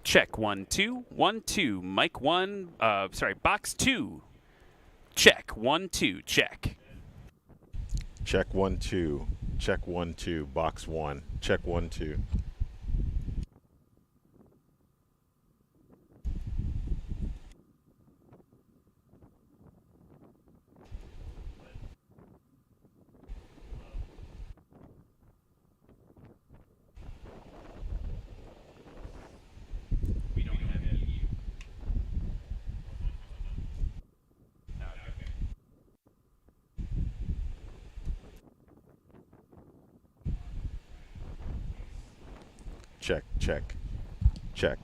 Check 1 2 1 2. Mic 1. Sorry, box 2. Check 1 2. Check. Check 1 2. Check 1 2. Box 1. Check 1 2. Check, check, check.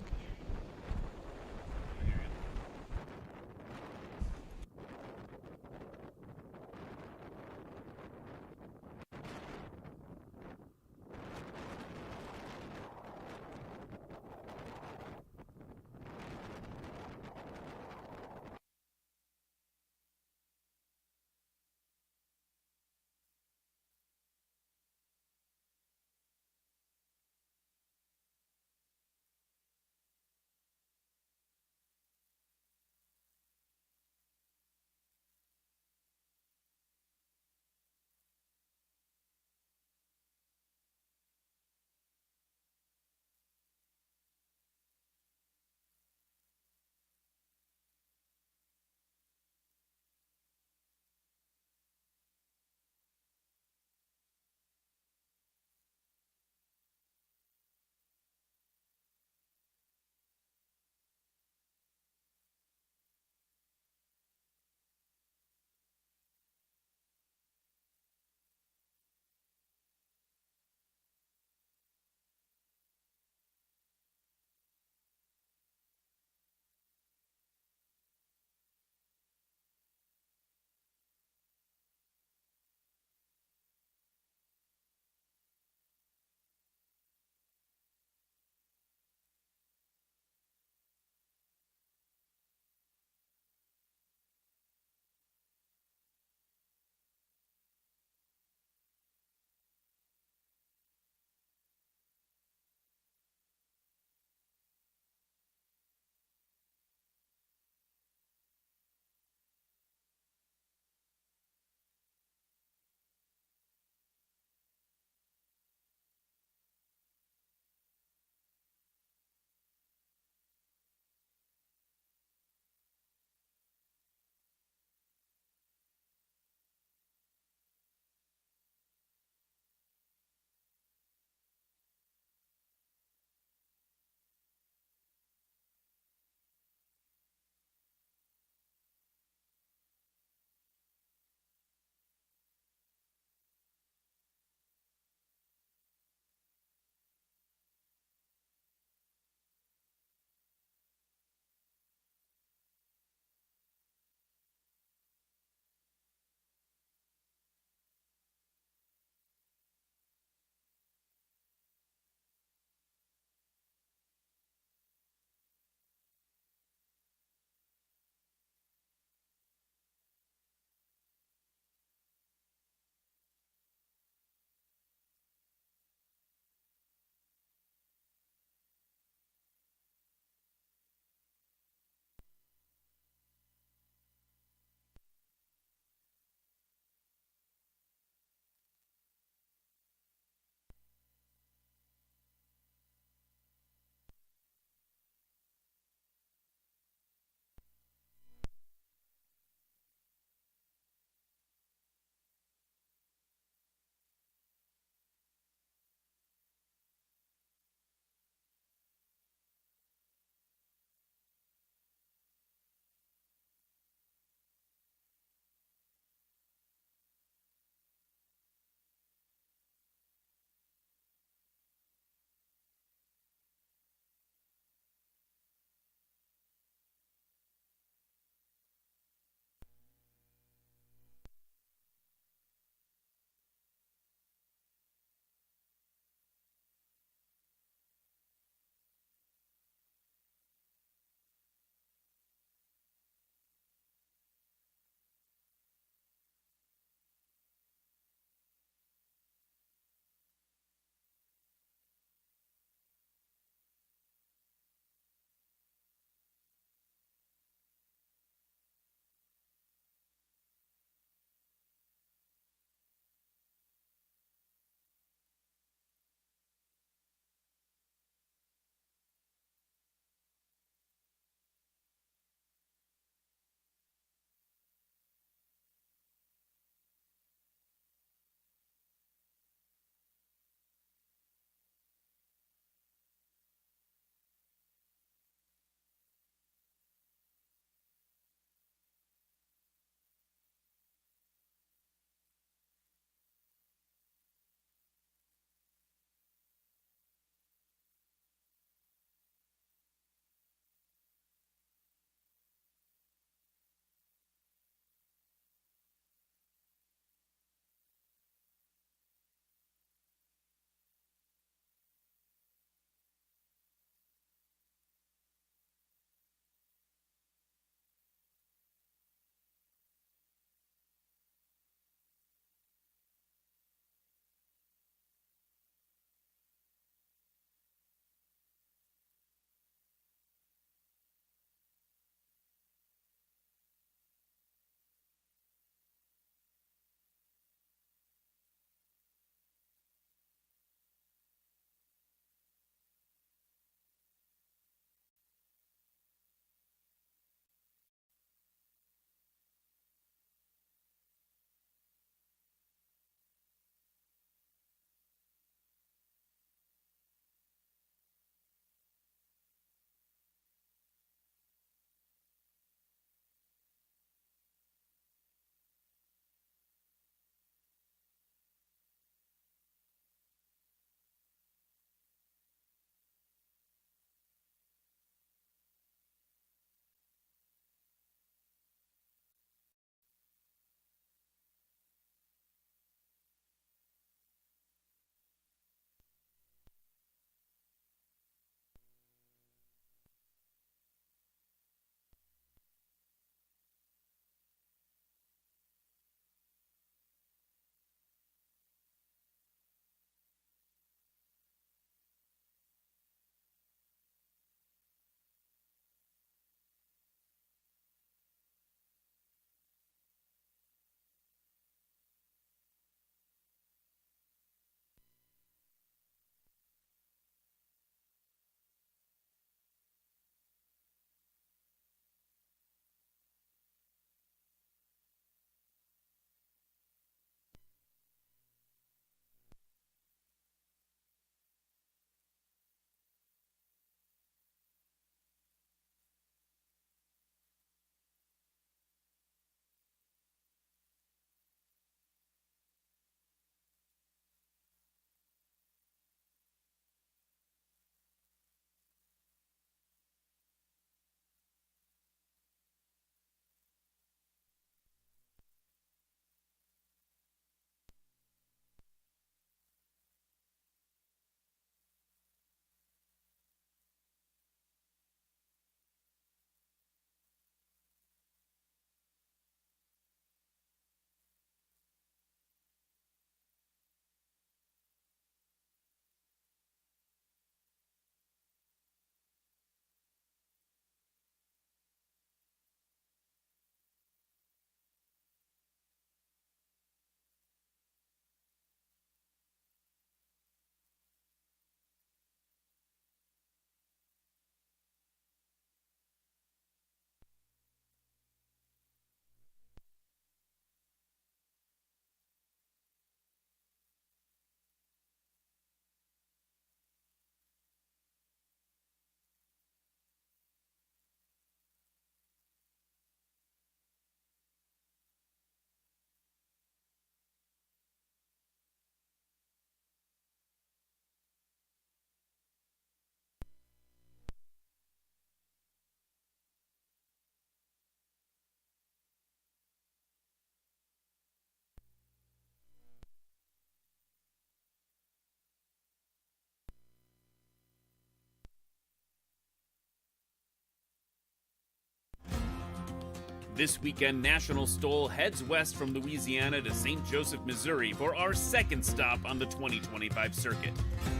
This weekend, National STOL heads west from Louisiana to St. Joseph, Missouri for our second stop on the 2025 circuit.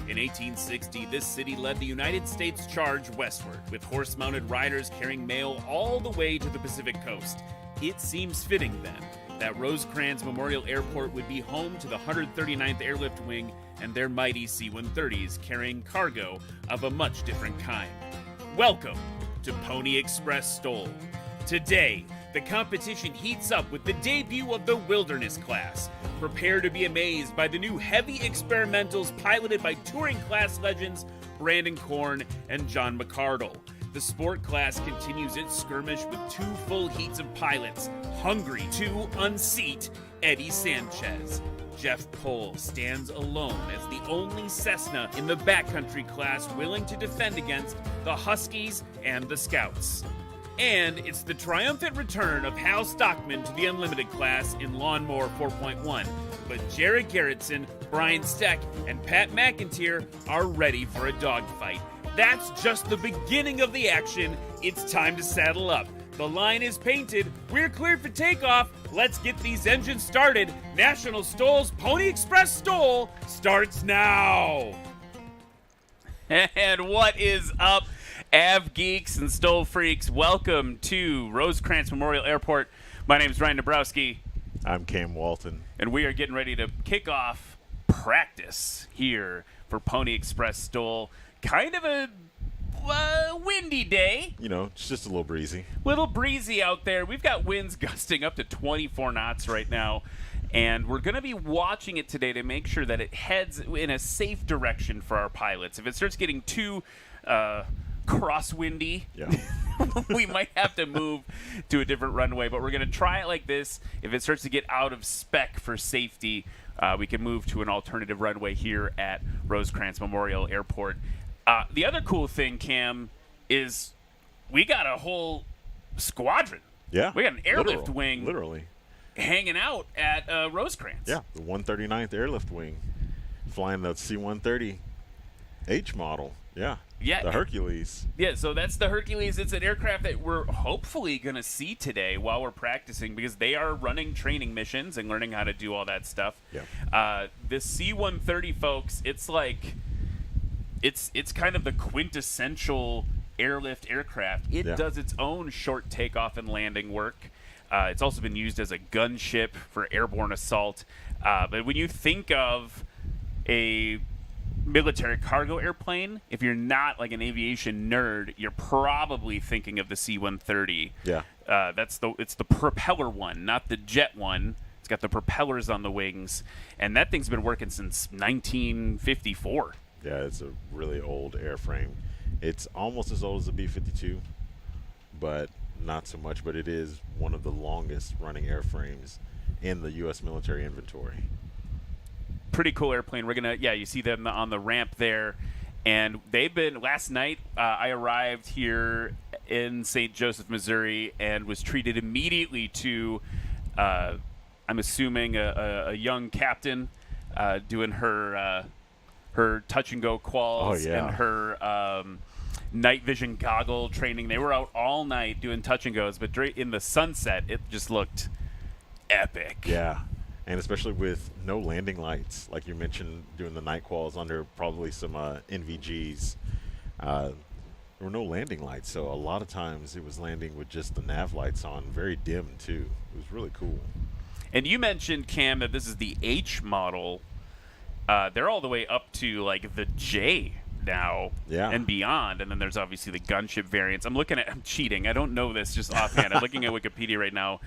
In 1860, this city led the United States charge westward, with horse-mounted riders carrying mail all the way to the Pacific coast. It seems fitting, then, that Rosecrans Memorial Airport would be home to the 139th Airlift Wing and their mighty C-130s carrying cargo of a much different kind. Welcome to Pony Express STOL. Today, the competition heats up with the debut of the Wilderness class. Prepare to be amazed by the new heavy experimentals piloted by touring class legends Brandon Korn and John McCardle. The Sport class continues its skirmish with 2 full heats of pilots, hungry to unseat Eddie Sanchez. Jeff Pohl stands alone as the only Cessna in the backcountry class willing to defend against the Huskies and the Scouts. And it's the triumphant return of Hal Stockman to the Unlimited class in Lawnmower 4.1. But Jared Garrettson, Brian Steck, and Pat McIntyre are ready for a dogfight. That's just the beginning of the action. It's time to saddle up. The line is painted. We're cleared for takeoff. Let's get these engines started. National STOL's Pony Express STOL starts now. And what is up, Av geeks and STOL freaks? Welcome to Rosecrans Memorial Airport. My name is Ryan Dabrowski. I'm Cam Walton. And we are getting ready to kick off practice here for Pony Express STOL. Kind of a windy day. You know, it's just a little breezy. Little breezy out there. We've got winds gusting up to 24 knots right now. And we're going to be watching it today to make sure that it heads in a safe direction for our pilots. If it starts getting too crosswindy, Yeah. we might have to move to a different runway. But we're going to try it like this. If it starts to get out of spec for safety, we can move to an alternative runway here at Rosecrans Memorial Airport. The other cool thing, Cam, is we got a whole squadron. Yeah. We got an airlift wing Literally. hanging out at Rosecrans. Yeah, the 139th Airlift Wing flying the C-130H model. Yeah. Yeah. The Hercules. Yeah, so that's the Hercules. It's an aircraft that we're hopefully going to see today while we're practicing because they are running training missions and learning how to do all that stuff. Yeah. This C-130, folks, it's like it's kind of the quintessential airlift aircraft. It does its own short takeoff and landing work. It's also been used as a gunship for airborne assault. But when you think of a military cargo airplane, if you're not like an aviation nerd, you're probably thinking of the C-130. Yeah. It's the propeller one, not the jet one. It's got the propellers on the wings, and that thing's been working since 1954. Yeah, it's a really old airframe. It's almost as old as the B-52, but not so much. But it is one of the longest running airframes in the U.S. military inventory. Pretty cool airplane. We're gonna, you see them on the ramp there, and they've been. Last night, I arrived here in St. Joseph, Missouri, and was treated immediately to, I'm assuming a young captain doing her touch and go quals and her night vision goggle training. They were out all night doing touch and goes, but in the sunset, it just looked epic. Yeah. And especially with no landing lights, like you mentioned, doing the night quals under probably some NVGs. There were no landing lights, so a lot of times it was landing with just the nav lights on, very dim too. It was really cool. And you mentioned, Cam, that this is the H model. They're all the way up to like the J now and beyond, and then there's obviously the gunship variants. I'm cheating. I don't know this just offhand. I'm looking at Wikipedia right now.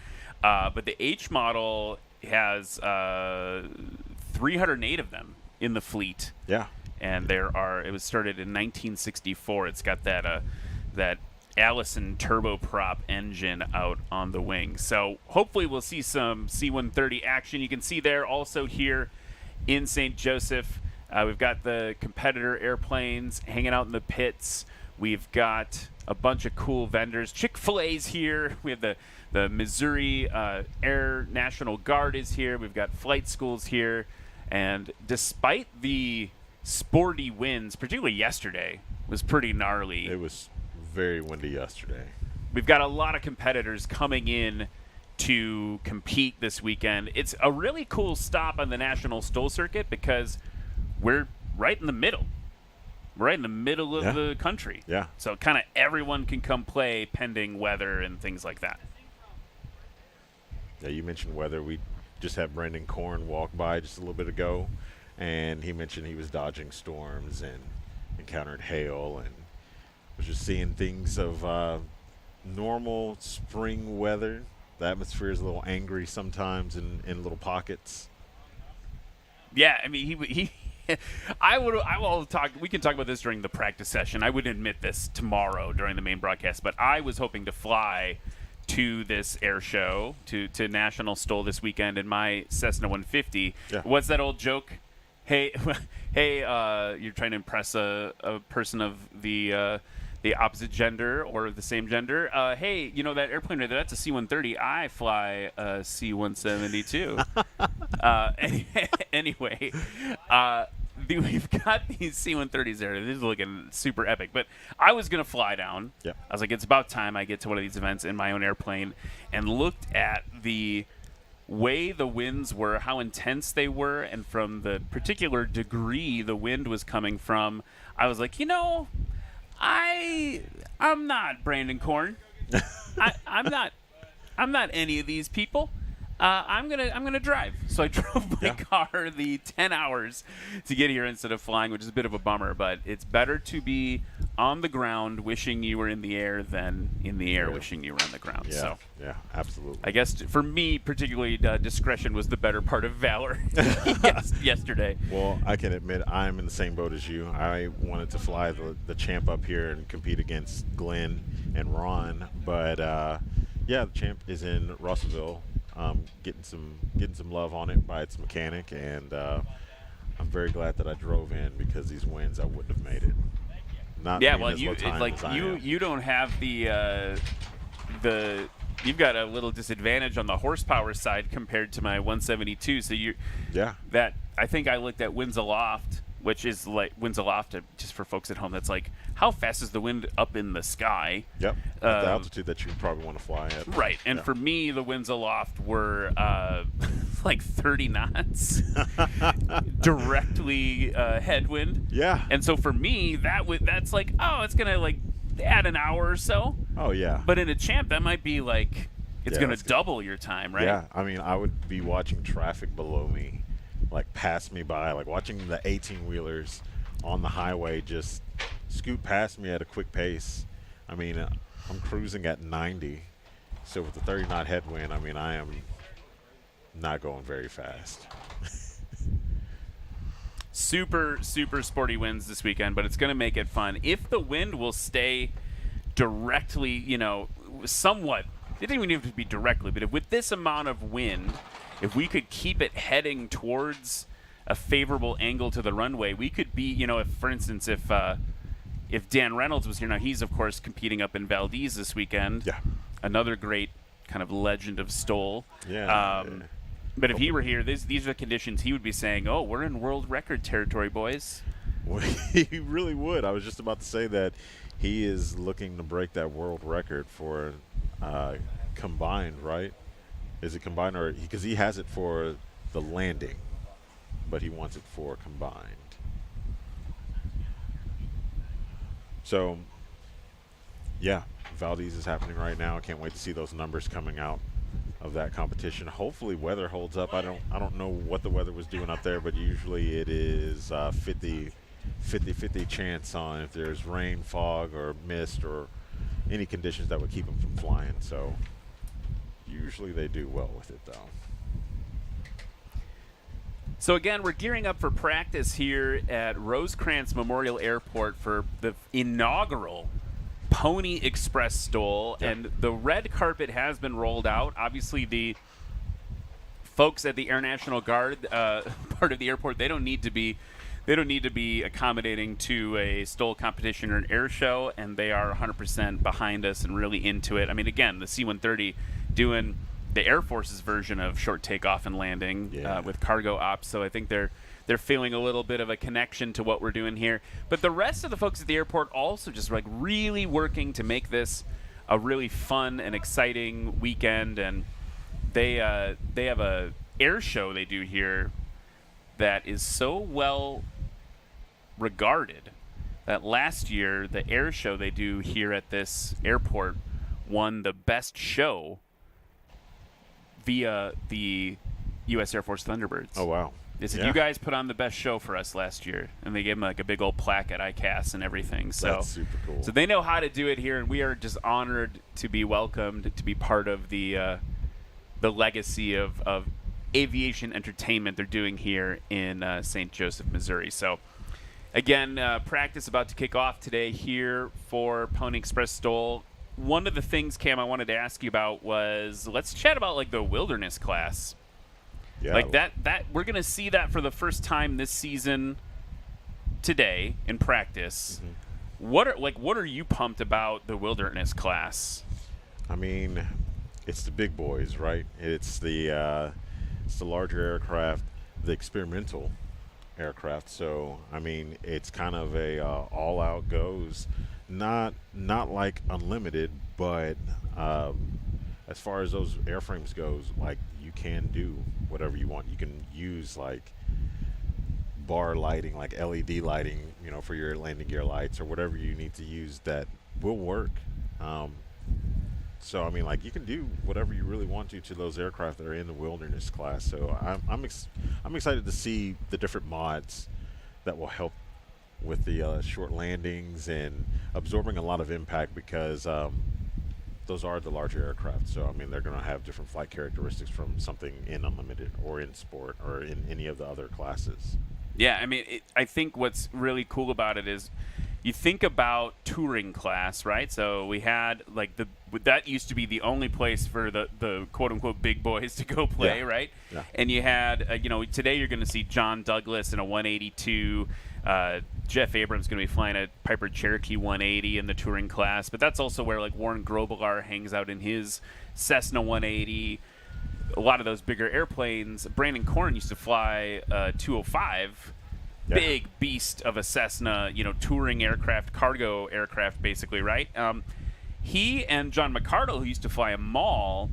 But the H model has 308 of them in the fleet. Yeah. And it was started in 1964. It's got that Allison turboprop engine out on the wing. So hopefully we'll see some C-130 action. You can see there also here in St. Joseph, we've got the competitor airplanes hanging out in the pits. We've got a bunch of cool vendors. Chick-fil-A's here. We have the Missouri Air National Guard is here. We've got flight schools here. And despite the sporty winds, particularly yesterday, was pretty gnarly. It was very windy yesterday. we've got a lot of competitors coming in to compete this weekend. It's a really cool stop on the National STOL circuit because we're right in the middle. We're right in the middle of the country. Yeah. So kind of everyone can come play pending weather and things like that. Yeah, you mentioned weather. We just had Brendan Korn walk by just a little bit ago, and he mentioned he was dodging storms and encountered hail and was just seeing things of normal spring weather. The atmosphere is a little angry sometimes in little pockets. Yeah, I mean, he we can talk about this during the practice session. I would admit this tomorrow during the main broadcast, but I was hoping to fly to this air show, to National STOL this weekend in my Cessna 150. Yeah. What's that old joke? Hey, you're trying to impress a person of the opposite gender or the same gender. Hey, you know that airplane right there? That's a C-130. I fly a C-172. Anyway, we've got these C-130s there. This is looking super epic. But I was going to fly down. Yep. I was like, it's about time I get to one of these events in my own airplane, and looked at the way the winds were, how intense they were, and from the particular degree the wind was coming from. I was like, I'm not Brandon Korn. I'm not any of these people. I'm gonna drive. So I drove my car the 10 hours to get here instead of flying, which is a bit of a bummer. But it's better to be on the ground wishing you were in the air than in the air wishing you were on the ground. Yeah, So yeah, absolutely. I guess for me, particularly, discretion was the better part of valor yesterday. Well, I can admit I'm in the same boat as you. I wanted to fly the champ up here and compete against Glenn and Ron, but the champ is in Russellville, getting some love on it by its mechanic, and I'm very glad that I drove in because these winds I wouldn't have made it. You don't have the you've got a little disadvantage on the horsepower side compared to my 172. So I think I looked at winds aloft, which is like winds aloft, just for folks at home. That's like, how fast is the wind up in the sky? Yep, at the altitude that you probably want to fly at. Right, and for me, the winds aloft were like 30 knots, directly headwind. Yeah. And so for me, that's like, it's gonna like add an hour or so. Oh yeah. But in a champ, that might be like it's gonna double your time, right? Yeah, I mean, I would be watching traffic below me, like pass me by, like watching the 18-wheelers on the highway just scoot past me at a quick pace. I mean, I'm cruising at 90, so with the 30-knot headwind, I mean, I am not going very fast. Super sporty winds this weekend, but it's going to make it fun. If the wind will stay directly, somewhat, it didn't even have to be directly, but with this amount of wind, if we could keep it heading towards a favorable angle to the runway, we could be, if, for instance, if Dan Reynolds was here, now he's, of course, competing up in Valdez this weekend. Yeah. Another great kind of legend of STOL. Yeah. But if he were here, these are the conditions he would be saying, we're in world record territory, boys. Well, he really would. I was just about to say that he is looking to break that world record for combined, right? Is it combined, or because he has it for the landing, but he wants it for combined. So, yeah, Valdez is happening right now. I can't wait to see those numbers coming out of that competition. Hopefully weather holds up. I don't know what the weather was doing up there, but usually it is 50-50 chance on if there's rain, fog, or mist, or any conditions that would keep them from flying. So usually they do well with it, though. So again, we're gearing up for practice here at Rosecrans Memorial Airport for the inaugural Pony Express STOL, and the red carpet has been rolled out. Obviously, the folks at the Air National Guard part of the airport, they don't need to be accommodating to a STOL competition or an air show, and they are 100% behind us and really into it. I mean, again, the C-130 doing the Air Force's version of short takeoff and landing with cargo ops, so I think they're feeling a little bit of a connection to what we're doing here. But the rest of the folks at the airport also just like really working to make this a really fun and exciting weekend, and they have a air show they do here that is so well regarded that last year the air show they do here at this airport won the best show via the U.S. Air Force Thunderbirds. Oh, wow. They said, you guys put on the best show for us last year. And they gave them like a big old plaque at ICAS and everything. So that's super cool. So they know how to do it here, and we are just honored to be welcomed, to be part of the legacy of aviation entertainment they're doing here in St. Joseph, Missouri. So, again, practice about to kick off today here for Pony Express STOL. One of the things, Cam, I wanted to ask you about was, let's chat about like the wilderness class. Yeah. Like that we're going to see that for the first time this season today in practice. Mm-hmm. What are you pumped about the wilderness class? I mean, it's the big boys, right? It's the larger aircraft, the experimental aircraft. So, I mean, it's kind of a all-out goes. Not like unlimited, but as far as those airframes goes, like you can do whatever you want. You can use like bar lighting, like LED lighting, for your landing gear lights or whatever you need to use that will work. So I mean, like you can do whatever you really want to those aircraft that are in the wilderness class. So I'm excited to see the different mods that will help with the short landings and absorbing a lot of impact, because those are the larger aircraft. So I mean, they're going to have different flight characteristics from something in unlimited or in sport or in any of the other classes. Yeah, I mean, I think what's really cool about it is you think about touring class, right? So we had like that used to be the only place for the quote unquote big boys to go play, right? Yeah. And you had today you're going to see John Douglas in a 182. Jeff Abrams going to be flying a Piper Cherokee 180 in the touring class, but that's also where like Warren Grobelar hangs out in his Cessna 180. A lot of those bigger airplanes. Brandon Korn used to fly 205. Yeah. Big beast of a Cessna, touring aircraft, cargo aircraft, basically, right? He and John McCardle, who used to fly a Maul,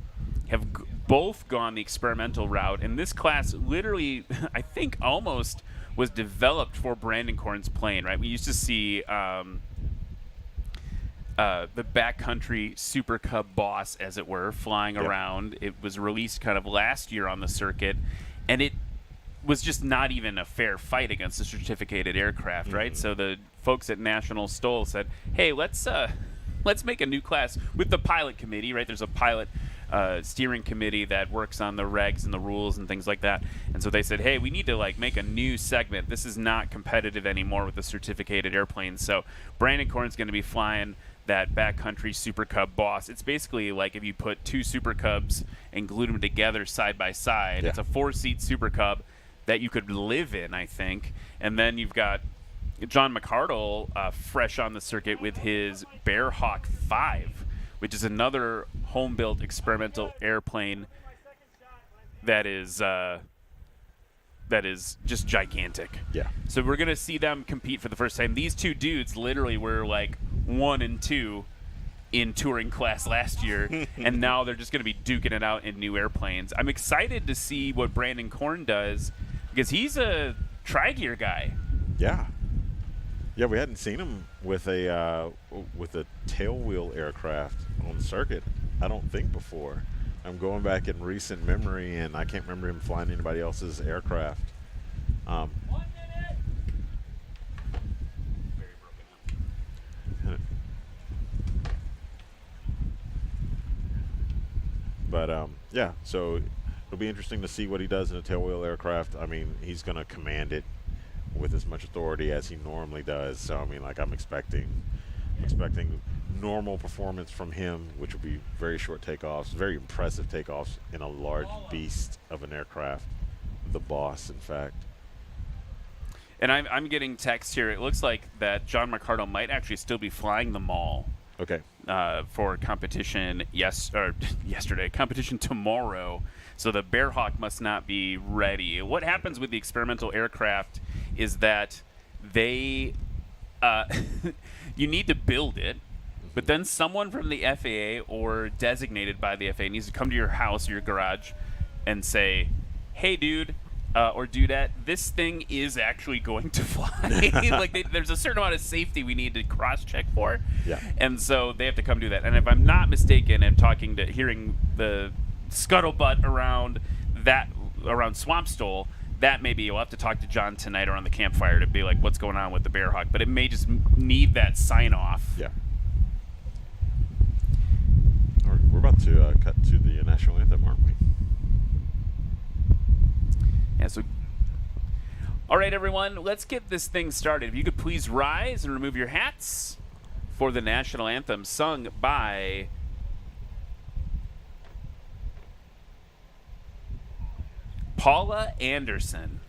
have both gone the experimental route. And this class literally, I think, almost was developed for Brandon Korn's plane, right? We used to see the backcountry Super Cub Boss, as it were, flying around. It was released kind of last year on the circuit, and it was just not even a fair fight against a certificated aircraft, right? So the folks at National STOL said, hey, let's make a new class with the pilot committee, right? There's a pilot steering committee that works on the regs and the rules and things like that. And so they said, hey, we need to like make a new segment. This is not competitive anymore with the certificated airplanes. So Brandon Korn's going to be flying that backcountry Super Cub Boss. It's basically like if you put two Super Cubs and glued them together side by side. Yeah. It's a 4-seat Super Cub that you could live in, I think. And then you've got John McCardle fresh on the circuit with his Bearhawk 5, which is another home-built experimental airplane that is just gigantic. Yeah. So we're going to see them compete for the first time. These two dudes literally were like 1 and 2 in touring class last year, and now they're just going to be duking it out in new airplanes. I'm excited to see what Brandon Korn does, because he's a tri-gear guy. Yeah. Yeah, we hadn't seen him with a tailwheel aircraft on the circuit, I don't think, before. I'm going back in recent memory, and I can't remember him flying anybody else's aircraft. 1 minute. But yeah, so it'll be interesting to see what he does in a tailwheel aircraft. I mean, he's going to command it with as much authority as he normally does. So I mean, like I'm expecting normal performance from him, which will be very short takeoffs, very impressive takeoffs in a large beast of an aircraft, the Boss, in fact. And I'm getting text here. It looks like that John McCardle might actually still be flying the Maul. Okay. For competition yesterday, competition tomorrow. So the Bearhawk must not be ready. What happens with the experimental aircraft is that they, you need to build it, But then someone from the FAA or designated by the FAA needs to come to your house or your garage and say, hey, dude, or dudette, this thing is actually going to fly. Like, there's a certain amount of safety we need to cross-check for. Yeah. And so they have to come do that. And if I'm not mistaken, and hearing the scuttlebutt around Swamp Stole, that maybe you'll have to talk to John tonight around the campfire to be like, what's going on with the Bearhawk? But it may just need that sign-off. Yeah. All right, we're about to cut to the national anthem, aren't we? Yeah, so... All right, everyone, let's get this thing started. If you could please rise and remove your hats for the national anthem sung by... Paula Anderson.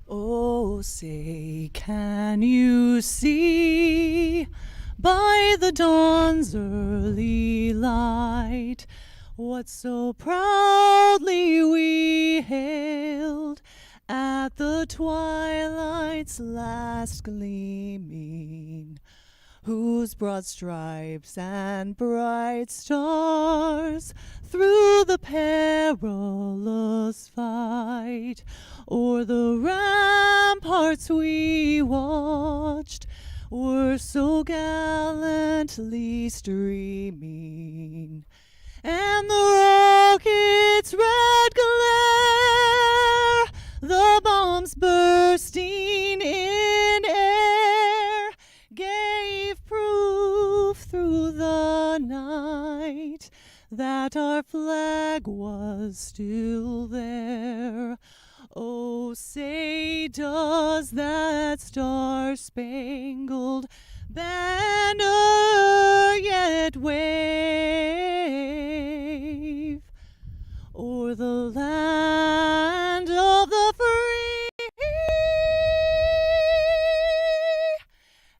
Oh, say, can you see by the dawn's early light what so proudly we hailed at the twilight's last gleaming, whose broad stripes and bright stars through the perilous fight o'er the ramparts we watched were so gallantly streaming, and the rocket's red glare, the bombs bursting in air, gave proof through the night that our flag was still there. Oh, say, does that star-spangled banner yet wave o'er the land of the free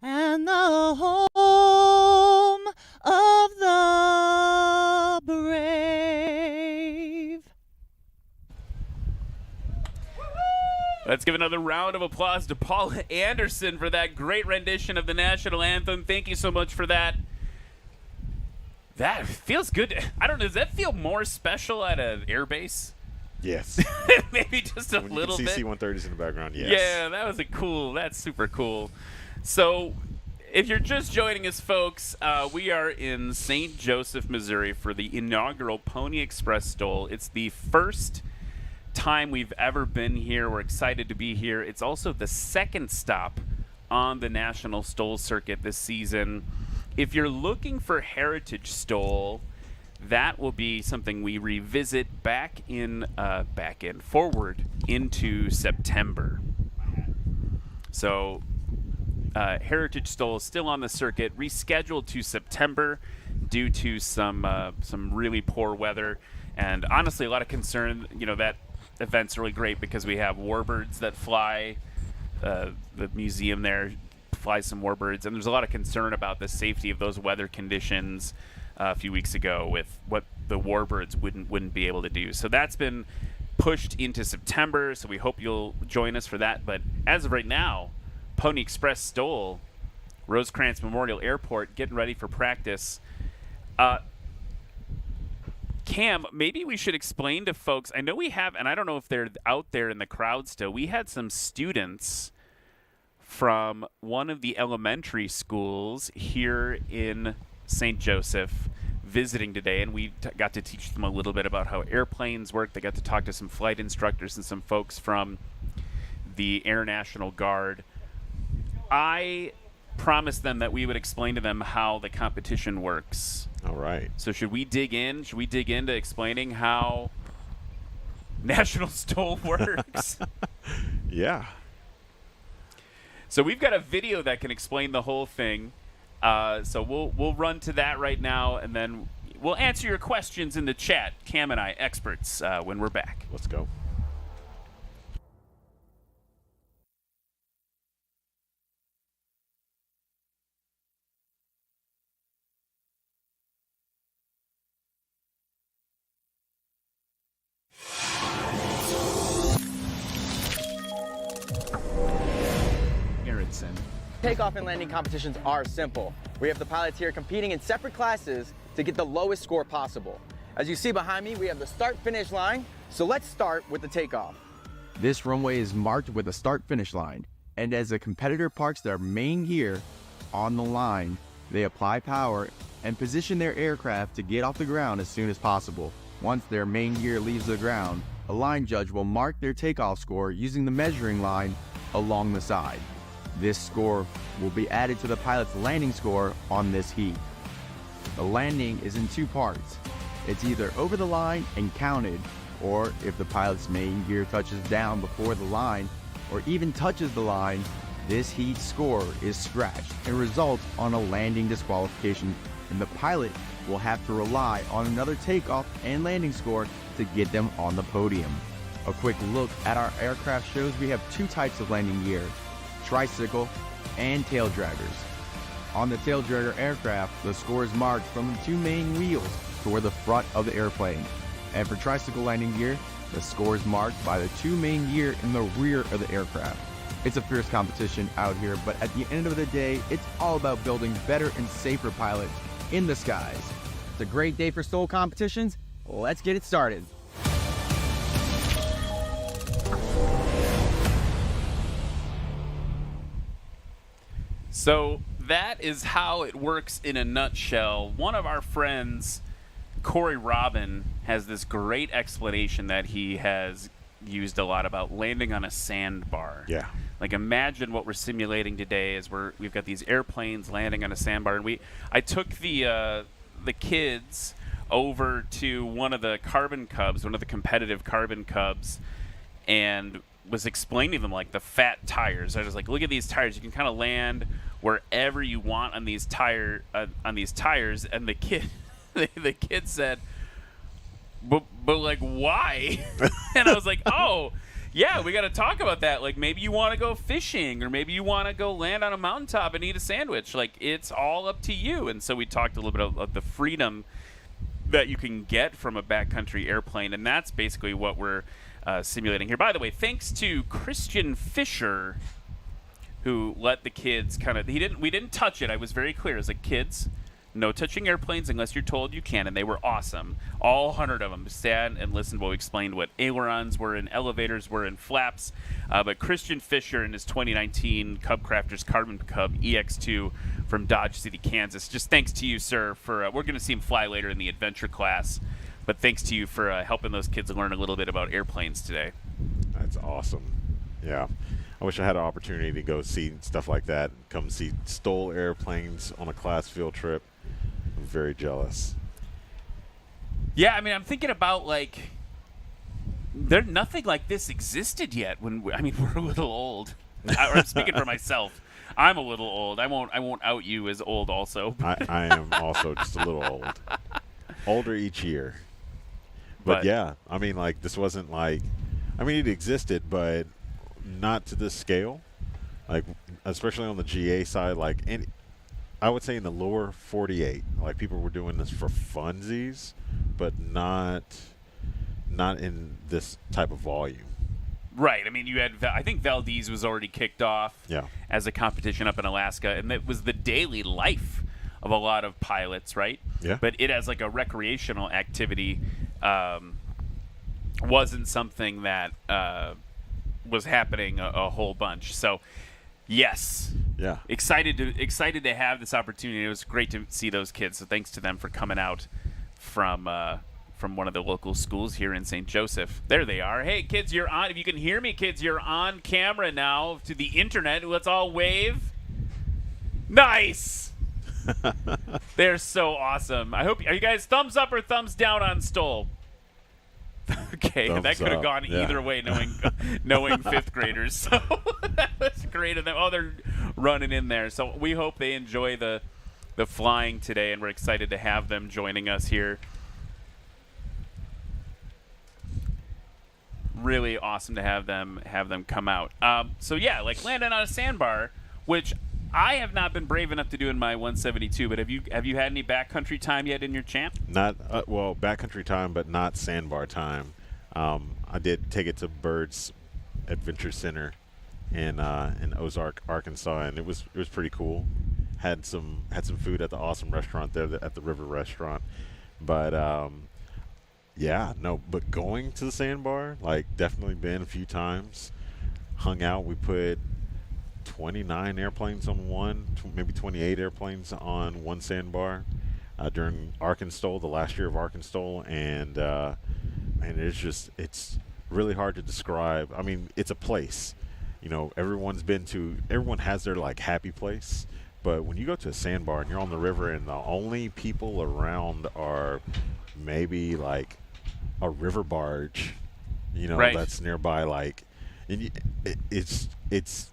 and the home of the brave? Let's give another round of applause to Paula Anderson for that great rendition of the national anthem. Thank you so much for that. That feels good. I don't know, does that feel more special at an airbase? Yes. Maybe just a when little you bit. can see C-130s in the background, yes. Yeah, that's super cool. So, if you're just joining us, folks, we are in St. Joseph, Missouri for the inaugural Pony Express STOL. It's the first time we've ever been here. We're excited to be here. It's also the second stop on the National STOL circuit this season. If you're looking for Heritage STOL, that will be something we revisit forward into September. So Heritage STOL is still on the circuit, rescheduled to September due to some really poor weather, and honestly a lot of concern. That event's really great because we have warbirds that fly. The museum there flies some warbirds, and there's a lot of concern about the safety of those weather conditions a few weeks ago with what the warbirds wouldn't be able to do. So that's been pushed into September, so we hope you'll join us for that. But as of right now, Pony Express STOL, Rosecrans Memorial Airport, getting ready for practice. Cam, maybe we should explain to folks, I know we have, and I don't know if they're out there in the crowd still, we had some students from one of the elementary schools here in St. Joseph visiting today, and we got to teach them a little bit about how airplanes work. They got to talk to some flight instructors and some folks from the Air National Guard. I promised them that we would explain to them how the competition works. All right. So should we dig in? Should we dig into explaining how National STOL works? Yeah. So we've got a video that can explain the whole thing. So we'll run to that right now, and then we'll answer your questions in the chat, Cam and I, experts, when we're back. Let's go. Davidson. Takeoff and landing competitions are simple. We have the pilots here competing in separate classes to get the lowest score possible. As you see behind me, we have the start-finish line, so let's start with the takeoff. This runway is marked with a start-finish line, and as a competitor parks their main gear on the line, they apply power and position their aircraft to get off the ground as soon as possible. Once their main gear leaves the ground, a line judge will mark their takeoff score using the measuring line along the side. This score will be added to the pilot's landing score on this heat. The landing is in two parts. It's either over the line and counted, or if the pilot's main gear touches down before the line, or even touches the line, this heat score is scratched and results on a landing disqualification, and the pilot will have to rely on another takeoff and landing score to get them on the podium. A quick look at our aircraft shows we have two types of landing gear, tricycle and tail draggers. On the tail dragger aircraft, the score is marked from the two main wheels toward the front of the airplane. And for tricycle landing gear, the score is marked by the two main gear in the rear of the aircraft. It's a fierce competition out here, but at the end of the day, it's all about building better and safer pilots in the skies. It's a great day for STOL competitions. Let's get it started. So that is how it works in a nutshell. One of our friends, Corey Robin, has this great explanation that he has used a lot about landing on a sandbar. Yeah. Like, imagine what we're simulating today is we've got these airplanes landing on a sandbar, and I took the kids over to one of the carbon cubs, one of the competitive carbon cubs, and was explaining them like the fat tires. I was like, look at these tires. You can kind of land wherever you want on these tires. And the kid said, but like, why? And I was like, oh, yeah, we got to talk about that. Like, maybe you want to go fishing, or maybe you want to go land on a mountaintop and eat a sandwich. Like, it's all up to you. And so we talked a little bit of the freedom that you can get from a backcountry airplane, and that's basically what we're simulating here. By the way, thanks to Christian Fisher, who let the kids we didn't touch it. I was very clear. I was like, kids, no touching airplanes unless you're told you can, and they were awesome. All 100 of them sat and listened while we explained what ailerons were and elevators were and flaps. But Christian Fisher in his 2019 Cub Crafters Carbon Cub EX2 from Dodge City, Kansas. Just thanks to you, sir, for we're going to see him fly later in the adventure class. But thanks to you for helping those kids learn a little bit about airplanes today. That's awesome. Yeah. I wish I had an opportunity to go see stuff like that. Come see STOL airplanes on a class field trip. I'm very jealous. Yeah, I mean, I'm thinking about, like, nothing like this existed yet. We're a little old. I'm speaking for myself. I'm a little old. I won't out you as old also. I am also just a little old. Older each year. But yeah, I mean, like, this wasn't like, I mean, it existed, but not to this scale. Like, especially on the GA side, like, and I would say in the lower 48, like, people were doing this for funsies, but not in this type of volume. Right. I mean, you had, I think Valdez was already kicked off as a competition up in Alaska, and that was the daily life of a lot of pilots, right? Yeah. But it as like a recreational activity wasn't something that was happening a whole bunch. So, yes. Yeah. Excited to have this opportunity. It was great to see those kids. So thanks to them for coming out from one of the local schools here in St. Joseph. There they are. Hey, kids, you're on. If you can hear me, kids, you're on camera now to the internet. Let's all wave. Nice. They're so awesome. Are you guys thumbs up or thumbs down on STOL? Okay, thumbs that could have up. gone either way, knowing fifth graders. So that was great of them. Oh, they're running in there. So we hope they enjoy the flying today, and we're excited to have them joining us here. Really awesome to have them come out. So yeah, like landing on a sandbar, which I have not been brave enough to do in my 172. But have you had any backcountry time yet in your champ? Not well, backcountry time, but not sandbar time. I did take it to Bird's Adventure Center in Ozark, Arkansas, and it was pretty cool. Had some food at the awesome restaurant there, at the River Restaurant. But yeah, no, but going to the sandbar, like, definitely been a few times. Hung out. We put 29 airplanes on one, maybe 28 airplanes on one sandbar during Arkansas, the last year of Arkansas, and it's really hard to describe. I mean, it's a place. You know, everyone has their, like, happy place. But when you go to a sandbar and you're on the river and the only people around are maybe, like, a river barge, you know, Right. that's nearby, like, and it's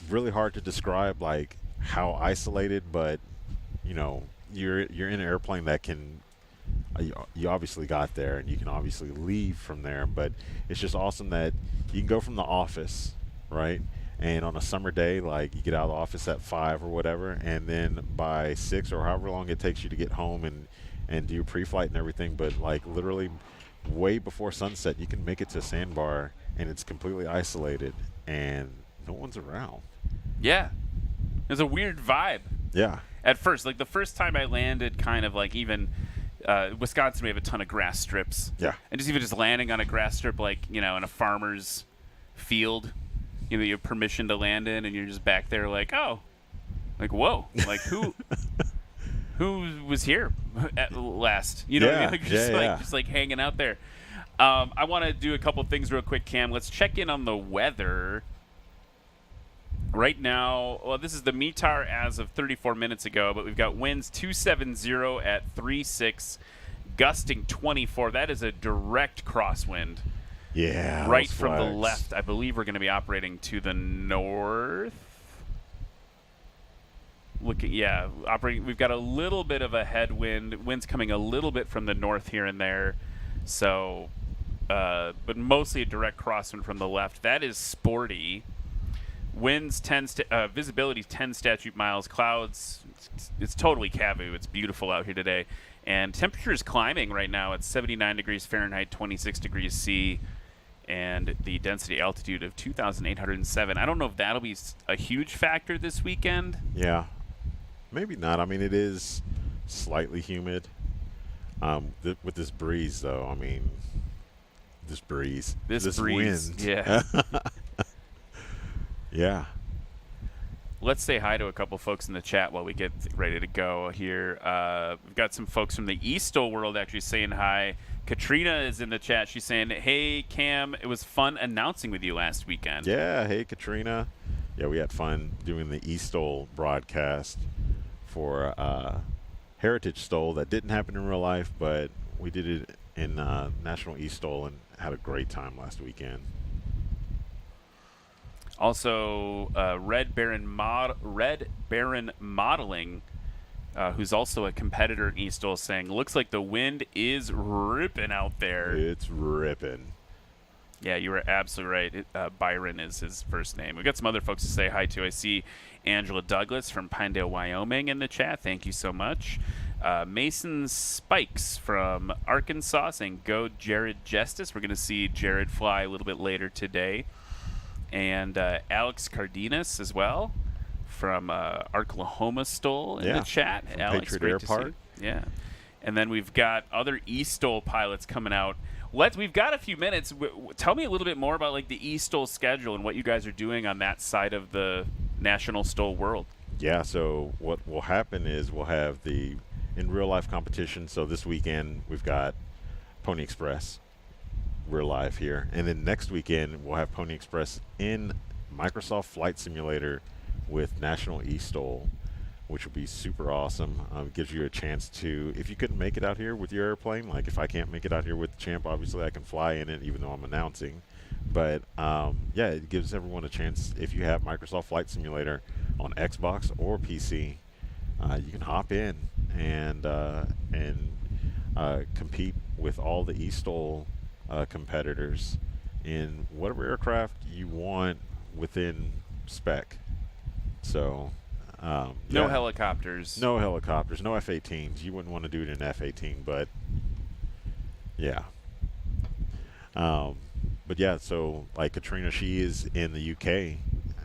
really hard to describe, like, how isolated, but, you know, you're in an airplane that can, you obviously got there and you can obviously leave from there, but it's just awesome that you can go from the office, right? And on a summer day, like, you get out of the office at 5 or whatever, and then by 6 or however long it takes you to get home and do your pre-flight and everything, but, like, literally way before sunset, you can make it to a sandbar, and it's completely isolated, and no one's around. Yeah. There's a weird vibe. Yeah. At first, like, the first time I landed, kind of like, even Wisconsin, we have a ton of grass strips. Yeah. And even just landing on a grass strip, like, you know, in a farmer's field, you know, you have permission to land in, and you're just back there like, oh, like, whoa, like, who was here at last? You know what I mean? Like, just like hanging out there. I want to do a couple things real quick, Cam. Let's check in on the weather. Right now, well, this is the METAR as of 34 minutes ago, but we've got winds 270 at 3.6, gusting 24. That is a direct crosswind. Yeah. Right those from the flags. left. I believe we're going to be operating to the north. Operating. We've got a little bit of a headwind. Wind's coming a little bit from the north here and there. So, but mostly a direct crosswind from the left. That is sporty. Winds 10, visibility 10 statute miles. Clouds, it's totally Kavu. It's beautiful out here today. And temperature is climbing right now. It's 79 degrees Fahrenheit, 26 degrees C, and the density altitude of 2,807. I don't know if that'll be a huge factor this weekend. Yeah. Maybe not. I mean, it is slightly humid. With this breeze, though, I mean, this breeze. This breeze, wind. yeah. Yeah. Let's say hi to a couple folks in the chat while we get ready to go here. We've got some folks from the STOL world actually saying hi. Katrina is in the chat. She's saying, hey, Cam, it was fun announcing with you last weekend. Yeah. Hey, Katrina. Yeah, we had fun doing the STOL broadcast for Heritage STOL. That didn't happen in real life, but we did it in National STOL and had a great time last weekend. Also, Red Baron Modeling, who's also a competitor in STOL, saying, looks like the wind is ripping out there. It's ripping. Yeah, you were absolutely right. Byron is his first name. We've got some other folks to say hi to. I see Angela Douglas from Pinedale, Wyoming in the chat. Thank you so much. Mason Spikes from Arkansas saying, go Jared Justice. We're going to see Jared fly a little bit later today. And Alex Cardenas as well from Arklahoma STOL in the chat. From Alex, Patriot great Airport. to see. Yeah. And then we've got other STOL pilots coming out. We've got a few minutes. Tell me a little bit more about, like, the STOL schedule and what you guys are doing on that side of the national STOL world. Yeah, so what will happen is we'll have the in real life competition. So this weekend we've got Pony Express. We're live here, and then next weekend we'll have Pony Express in Microsoft Flight Simulator with National STOL, which will be super awesome. Gives you a chance to, if you couldn't make it out here with your airplane, like if I can't make it out here with the Champ, obviously I can fly in it even though I'm announcing. But yeah, it gives everyone a chance. If you have Microsoft Flight Simulator on Xbox or PC, you can hop in and compete with all the STOL competitors in whatever aircraft you want within spec. So No helicopters. No helicopters, no F-18s. You wouldn't want to do it in an F-18, but yeah. But yeah, so like Katrina, she is in the UK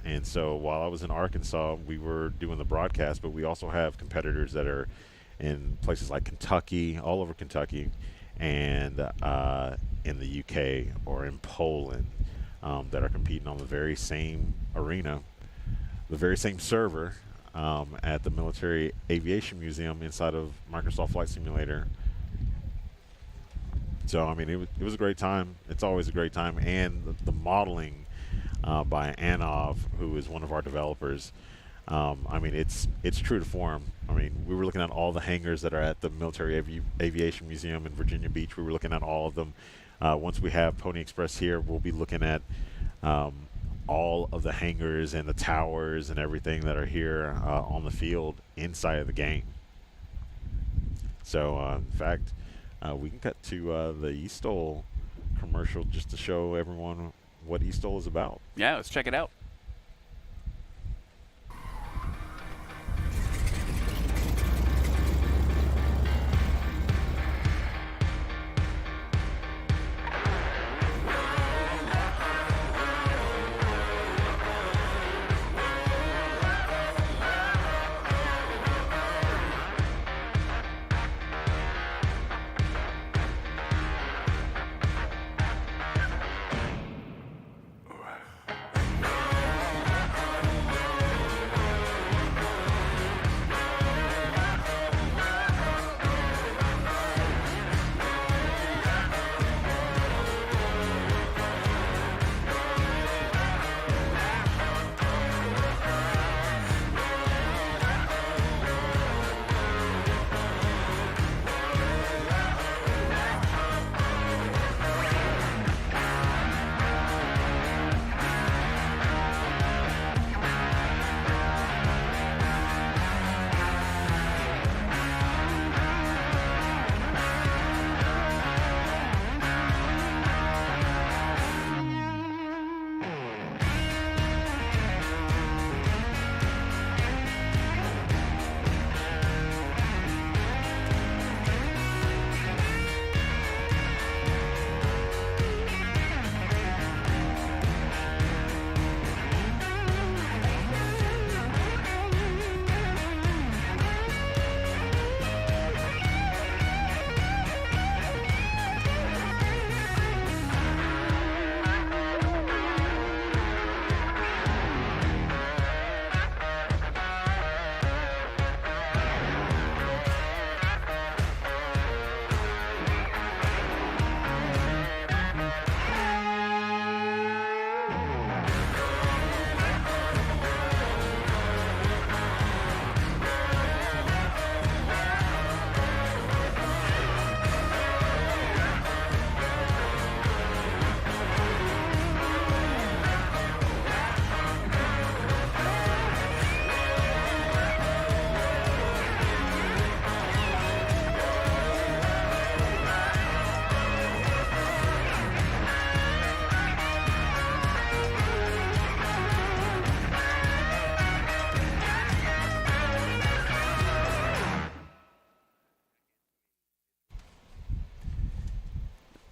And so while I was in Arkansas, we were doing the broadcast, but we also have competitors that are in places like Kentucky, all over Kentucky, and in the UK or in Poland, that are competing on the very same arena, the very same server, at the Military Aviation Museum inside of Microsoft Flight Simulator. So, I mean, it was a great time. It's always a great time. And the modeling by Anov, who is one of our developers, I mean, it's true to form. I mean, we were looking at all the hangars that are at the Military Aviation Museum in Virginia Beach. We were looking at all of them. Once we have Pony Express here, we'll be looking at all of the hangars and the towers and everything that are here on the field inside of the game. So, in fact, we can cut to the STOL commercial just to show everyone what STOL is about. Yeah, let's check it out.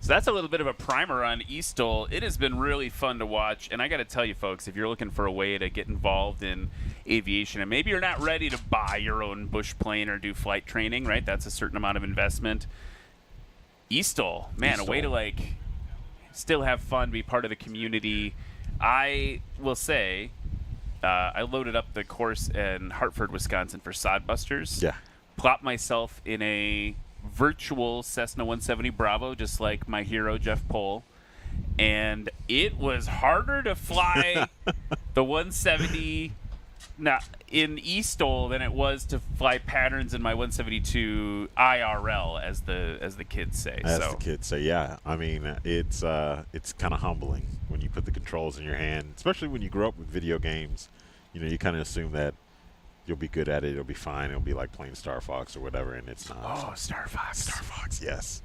So that's a little bit of a primer on STOL. It has been really fun to watch, and I got to tell you, folks, if you're looking for a way to get involved in aviation, and maybe you're not ready to buy your own bush plane or do flight training, right? That's a certain amount of investment. STOL, man, a way to like still have fun, be part of the community. I will say, I loaded up the course in Hartford, Wisconsin for Sodbusters. Yeah. Plopped myself in a virtual Cessna 170 Bravo, just like my hero Jeff Pohl, and it was harder to fly the 170 in STOL than it was to fly patterns in my 172 IRL, as the kids say. The kids say, yeah. I mean, it's kind of humbling when you put the controls in your hand, especially when you grow up with video games. You know, you kind of assume that you'll be good at it. It'll be fine. It'll be like playing Star Fox or whatever, and it's not. Oh, Star Fox. Star Fox, yes.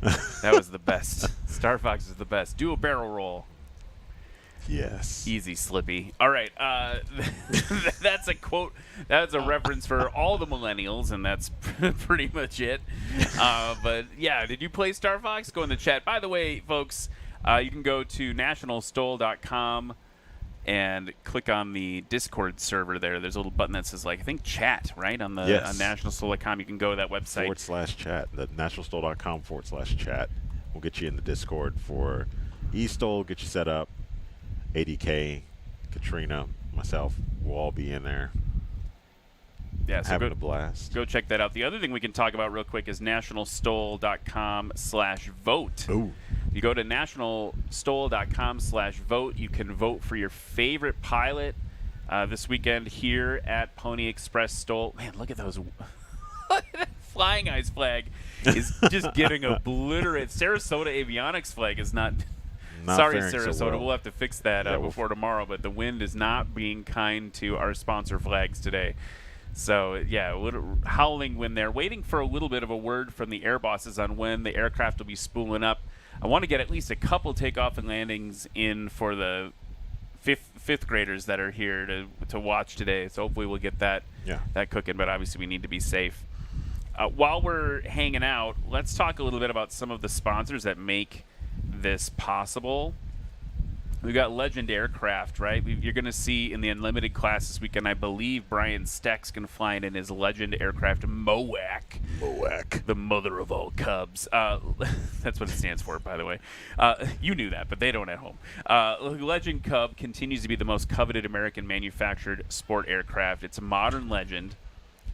That was the best. Star Fox is the best. Do a barrel roll. Yes. Easy, Slippy. All right. That's a quote. That's a reference for all the millennials, and that's pretty much it. But, yeah, did you play Star Fox? Go in the chat. By the way, folks, you can go to nationalstol.com and click on the Discord server there. There's a little button that says, like, I think chat, right? On the Yes. on nationalstol.com. You can go to that website. /chat. The nationalstol.com /chat. We'll get you in the Discord for eStol, get you set up. ADK, Katrina, myself, we'll all be in there. Yeah, so having a blast. Go check that out. The other thing we can talk about real quick is nationalstol.com/vote. Ooh. You go to nationalstol.com/vote. You can vote for your favorite pilot this weekend here at Pony Express STOL. Man, look at those. Flying Eyes flag is just getting obliterated. Sarasota Avionics flag is not sorry, faring Sarasota. so well. We'll have to fix that before tomorrow. But the wind is not being kind to our sponsor flags today. So, yeah, a little howling wind there. Waiting for a little bit of a word from the air bosses on when the aircraft will be spooling up. I want to get at least a couple takeoff and landings in for the fifth graders that are here to watch today. So hopefully we'll get that cooking. But obviously we need to be safe. While we're hanging out, let's talk a little bit about some of the sponsors that make this possible. We've got Legend Aircraft, right? You're going to see in the unlimited class this weekend, I believe Brian Steck's going to fly in his Legend Aircraft MOAC. MOAC. The mother of all Cubs. That's what it stands for, by the way. You knew that, but they don't at home. Legend Cub continues to be the most coveted American manufactured sport aircraft. It's a modern Legend,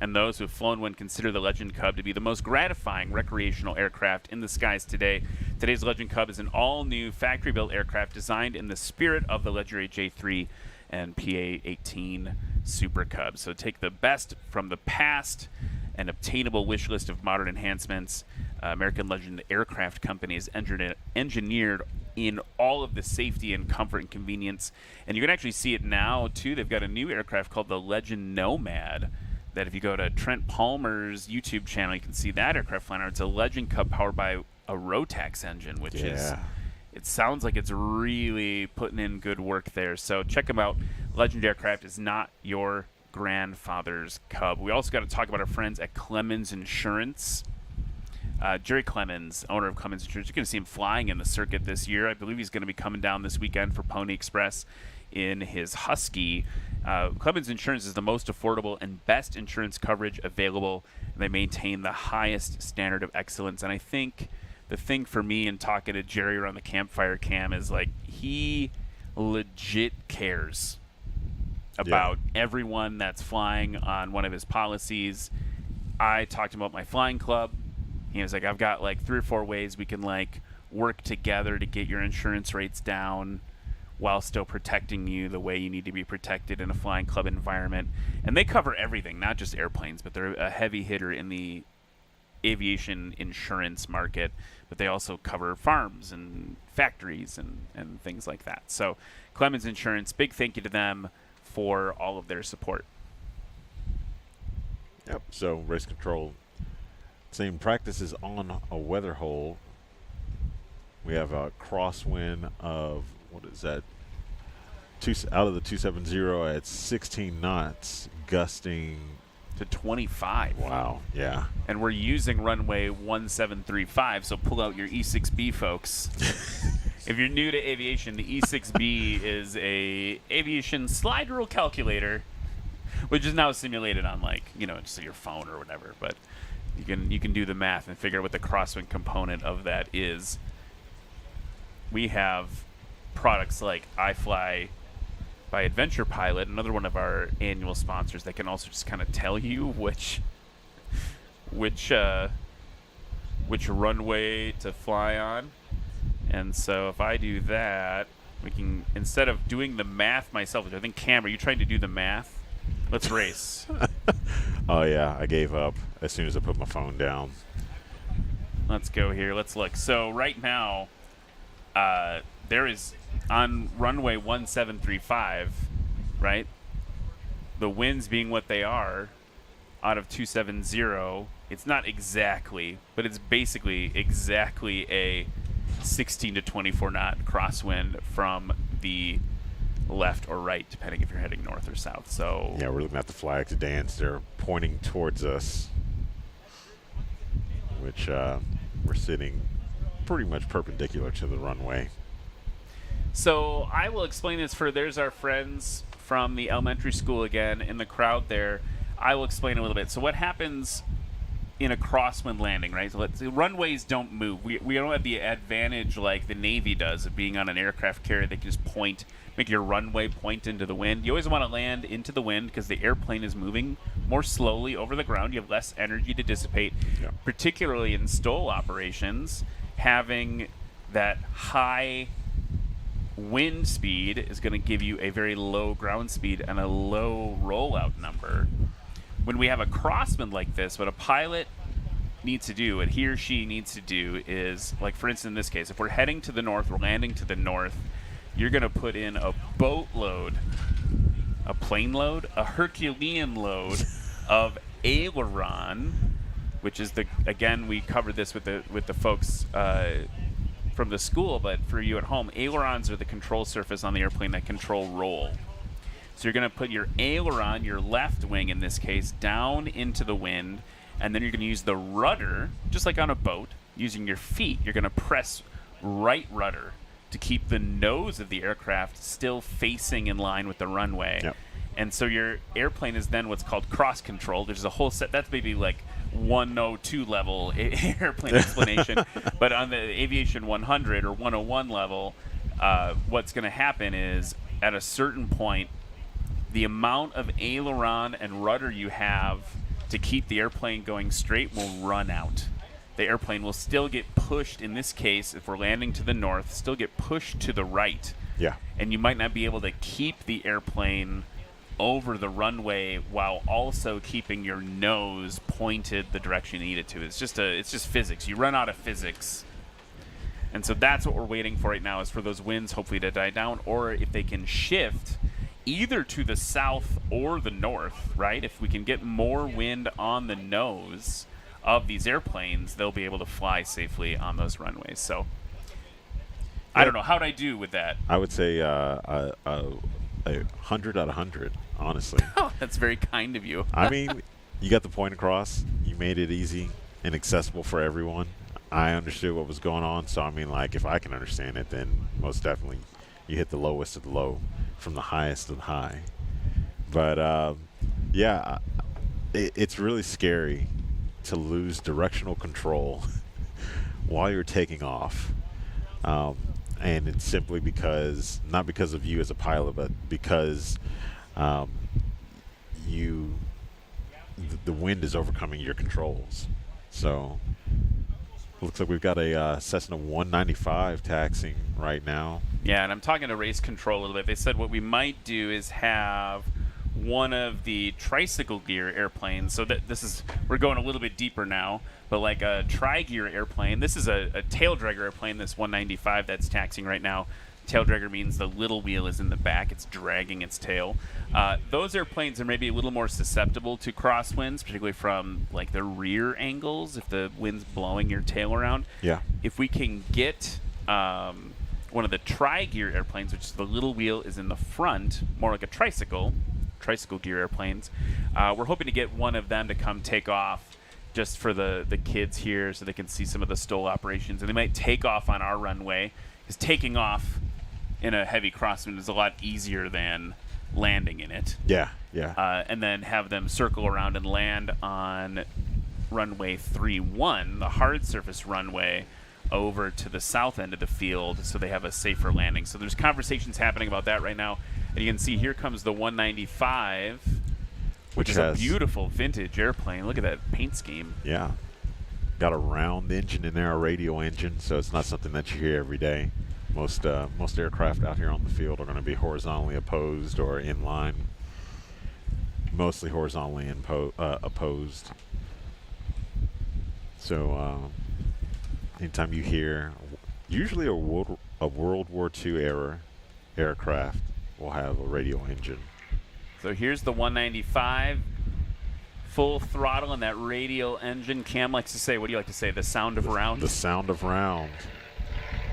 and those who have flown one consider the Legend Cub to be the most gratifying recreational aircraft in the skies today. Today's Legend Cub is an all-new factory-built aircraft designed in the spirit of the legendary J3 and PA-18 Super Cub. So take the best from the past, an obtainable wish list of modern enhancements. American Legend Aircraft Company has engineered in all of the safety and comfort and convenience. And you can actually see it now, too. They've got a new aircraft called the Legend Nomad, that if you go to Trent Palmer's YouTube channel, you can see that aircraft flying. It's a Legend Cub powered by a Rotax engine, which is, it sounds like it's really putting in good work there. So check them out. Legend Aircraft is not your grandfather's Cub. We also got to talk about our friends at Clemens Insurance. Jerry Clemens, owner of Clemens Insurance, you're going to see him flying in the circuit this year. I believe he's going to be coming down this weekend for Pony Express in his Husky. Clemens Insurance is the most affordable and best insurance coverage available. They maintain the highest standard of excellence. And I think the thing for me in talking to Jerry around the campfire cam is, like, he legit cares about everyone that's flying on one of his policies. I talked to him about my flying club. He was like, I've got like 3 or 4 ways we can like work together to get your insurance rates down while still protecting you the way you need to be protected in a flying club environment. And they cover everything, not just airplanes, but they're a heavy hitter in the aviation insurance market, but they also cover farms and factories and things like that. So Clemens Insurance, big thank you to them for all of their support. Yep. So race control, same practices on a weather hole. We have a crosswind of, what is that? Out of the 270 at 16 knots, gusting to 25. Wow, yeah. And we're using runway 1735, so pull out your E6B, folks. If you're new to aviation, the E6B is a aviation slide rule calculator, which is now simulated on, like, you know, just your phone or whatever. But you can do the math and figure out what the crosswind component of that is. We have products like iFly by Adventure Pilot, another one of our annual sponsors, that can also just kind of tell you which runway to fly on. And so if I do that, we can, instead of doing the math myself, which I think, Cam, are you trying to do the math? Let's race. Oh yeah, I gave up as soon as I put my phone down. Let's go here. Let's look. So right now, there is, on runway 1735, right? The winds being what they are, out of 270, it's not exactly, but it's basically exactly a 16 to 24 knot crosswind from the left or right, depending if you're heading north or south. So yeah, we're looking at the flags dance. They're pointing towards us, which we're sitting pretty much perpendicular to the runway. So I will explain this there's our friends from the elementary school again in the crowd there. I will explain a little bit. So what happens in a crosswind landing, right? So runways don't move. We don't have the advantage like the Navy does of being on an aircraft carrier. They can just make your runway point into the wind. You always want to land into the wind because the airplane is moving more slowly over the ground. You have less energy to dissipate, particularly in STOL operations. Having that high wind speed is going to give you a very low ground speed and a low rollout number. When we have a crosswind like this, what a pilot needs to do, what he or she needs to do is, like for instance in this case, if we're heading to the north, we're landing to the north, you're going to put in a boatload, a plane load, a Herculean load of aileron, which is again, we covered this with the folks from the school, but for you at home, ailerons are the control surface on the airplane that control roll. So you're going to put your aileron, your left wing in this case, down into the wind, and then you're going to use the rudder, just like on a boat, using your feet. You're going to press right rudder to keep the nose of the aircraft still facing in line with the runway. Yep. And so your airplane is then what's called cross-controlled. There's a whole set. That's maybe like 102 level airplane explanation. But on the Aviation 100 or 101 level, what's going to happen is at a certain point, the amount of aileron and rudder you have to keep the airplane going straight will run out. The airplane will still get pushed, in this case, if we're landing to the north, still get pushed to the right. Yeah. And you might not be able to keep the airplane over the runway while also keeping your nose pointed the direction you need it to. It's just physics. You run out of physics. And so that's what we're waiting for right now, is for those winds hopefully to die down, or if they can shift either to the south or the north, right? If we can get more wind on the nose of these airplanes, they'll be able to fly safely on those runways. So I don't know. How'd I do with that? I would say 100 out of 100, honestly. Oh, that's very kind of you. I mean, you got the point across. You made it easy and accessible for everyone. I understood what was going on. So, I mean, like, if I can understand it, then most definitely you hit the lowest of the low from the highest of the high. But, yeah, it's really scary to lose directional control while you're taking off. And it's simply because, not because of you as a pilot, but because the wind is overcoming your controls. So looks like we've got a Cessna 195 taxiing right now. Yeah, and I'm talking to race control a little bit. They said what we might do is have one of the tricycle gear airplanes. So that we're going a little bit deeper now, but like a tri-gear airplane. This is a tail dragger airplane, this 195 that's taxiing right now. Tail dragger means the little wheel is in the back. It's dragging its tail. Those airplanes are maybe a little more susceptible to crosswinds, particularly from like the rear angles, if the wind's blowing your tail around. Yeah. If we can get one of the tri-gear airplanes, which is the little wheel is in the front, more like a tricycle gear airplanes, we're hoping to get one of them to come take off just for the kids here so they can see some of the STOL operations. And they might take off on our runway, because taking off in a heavy crosswind is a lot easier than landing in it. Yeah, yeah. And then have them circle around and land on runway 31, the hard surface runway, over to the south end of the field so they have a safer landing. So there's conversations happening about that right now. And you can see here comes the 195, which is a beautiful vintage airplane. Look at that paint scheme. Yeah. Got a round engine in there, a radial engine, so it's not something that you hear every day. Most aircraft out here on the field are going to be horizontally opposed or in line. Mostly horizontally opposed. So anytime you hear, usually a World War II era aircraft will have a radial engine. So here's the 195, full throttle, and that radial engine. Cam likes to say, what do you like to say, the sound of round? The sound of round.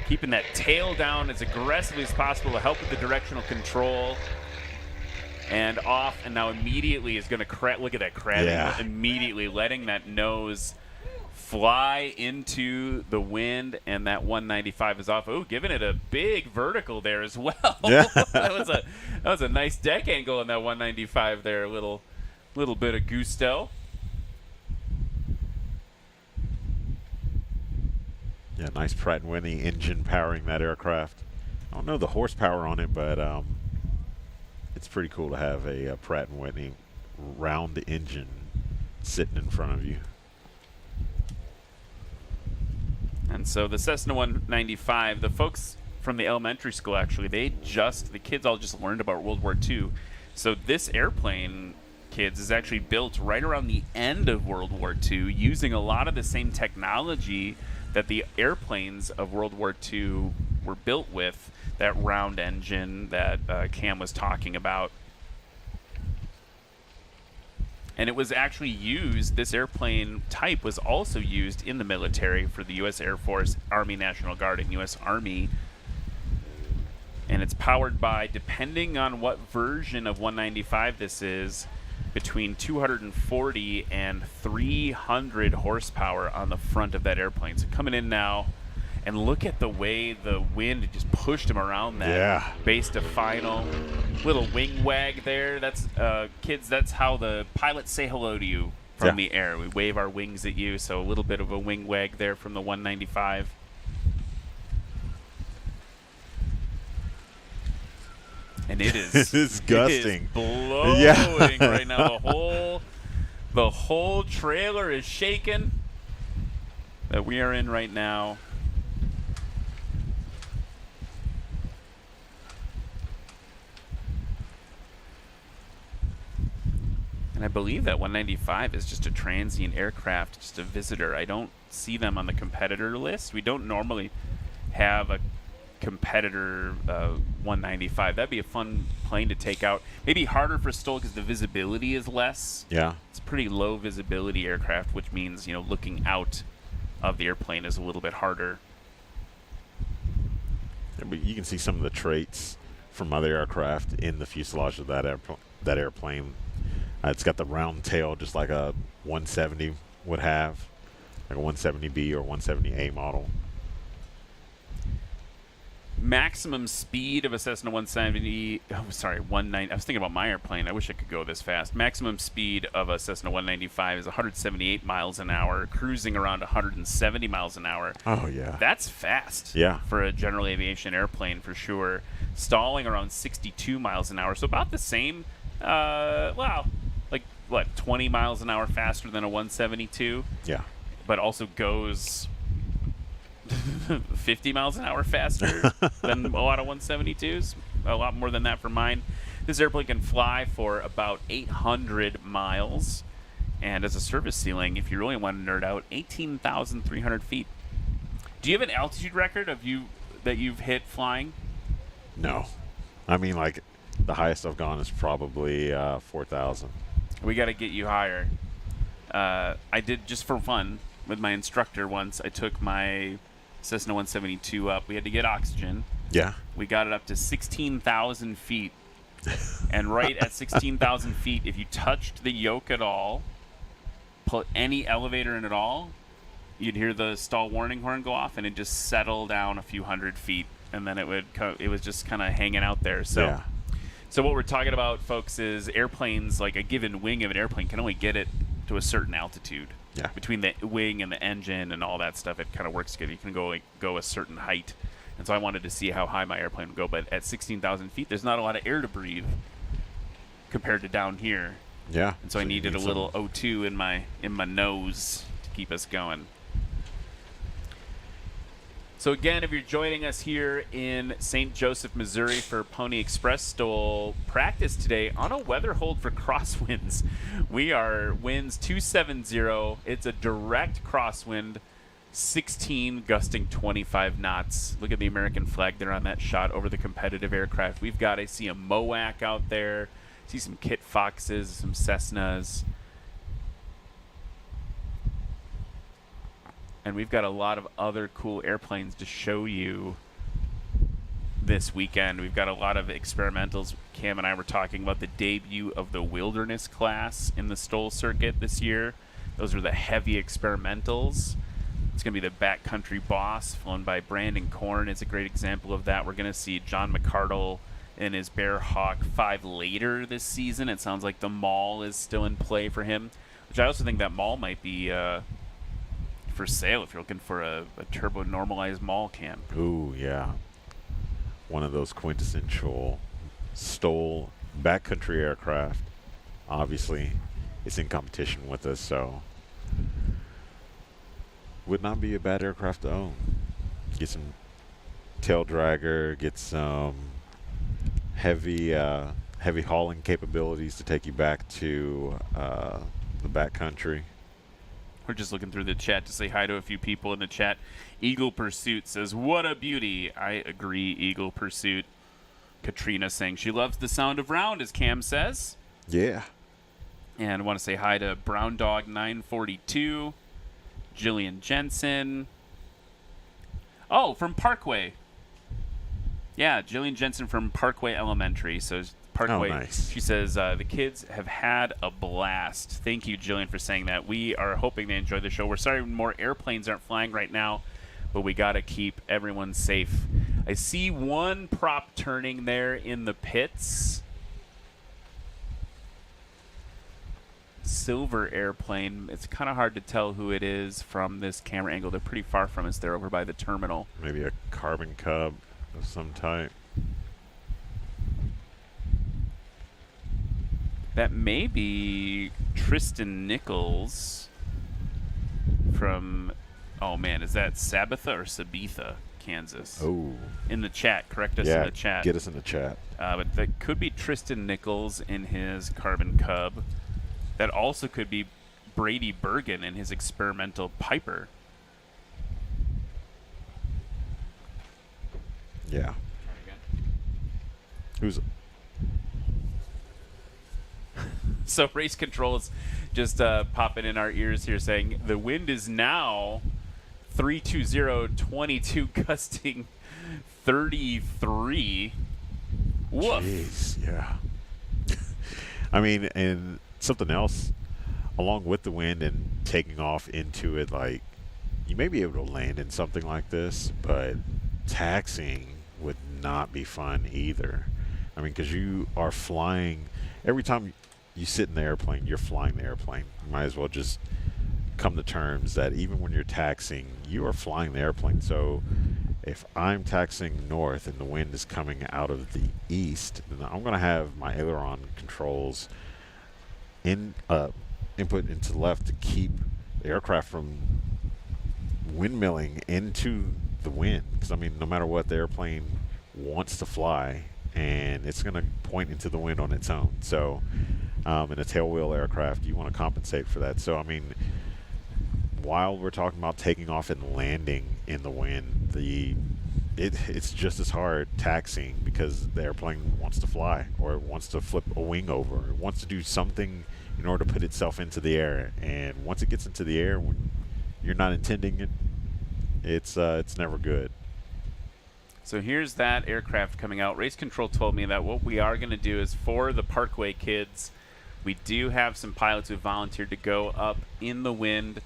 Keeping that tail down as aggressively as possible to help with the directional control. And off, and now immediately is going to look at that crabbing. Yeah. Immediately letting that nose fly into the wind, and that 195 is off. Oh, giving it a big vertical there as well. Yeah. that was a nice deck angle on that 195 there. A little bit of gusto. Yeah, nice Pratt & Whitney engine powering that aircraft. I don't know the horsepower on it, but it's pretty cool to have a Pratt & Whitney round engine sitting in front of you. And so the Cessna 195, the folks from the elementary school, actually, the kids all just learned about World War II. So this airplane, kids, is actually built right around the end of World War II, using a lot of the same technology that the airplanes of World War II were built with, that round engine that Cam was talking about. And it was actually used, this airplane type was also used in the military for the U.S. Air Force, Army National Guard, and U.S. Army. And it's powered by, depending on what version of 195 this is, between 240 and 300 horsepower on the front of that airplane. So coming in now, and look at the way the wind just pushed him around that base to final. Little wing wag there. That's kids, that's how the pilots say hello to you from the air. We wave our wings at you, so a little bit of a wing wag there from the 195. And it is disgusting. It is blowing right now. The whole trailer is shaking that we are in right now. And I believe that 195 is just a transient aircraft, just a visitor. I don't see them on the competitor list. We don't normally have a competitor 195. That'd be a fun plane to take out. Maybe harder for STOL because the visibility is less. Yeah. It's a pretty low visibility aircraft, which means, looking out of the airplane is a little bit harder. Yeah, but you can see some of the traits from other aircraft in the fuselage of that airplane. It's got the round tail just like a 170 would have, like a 170B or 170A model. Maximum speed of a Cessna 190, I was thinking about my airplane. I wish I could go this fast. Maximum speed of a Cessna 195 is 178 miles an hour, cruising around 170 miles an hour. Oh, yeah. That's fast. Yeah. For a general aviation airplane, for sure. Stalling around 62 miles an hour, so about the same. 20 miles an hour faster than a 172? Yeah. But also goes 50 miles an hour faster than a lot of 172s. A lot more than that for mine. This airplane can fly for about 800 miles. And as a service ceiling, if you really want to nerd out, 18,300 feet. Do you have an altitude record that you've hit flying? No. I mean, like, the highest I've gone is probably 4,000. We got to get you higher. I did just for fun with my instructor once. I took my Cessna 172 up. We had to get oxygen. Yeah. We got it up to 16,000 feet. And right at 16,000 feet, if you touched the yoke at all, put any elevator in at all, you'd hear the stall warning horn go off, and it just settle down a few hundred feet, and then it was just kind of hanging out there. So. Yeah. So what we're talking about, folks, is airplanes, like a given wing of an airplane can only get it to a certain altitude. Yeah. Between the wing and the engine and all that stuff, it kind of works together. You can go a certain height. And so I wanted to see how high my airplane would go. But at 16,000 feet, there's not a lot of air to breathe compared to down here. Yeah. And so I needed a little O2 in my nose to keep us going. So again, if you're joining us here in St. Joseph, Missouri for Pony Express STOL practice today on a weather hold for crosswinds. We are winds 270. It's a direct crosswind, 16 gusting 25 knots. Look at the American flag there on that shot over the competitive aircraft. I see a MOAC out there. I see some Kit Foxes, some Cessnas. And we've got a lot of other cool airplanes to show you this weekend. We've got a lot of experimentals. Cam and I were talking about the debut of the Wilderness class in the STOL circuit this year. Those are the heavy experimentals. It's going to be the Backcountry Boss, flown by Brandon Korn. It's a great example of that. We're going to see John McCardle in his Bear Hawk 5 later this season. It sounds like the Maul is still in play for him, which I also think that Maul might be for sale if you're looking for a turbo normalized Maul cam. Ooh, yeah. One of those quintessential STOL backcountry aircraft. Obviously, it's in competition with us, so would not be a bad aircraft to own. Get some tail dragger, get some heavy hauling capabilities to take you back to the backcountry. We're just looking through the chat to say hi to a few people in the chat. Eagle Pursuit says, what a beauty. I agree, Eagle Pursuit. Katrina saying she loves the sound of round, as Cam says. Yeah. And I want to say hi to Brown Dog 942, Jillian Jensen. Oh, from Parkway. Yeah, Jillian Jensen from Parkway Elementary. So Parkway. Oh, nice. She says, the kids have had a blast. Thank you, Jillian, for saying that. We are hoping they enjoy the show. We're sorry more airplanes aren't flying right now, but we got to keep everyone safe. I see one prop turning there in the pits. Silver airplane. It's kind of hard to tell who it is from this camera angle. They're pretty far from us. They're over by the terminal. Maybe a carbon cub of some type. That may be Tristan Nichols from, oh man, is that Sabetha or Sabetha, Kansas? Oh. In the chat, correct us Yeah, in the chat. get us in the chat. But that could be Tristan Nichols in his Carbon Cub. That also could be Brady Bergen in his experimental Piper. Yeah. Who's... So race controls just popping in our ears here saying the wind is now 320-22 gusting 33. Woof. Jeez, yeah. I mean, and something else along with the wind and taking off into it, like you may be able to land in something like this, but taxiing would not be fun either. I mean, because you are flying every time you sit in the airplane, you're flying the airplane. You might as well just come to terms that even when you're taxiing, you are flying the airplane. So if I'm taxiing north and the wind is coming out of the east, then I'm going to have my aileron controls input into the left to keep the aircraft from windmilling into the wind. Because, I mean, no matter what, the airplane wants to fly, and it's going to point into the wind on its own. So in a tailwheel aircraft, you want to compensate for that. So, I mean, while we're talking about taking off and landing in the wind, it's just as hard taxiing because the airplane wants to fly, or it wants to flip a wing over, or it wants to do something in order to put itself into the air. And once it gets into the air, when you're not intending it, it's never good. So here's that aircraft coming out. Race Control told me that what we are going to do is for the Parkway kids, we do have some pilots who volunteered to go up in the wind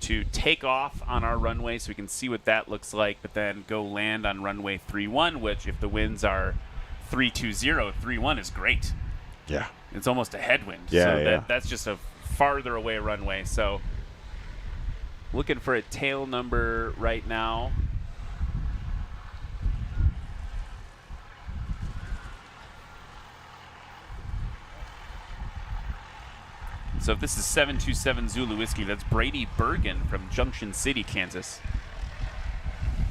to take off on our runway so we can see what that looks like, but then go land on runway 31, which if the winds are 320, 31 is great. Yeah. It's almost a headwind. Yeah, so yeah. That's just a farther away runway. So looking for a tail number right now. So if this is 727 Zulu Whiskey, that's Brady Bergen from Junction City, Kansas.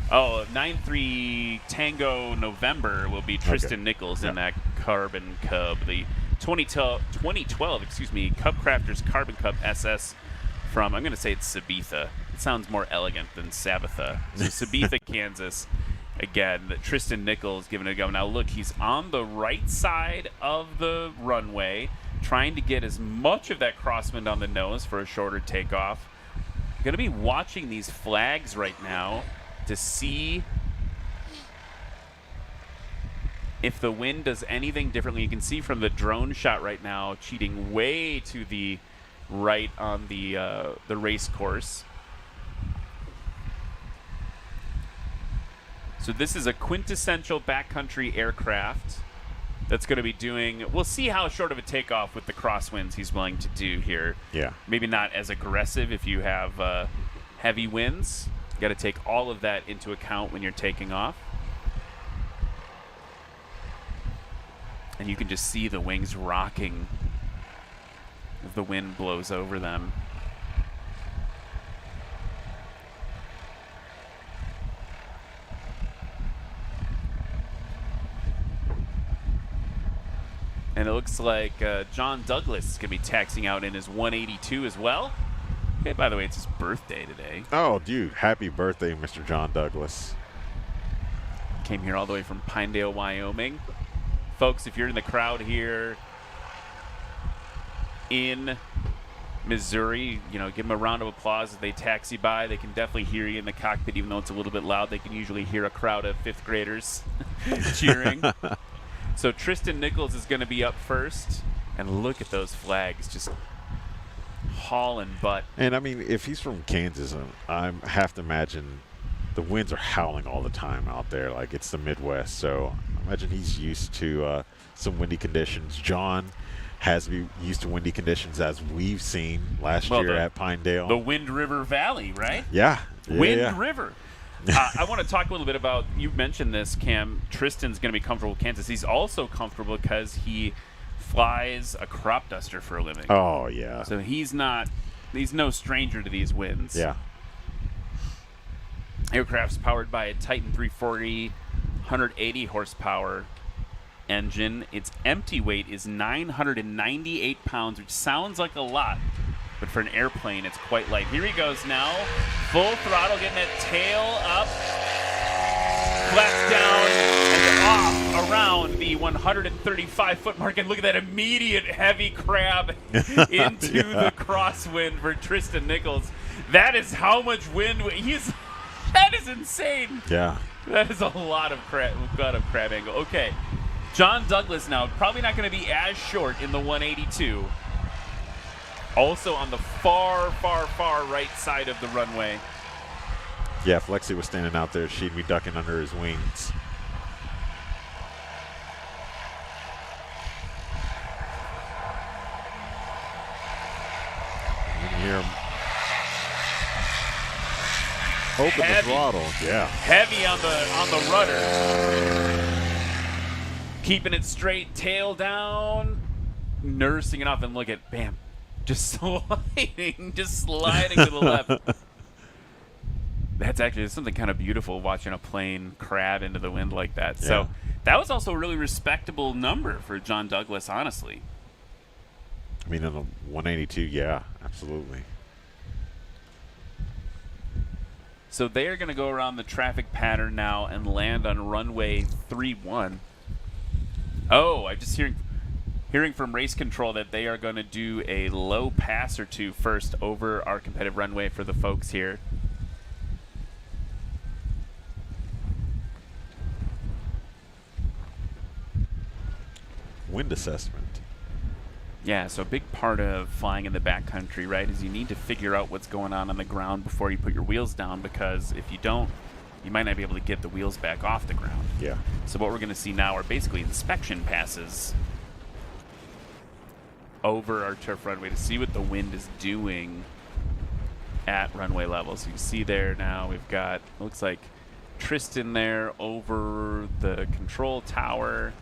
Oh, 93 Tango November will be Tristan Nichols in that Carbon Cub. The 2012, Cub Crafters Carbon Cub SS from, I'm going to say it's Sabetha. It sounds more elegant than Sabetha. So Sabetha, Kansas. Again, Tristan Nichols giving it a go. Now look, he's on the right side of the runway, trying to get as much of that crosswind on the nose for a shorter takeoff. I'm going to be watching these flags right now to see if the wind does anything differently. You can see from the drone shot right now, cheating way to the right on the race course. So this is a quintessential backcountry aircraft that's going to be doing, we'll see how short of a takeoff with the crosswinds he's willing to do here. Yeah. Maybe not as aggressive if you have heavy winds. You got to take all of that into account when you're taking off. And you can just see the wings rocking as the wind blows over them. And it looks like John Douglas is going to be taxiing out in his 182 as well. Okay, by the way, it's his birthday today. Oh, dude, happy birthday, Mr. John Douglas. Came here all the way from Pinedale, Wyoming. Folks, if you're in the crowd here in Missouri, you know, give them a round of applause as they taxi by. They can definitely hear you in the cockpit, even though it's a little bit loud. They can usually hear a crowd of fifth graders cheering. So Tristan Nichols is going to be up first. And look at those flags just hauling butt. And, I mean, if he's from Kansas, I have to imagine the winds are howling all the time out there. Like, it's the Midwest. So I imagine he's used to some windy conditions. John has to be used to windy conditions, as we've seen last year at Pinedale. The Wind River Valley, right? Yeah. Wind River. I want to talk a little bit about, you mentioned this, Cam. Tristan's going to be comfortable with Kansas. He's also comfortable because he flies a crop duster for a living. Oh, yeah. So he's no stranger to these winds. Yeah. Aircraft's powered by a Titan 340 180 horsepower engine. Its empty weight is 998 pounds, which sounds like a lot, but for an airplane, it's quite light. Here he goes now. Full throttle, getting that tail up. Flaps down and off around the 135-foot mark. And look at that immediate heavy crab into the crosswind for Tristan Nichols. That is how much wind. That is insane. Yeah. That is a lot of crab angle. Okay. John Douglas now, probably not going to be as short in the 182. Also on the far, far, far right side of the runway. Yeah, if Lexi was standing out there, she'd be ducking under his wings. You can hear him open the throttle. Yeah. Heavy on the rudder. Keeping it straight, tail down, nursing it off, and look at, bam, just sliding to the left. That's actually something kind of beautiful, watching a plane crab into the wind like that. Yeah. So that was also a really respectable number for John Douglas, honestly. I mean, on the 182, yeah, absolutely. So they are going to go around the traffic pattern now and land on runway 31. Oh, I'm just hearing from race control that they are going to do a low pass or two first over our competitive runway for the folks here. Wind assessment. Yeah, so a big part of flying in the backcountry, right, is you need to figure out what's going on the ground before you put your wheels down, because if you don't, you might not be able to get the wheels back off the ground. Yeah. So what we're going to see now are basically inspection passes over our turf runway to see what the wind is doing at runway level. So you can see there now we've got, looks like Tristan there over the control tower.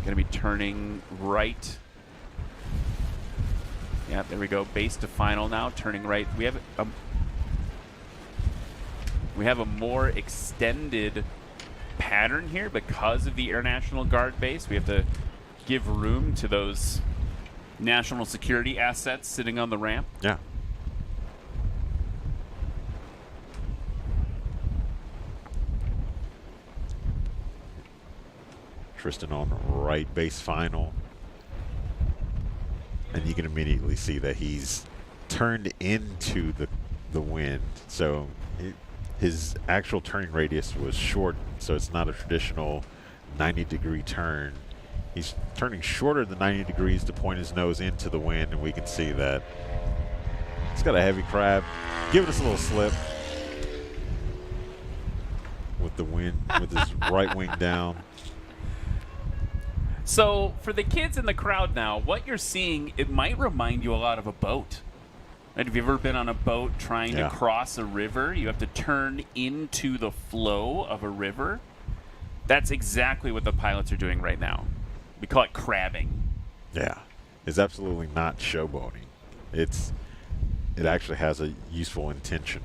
Going to be turning right. Yeah, there we go. Base to final now, turning right. We have a more extended pattern here because of the Air National Guard base. We have to give room to those national security assets sitting on the ramp. Yeah. Tristan on right base final. And you can immediately see that he's turned into the wind. So his actual turning radius was short, so it's not a traditional 90-degree turn. He's turning shorter than 90 degrees to point his nose into the wind, and we can see that he's got a heavy crab, giving us a little slip with the wind, with his right wing down. So for the kids in the crowd now, what you're seeing, it might remind you a lot of a boat. Right? Have you ever been on a boat trying to cross a river? You have to turn into the flow of a river. That's exactly what the pilots are doing right now. We call it crabbing. Yeah, it's absolutely not showboating. It actually has a useful intention.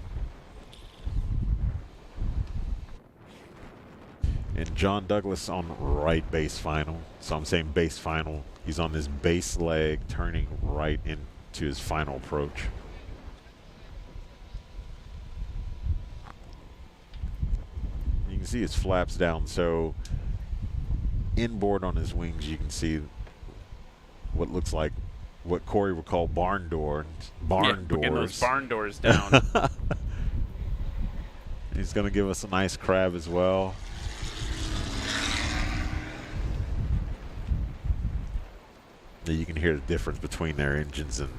And John Douglas on right base final. So I'm saying base final. He's on his base leg, turning right into his final approach. You can see his flaps down. So inboard on his wings, you can see what looks like what Corey would call barn doors. Getting those barn doors down. He's going to give us a nice crab as well. You can hear the difference between their engines and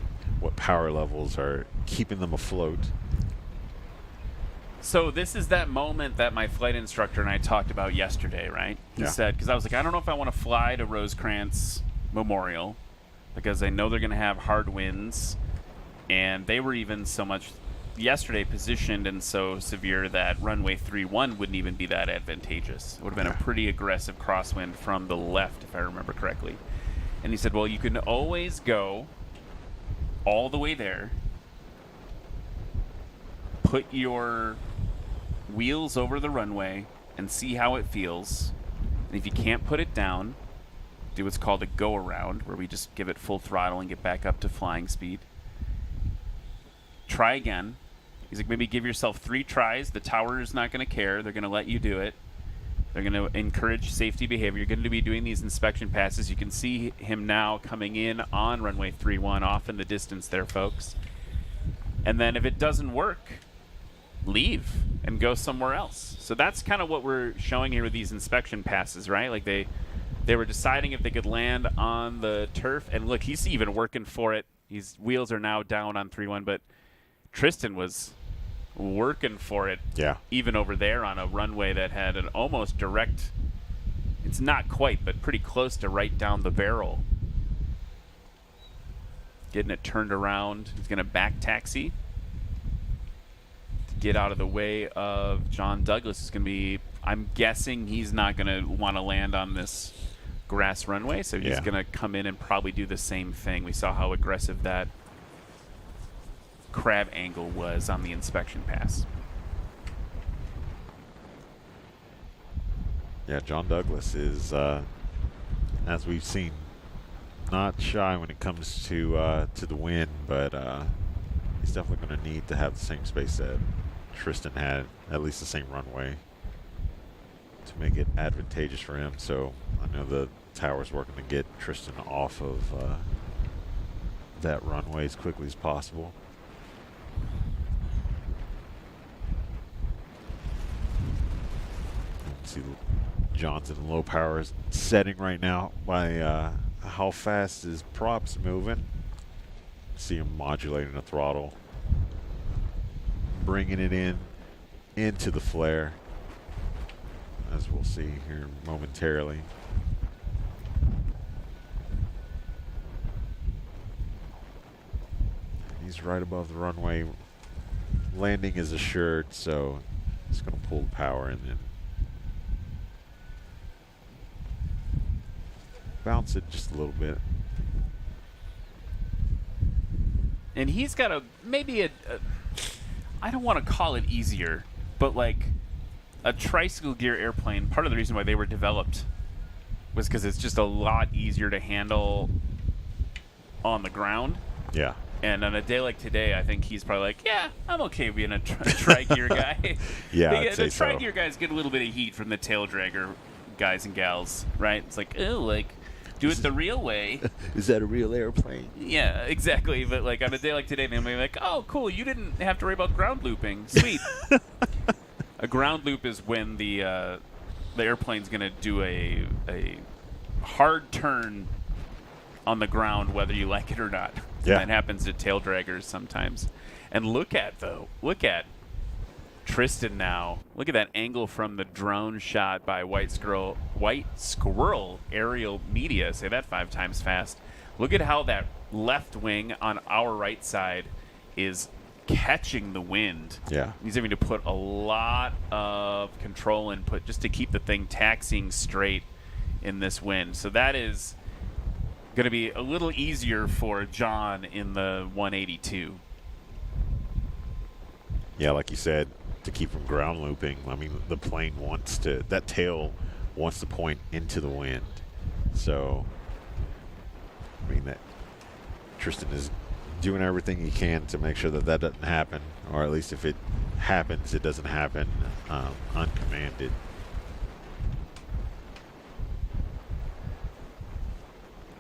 what power levels are keeping them afloat. So this is that moment that my flight instructor and I talked about yesterday, right? He said, because I was like, I don't know if I want to fly to Rosecrans Memorial because I know they're going to have hard winds, and they were even so much yesterday positioned and so severe that runway 31 wouldn't even be that advantageous. It would have been a pretty aggressive crosswind from the left, if I remember correctly. And he said, well, you can always go all the way there, put your wheels over the runway and see how it feels. And if you can't put it down, do what's called a go-around, where we just give it full throttle and get back up to flying speed. Try again. He's like, maybe give yourself 3 tries. The tower is not going to care. They're going to let you do it. They're going to encourage safety behavior. You're going to be doing these inspection passes. You can see him now coming in on runway 31 off in the distance there, folks. And then if it doesn't work, leave and go somewhere else. So that's kind of what we're showing here with these inspection passes, right? Like they were deciding if they could land on the turf. And look, he's even working for it. His wheels are now down on 3-1, but Tristan was working for it even over there on a runway that had an almost direct, it's not quite, but pretty close to right down the barrel. Getting it turned around. He's going to back taxi to get out of the way of John Douglas. Is going to be, I'm guessing he's not going to want to land on this grass runway, so he's going to come in and probably do the same thing. We saw how aggressive that crab angle was on the inspection pass. Yeah, John Douglas is, as we've seen, not shy when it comes to the wind, but he's definitely going to need to have the same space that Tristan had, at least the same runway, to make it advantageous for him. So I know the tower's working to get Tristan off of that runway as quickly as possible. See John's in low power setting right now by how fast his prop's moving. See him modulating the throttle, bringing it into the flare, as we'll see here momentarily. He's right above the runway. Landing is assured, so it's going to pull the power and then bounce it just a little bit. And he's got maybe I don't want to call it easier, but like a tricycle gear airplane, part of the reason why they were developed was because it's just a lot easier to handle on the ground. Yeah. And on a day like today, I think he's probably like, yeah, I'm okay being a tri-gear guy. The tri-gear guys get a little bit of heat from the tail dragger guys and gals, right? It's like, oh, like, do it the real way. Is that a real airplane? Yeah, exactly. But like on a day like today, they'll be like, oh, cool, you didn't have to worry about ground looping. Sweet. A ground loop is when the airplane's going to do a hard turn on the ground, whether you like it or not. Yeah. That happens to tail draggers sometimes. And look at Tristan now. Look at that angle from the drone shot by White Squirrel Aerial Media. Say that 5 times fast. Look at how that left wing on our right side is catching the wind. Yeah. He's having to put a lot of control input just to keep the thing taxiing straight in this wind. So that is going to be a little easier for John in the 182. Yeah, like you said, to keep from ground looping. I mean, the plane that tail wants to point into the wind. So, I mean, that Tristan is doing everything he can to make sure that doesn't happen, or at least if it happens, it doesn't happen uncommanded.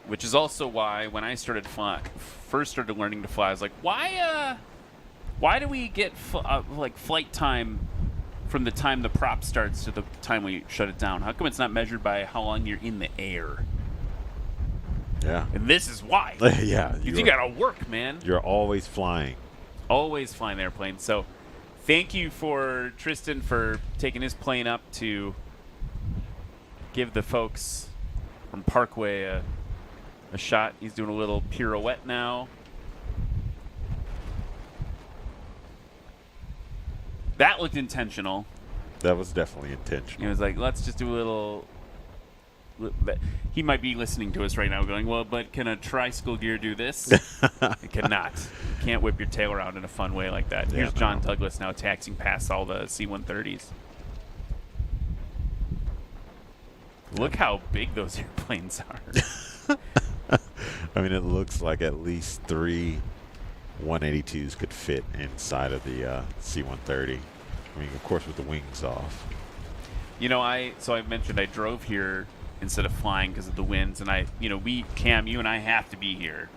Which is also why when I first started learning to fly, I was like, why do we get flight time from the time the prop starts to the time we shut it down? How come it's not measured by how long you're in the air? Yeah. And this is why. Yeah. You got to work, man. You're always flying. Always flying the airplane. So thank you for Tristan for taking his plane up to give the folks from Parkway a shot. He's doing a little pirouette now. That looked intentional. That was definitely intentional. He was like, let's just do a little... He might be listening to us right now going, well, but can a tricycle gear do this? It cannot. You can't whip your tail around in a fun way like that. Yeah, Here's John Douglas now taxiing past all the C-130s. Look how big those airplanes are. I mean, it looks like at least 3 182s could fit inside of the C-130. I mean, of course, with the wings off. You know, I mentioned I drove here instead of flying because of the winds, and Cam, you and I have to be here.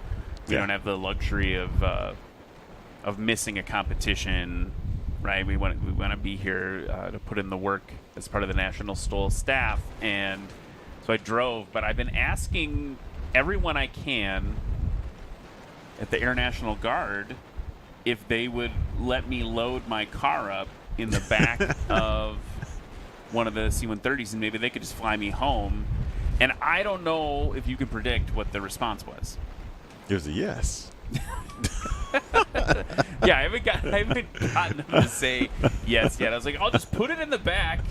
We don't have the luxury of missing a competition, right? We want to be here to put in the work as part of the National STOL staff, and so I drove. But I've been asking everyone I can at the Air National Guard if they would let me load my car up in the back of one of the C-130s, and maybe they could just fly me home. And I don't know if you can predict what the response was. It was a yes. Yeah, I haven't gotten them to say yes yet. I was like, I'll just put it in the back.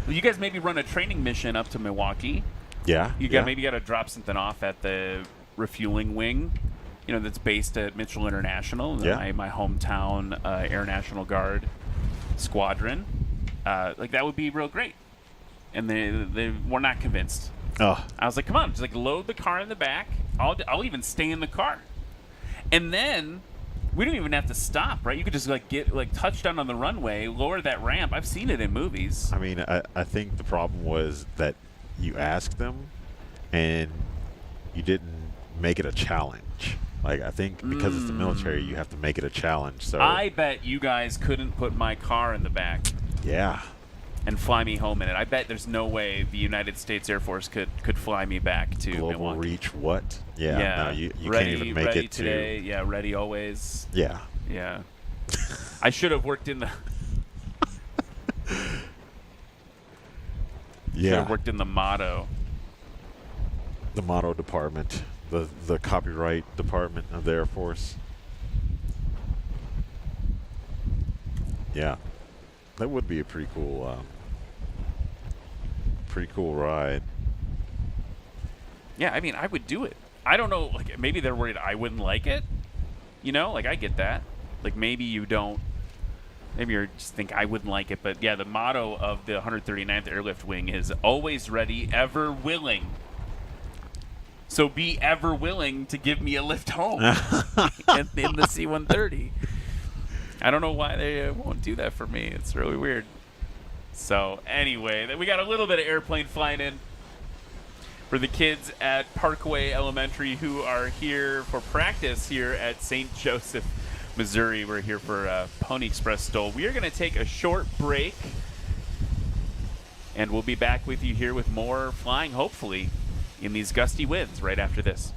Well, you guys maybe run a training mission up to Milwaukee. Yeah. You maybe got to drop something off at the refueling wing, that's based at Mitchell International, my hometown Air National Guard squadron. That would be real great. And they were not convinced. Oh. I was like, come on, just load the car in the back. I'll even stay in the car. And then we don't even have to stop, right? You could just get touchdown on the runway, lower that ramp. I've seen it in movies. I mean, I think the problem was that you asked them and you didn't make it a challenge. I think because it's the military, you have to make it a challenge. So I bet you guys couldn't put my car in the back. Yeah. And fly me home in it. I bet there's no way the United States Air Force could fly me back to Global Milwaukee. Reach what? Yeah. No, you ready, can't even make ready it today. to. Yeah, ready always. Yeah. Yeah. I should have worked in the. Should have worked in the motto. The motto department, the copyright department of the Air Force. Yeah. That would be a pretty cool ride. Yeah, I mean, I would do it. I don't know, maybe they're worried I wouldn't like it. I get that. Maybe you don't. Maybe you just think I wouldn't like it. But yeah, the motto of the 139th Airlift Wing is always ready, ever willing. So be ever willing to give me a lift home in the C-130. I don't know why they won't do that for me. It's really weird. So anyway, we got a little bit of airplane flying in for the kids at Parkway Elementary who are here for practice here at St. Joseph, Missouri. We're here for Pony Express STOL. We are going to take a short break, and we'll be back with you here with more flying, hopefully, in these gusty winds right after this.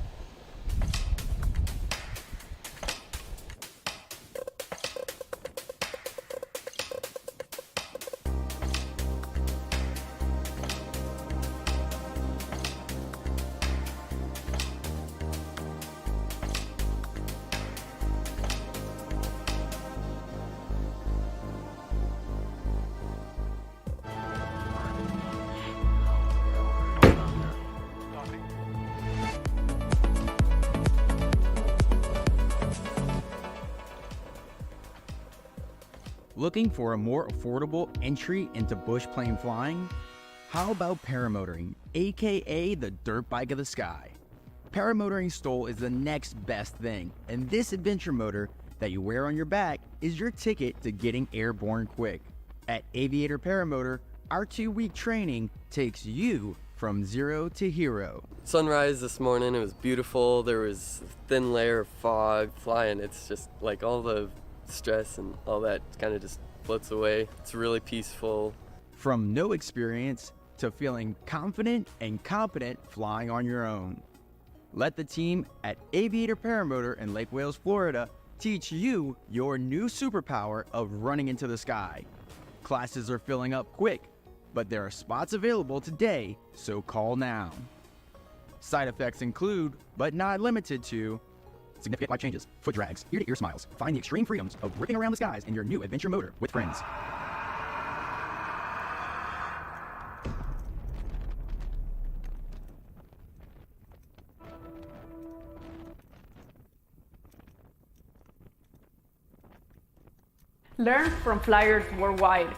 Looking for a more affordable entry into bush plane flying? How about paramotoring, aka the dirt bike of the sky? Paramotoring STOL is the next best thing, and this adventure motor that you wear on your back is your ticket to getting airborne quick. At Aviator Paramotor, our 2-week training takes you from zero to hero. Sunrise this morning, it was beautiful. There was a thin layer of fog flying. It's just like all the stress and all that kind of just floats away. It's really peaceful. From no experience to feeling confident and competent flying on your own. Let the team at Aviator Paramotor in Lake Wales, Florida teach you your new superpower of running into the sky. Classes are filling up quick, but there are spots available today, so call now. Side effects include, but not limited to, significant life changes, foot drags, ear-to-ear smiles. Find the extreme freedoms of ripping around the skies in your new adventure motor with friends. Learn from flyers worldwide.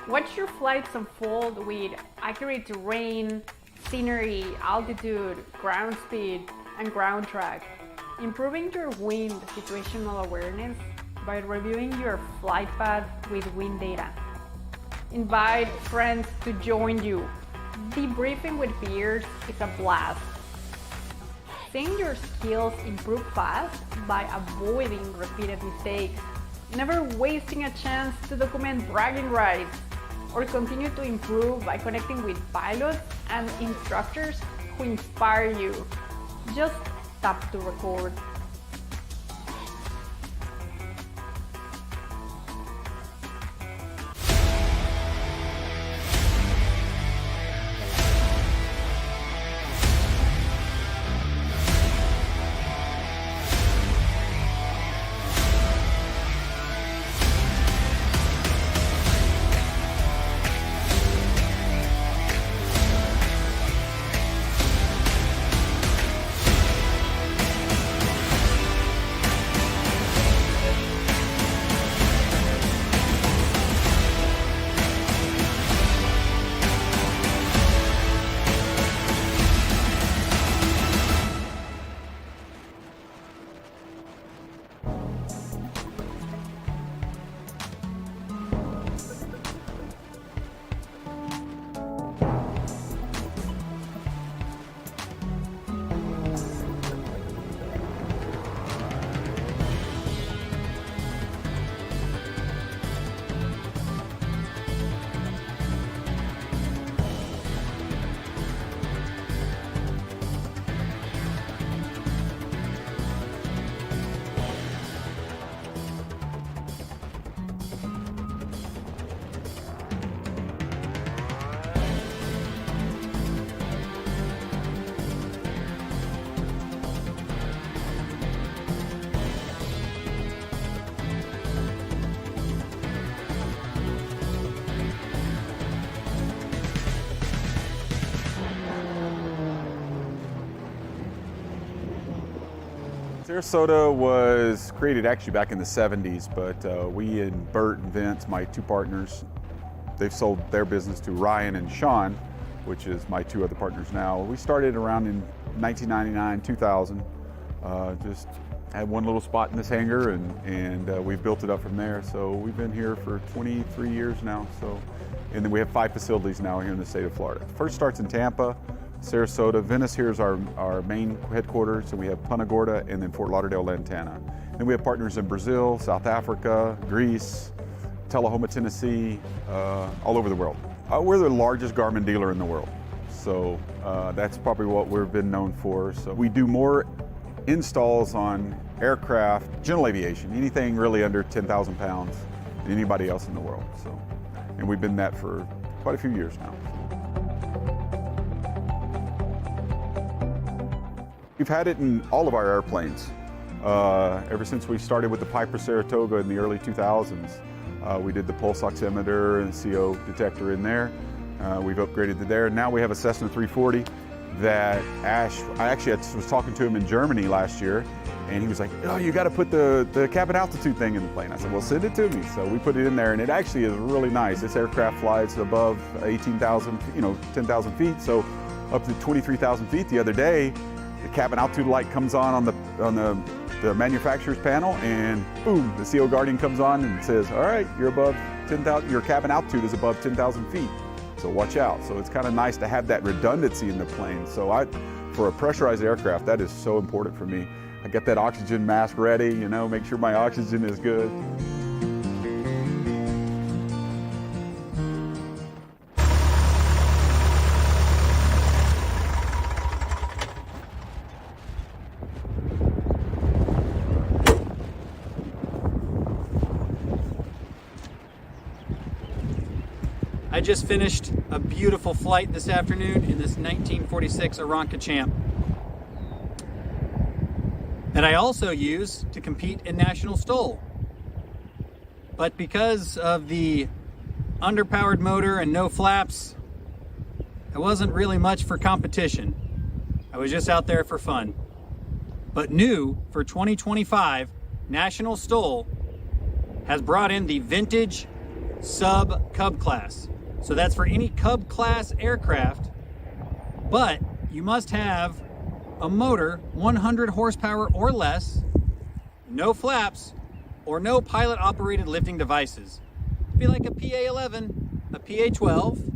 Watch your flights unfold with accurate terrain, scenery, altitude, ground speed, and ground track. Improving your wind situational awareness by reviewing your flight path with wind data. Invite friends to join you. Debriefing with peers is a blast. Seeing your skills improve fast by avoiding repeated mistakes. Never wasting a chance to document bragging rights, or continue to improve by connecting with pilots and instructors who inspire you. Just tap to record. Sarasota was created actually back in the 70s, but we and Bert and Vince, my two partners, they've sold their business to Ryan and Sean, which is my two other partners now. We started around in 1999, 2000. Just had one little spot in this hangar, and we've built it up from there. So we've been here for 23 years now. And then we have 5 facilities now here in the state of Florida. First starts in Tampa, Sarasota. Venice here is our main headquarters, and we have Punta Gorda and then Fort Lauderdale, Lantana. Then we have partners in Brazil, South Africa, Greece, Tullahoma, Tennessee, all over the world. We're the largest Garmin dealer in the world. So that's probably what we've been known for. So we do more installs on aircraft, general aviation, anything really under 10,000 pounds than anybody else in the world. So, and we've been that for quite a few years now. We've had it in all of our airplanes. Ever since we started with the Piper Saratoga in the early 2000s, we did the pulse oximeter and CO detector in there. We've upgraded to there. Now we have a Cessna 340 that I was talking to him in Germany last year, and he was like, oh, you got to put the cabin altitude thing in the plane. I said, well, send it to me. So we put it in there, and it actually is really nice. This aircraft flies above 18,000, 10,000 feet, so up to 23,000 feet. The other day, the cabin altitude light comes on the manufacturer's panel, and boom, the CO Guardian comes on and says, all right, you're above 10,000, your cabin altitude is above 10,000 feet. So watch out. So it's kind of nice to have that redundancy in the plane. So for a pressurized aircraft, that is so important for me. I get that oxygen mask ready, make sure my oxygen is good. I just finished a beautiful flight this afternoon in this 1946 Aranca Champ that I also use to compete in National STOL. But because of the underpowered motor and no flaps, it wasn't really much for competition. I was just out there for fun. But new for 2025, National STOL has brought in the vintage sub Cub class. So that's for any Cub class aircraft, but you must have a motor 100 horsepower or less, no flaps, or no pilot operated lifting devices. It'd be like a PA-11, a PA-12,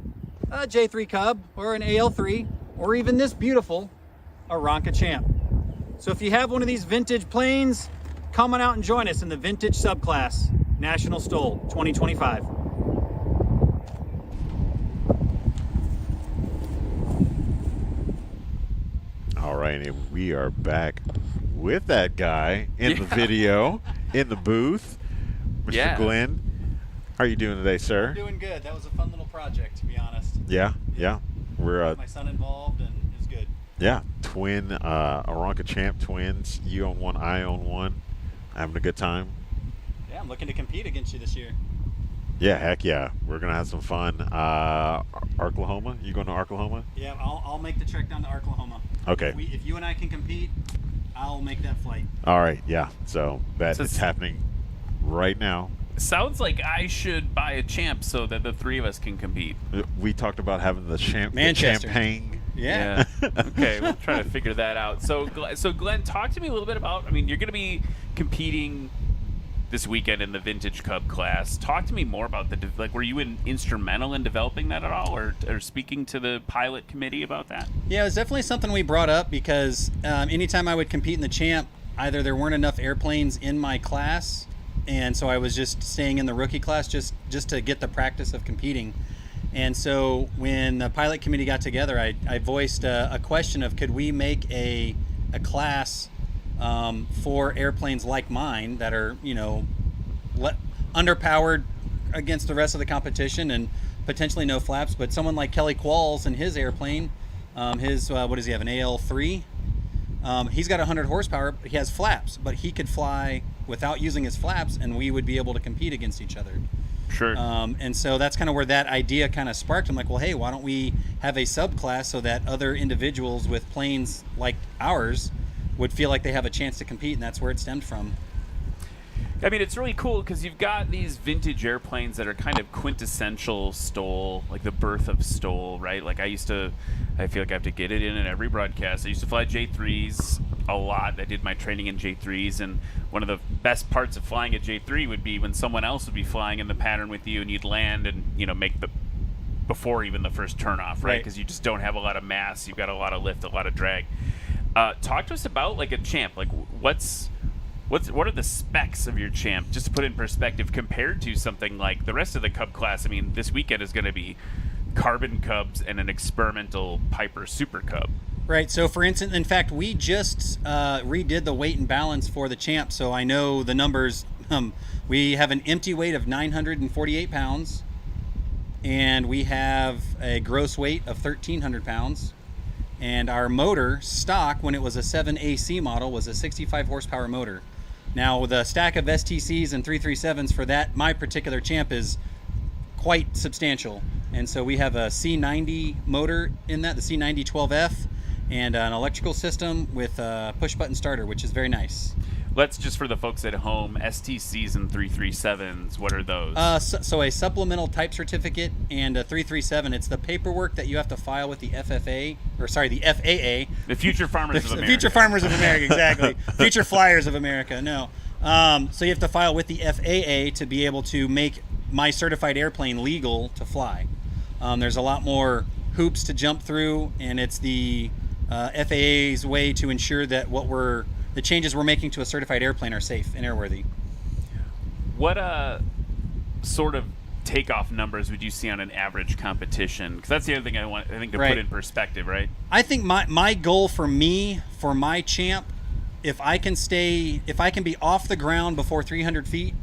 a J3 Cub, or an AL3, or even this beautiful Aranca Champ. So if you have one of these vintage planes, come on out and join us in the vintage subclass, National STOL 2025. All right, and we are back with that guy in the video, in the booth, Mr. Glenn. How are you doing today, sir? I'm doing good. That was a fun little project, to be honest. Yeah. We're my son involved, and it was good. Yeah, twin Aranca Champ twins. You own one, I own one. Having a good time. Yeah, I'm looking to compete against you this year. Yeah, heck yeah. We're going to have some fun. Oklahoma? You going to Oklahoma? Yeah, I'll make the trek down to Oklahoma. Okay. If you and I can compete, I'll make that flight. All right, yeah. So it's happening right now. Sounds like I should buy a Champ so that the three of us can compete. We talked about having the Manchester. champagne. Yeah. Okay, we'll try to figure that out. So Glenn, talk to me a little bit about, you're going to be competing this weekend in the vintage Cub class. Talk to me more about were you instrumental in developing that at all, or speaking to the pilot committee about that? Yeah, it was definitely something we brought up because anytime I would compete in the Champ, either there weren't enough airplanes in my class, and so I was just staying in the rookie class just to get the practice of competing. And so when the pilot committee got together, I voiced a question of, could we make a class for airplanes like mine that are, underpowered against the rest of the competition and potentially no flaps, but someone like Kelly Qualls and his airplane, what does he have, an AL3? He's got 100 horsepower, but he has flaps, but he could fly without using his flaps, and we would be able to compete against each other. Sure. And so that's kind of where that idea kind of sparked. I'm like, well, hey, why don't we have a subclass so that other individuals with planes like ours would feel like they have a chance to compete, and that's where it stemmed from. It's really cool because you've got these vintage airplanes that are kind of quintessential STOL, like the birth of STOL, right? Like I feel like I have to get it in every broadcast. I used to fly J3s a lot. I did my training in J3s, and one of the best parts of flying a J3 would be when someone else would be flying in the pattern with you, and you'd land and make before even the first turnoff, right? Because you just don't have a lot of mass. You've got a lot of lift, a lot of drag. Talk to us about like a Champ. Like what are the specs of your Champ, just to put it in perspective compared to something like the rest of the Cub class? This weekend is going to be Carbon Cubs and an experimental Piper Super Cub. Right. So, for instance, in fact, we just redid the weight and balance for the Champ, so I know the numbers. We have an empty weight of 948 pounds, and we have a gross weight of 1,300 pounds. And our motor, stock, when it was a 7AC model, was a 65 horsepower motor. Now, the stack of STCs and 337s for that, my particular Champ, is quite substantial. And so we have a C90 motor in that, the C90 12F, and an electrical system with a push-button starter, which is very nice. Let's just, for the folks at home, STCs and 337s, what are those? So a supplemental type certificate and a 337. It's the paperwork that you have to file with the FAA. The Future Farmers of America. Future Farmers of America, exactly. Future Flyers of America, no. So you have to file with the FAA to be able to make my certified airplane legal to fly. There's a lot more hoops to jump through, and it's the FAA's way to ensure that the changes we're making to a certified airplane are safe and airworthy. What sort of takeoff numbers would you see on an average competition? Because that's the other thing I think to put in perspective, right? I think my goal for my Champ, if I can be off the ground before 300 feet,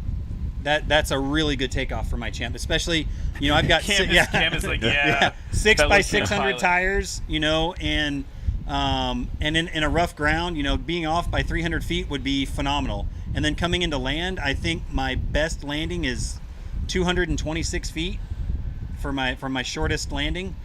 that's a really good takeoff for my Champ. Especially, I've got Cam is like 6 by 600 tires, and in a rough ground, being off by 300 feet would be phenomenal. And then coming into land, I think my best landing is 226 feet for my shortest landing.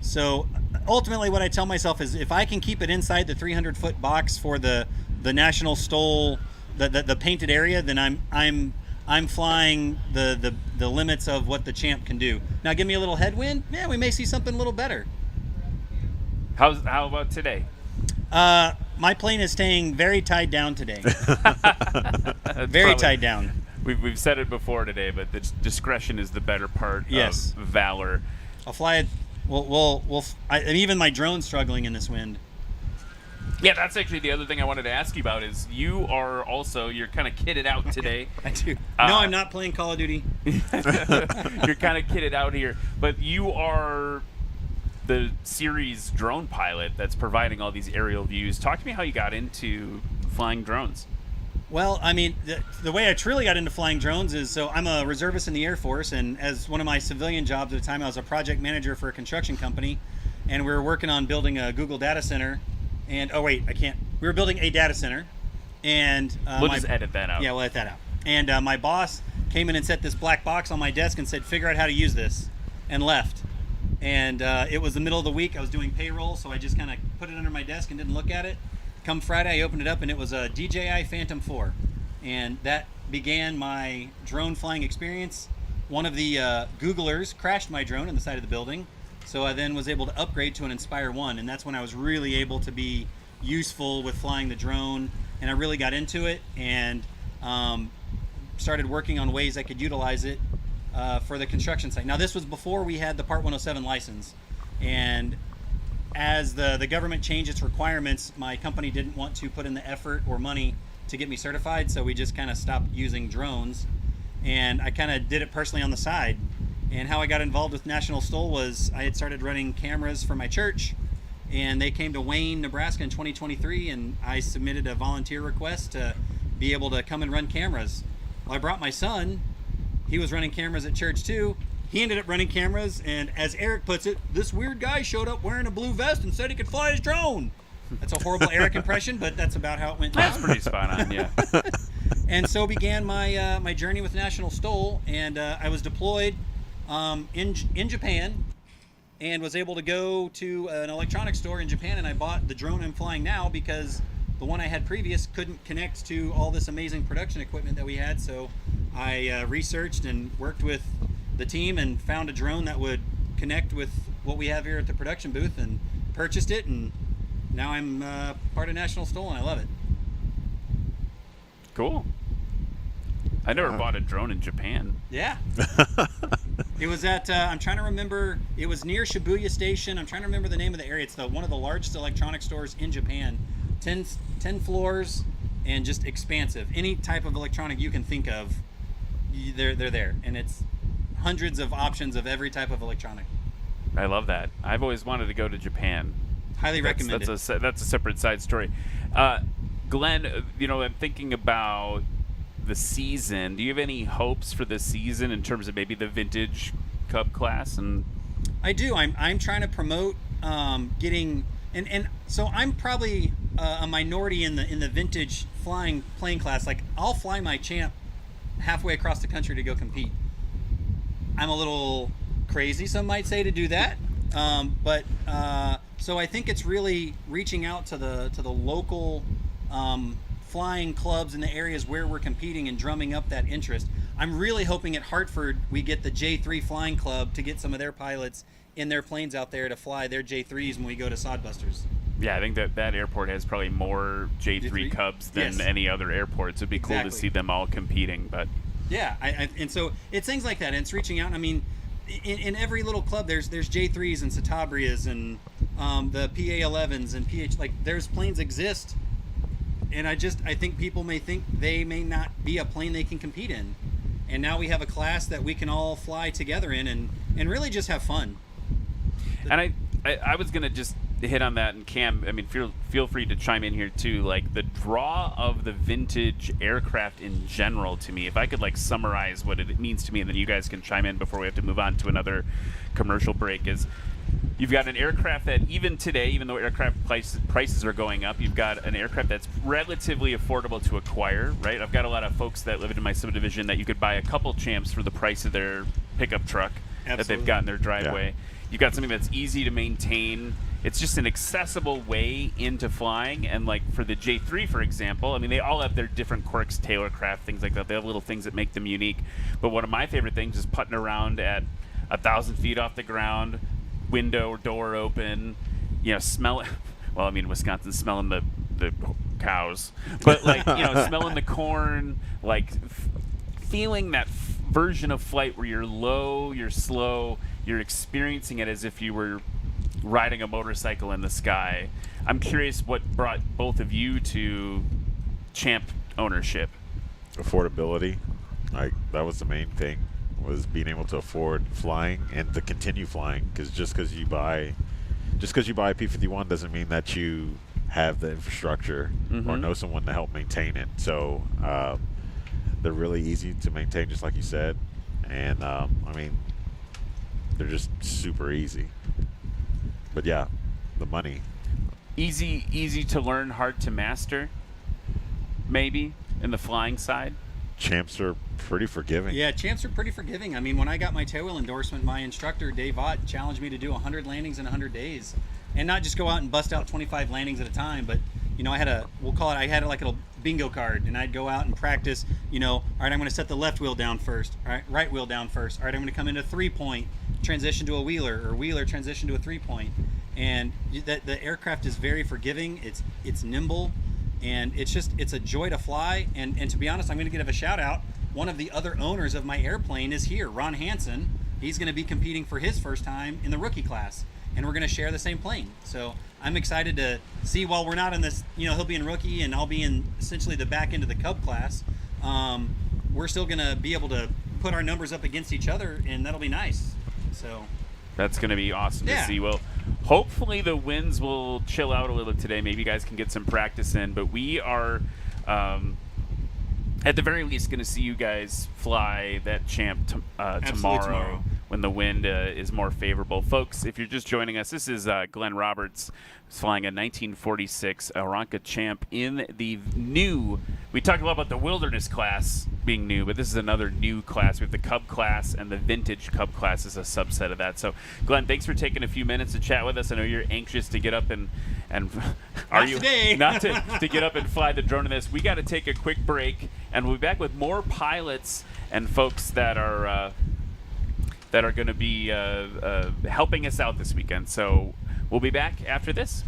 So ultimately what I tell myself is if I can keep it inside the 300-foot box for the National STOL, the painted area, then I'm flying the limits of what the Champ can do. Now give me a little headwind, we may see something a little better. How about today? My plane is staying very tied down today. Very tied down. We've said it before today, but the discretion is the better part of valor. I'll fly it. Even my drone's struggling in this wind. Yeah, that's actually the other thing I wanted to ask you about is you're kind of kitted out today. I do. No, I'm not playing Call of Duty. You're kind of kitted out here, but you are the series drone pilot that's providing all these aerial views. Talk to me how you got into flying drones. Well, I mean, the way I truly got into flying drones is, so I'm a reservist in the Air Force, and as one of my civilian jobs at the time, I was a project manager for a construction company, and we were working on building a Google data center. And we were building a data center, and we'll just edit that out. Yeah, we'll edit that out. And my boss came in and set this black box on my desk and said, "Figure out how to use this," and left. And it was the middle of the week. I was doing payroll, so I just kind of put it under my desk and didn't look at it. Come Friday, I opened it up, and it was a DJI Phantom 4. And that began my drone flying experience. One of the Googlers crashed my drone in the side of the building, so I then was able to upgrade to an Inspire 1, and that's when I was really able to be useful with flying the drone, and I really got into it and started working on ways I could utilize it for the construction site. Now, this was before we had the Part 107 license, and as the government changed its requirements, my company didn't want to put in the effort or money to get me certified, so we just kind of stopped using drones, and I kind of did it personally on the side. And how I got involved with National STOL was I had started running cameras for my church, and they came to Wayne, Nebraska in 2023, and I submitted a volunteer request to be able to come and run cameras. Well, I brought my son. He was running cameras at church too. He ended up running cameras, and as Eric puts it, this weird guy showed up wearing a blue vest and said he could fly his drone. That's a horrible Eric impression, but that's about how it went down. That's pretty spot on, yeah. And so began my my journey with National STOL, and I was deployed in Japan, and was able to go to an electronics store in Japan, and I bought the drone I'm flying now because the one I had previous couldn't connect to all this amazing production equipment that we had. So I researched and worked with the team and found a drone that would connect with what we have here at the production booth, and purchased it, and now I'm part of National STOL, and I love it. Cool. I never bought a drone in Japan. Yeah. It was at, I'm trying to remember, it was near Shibuya Station. I'm trying to remember the name of the area. It's one of the largest electronic stores in Japan. 10 floors, and just expansive. Any type of electronic you can think of, they're there. And it's hundreds of options of every type of electronic. I love that. I've always wanted to go to Japan. Highly recommended. That's a separate side story. Glenn, I'm thinking about the season. Do you have any hopes for the season in terms of maybe the vintage Cub class? And I do. I'm trying to promote getting and so I'm probably a minority in the vintage plane class. Like, I'll fly my Champ halfway across the country to go compete. I'm a little crazy, some might say, to do that. But so I think it's really reaching out to the local flying clubs in the areas where we're competing and drumming up that interest. I'm really hoping at Hartford we get the J3 Flying Club to get some of their pilots in their planes out there to fly their J3s when we go to Sodbusters. Yeah, I think that airport has probably more J3 Cubs than any other airport. So it'd be cool to see them all competing. But yeah, and so it's things like that. And it's reaching out. I mean, in every little club, there's J3s and Citabrias and the PA11s and PH. Like, there's planes exist. And I think people may think they may not be a plane they can compete in. And now we have a class that we can all fly together in and really just have fun. And I was going to just hit on that, and Cam, I mean, feel free to chime in here too. Like, the draw of the vintage aircraft in general, to me, if I could summarize what it means to me, and then you guys can chime in before we have to move on to another commercial break, is you've got an aircraft that even today, even though aircraft prices are going up, you've got an aircraft that's relatively affordable to acquire, right? I've got a lot of folks that live in my subdivision that you could buy a couple Champs for the price of their pickup truck that they've got in their driveway. Yeah. You've got something that's easy to maintain. It's just an accessible way into flying. And for the J3, for example, I mean, they all have their different quirks, tailorcraft, things like that. They have little things that make them unique. But one of my favorite things is putting around at 1,000 feet off the ground, window or door open, smell it. Well, I mean, Wisconsin's smelling the cows, but smelling the corn, feeling that version of flight where you're low, you're slow, you're experiencing it as if you were riding a motorcycle in the sky. I'm curious what brought both of you to Champ ownership. Affordability, that was the main thing, was being able to afford flying and to continue flying. Because just because you buy a P-51 doesn't mean that you have the infrastructure or know someone to help maintain it. So they're really easy to maintain, just like you said, and I mean, they're just super easy. But yeah, the money. Easy to learn, hard to master, maybe, in the flying side. Champs are pretty forgiving. Yeah, Champs are pretty forgiving. I mean, when I got my tailwheel endorsement, my instructor, Dave Ott, challenged me to do 100 landings in 100 days. And not just go out and bust out 25 landings at a time, but, I had a little bingo card, and I'd go out and practice, all right, I'm going to set the left wheel down first, all right, right wheel down first, all right, I'm going to come into 3-point, transition to a wheeler, or wheeler, transition to a 3-point. And the aircraft is very forgiving, it's nimble, and it's a joy to fly. And to be honest, I'm going to give a shout out. One of the other owners of my airplane is here, Ron Hansen. He's going to be competing for his first time in the rookie class, and we're going to share the same plane. So I'm excited to see, while we're not in this, he'll be in rookie and I'll be in essentially the back end of the Cub class. We're still going to be able to put our numbers up against each other, and that'll be nice. So that's going to be awesome to see. Well, hopefully the winds will chill out a little today. Maybe you guys can get some practice in, but we are at the very least going to see you guys fly that Champ tomorrow when the wind is more favorable. Folks, if you're just joining us, this is Glenn Roberts flying a 1946 Aranca Champ in the new, we talked a lot about the Wilderness class being new, but this is another new class. We have the Cub class, and the Vintage Cub class is a subset of that. So, Glenn, thanks for taking a few minutes to chat with us. I know you're anxious to get up and are you today. Not to get up and fly the drone in this. We got to take a quick break, and we'll be back with more pilots and folks that are going to be helping us out this weekend. So we'll be back after this.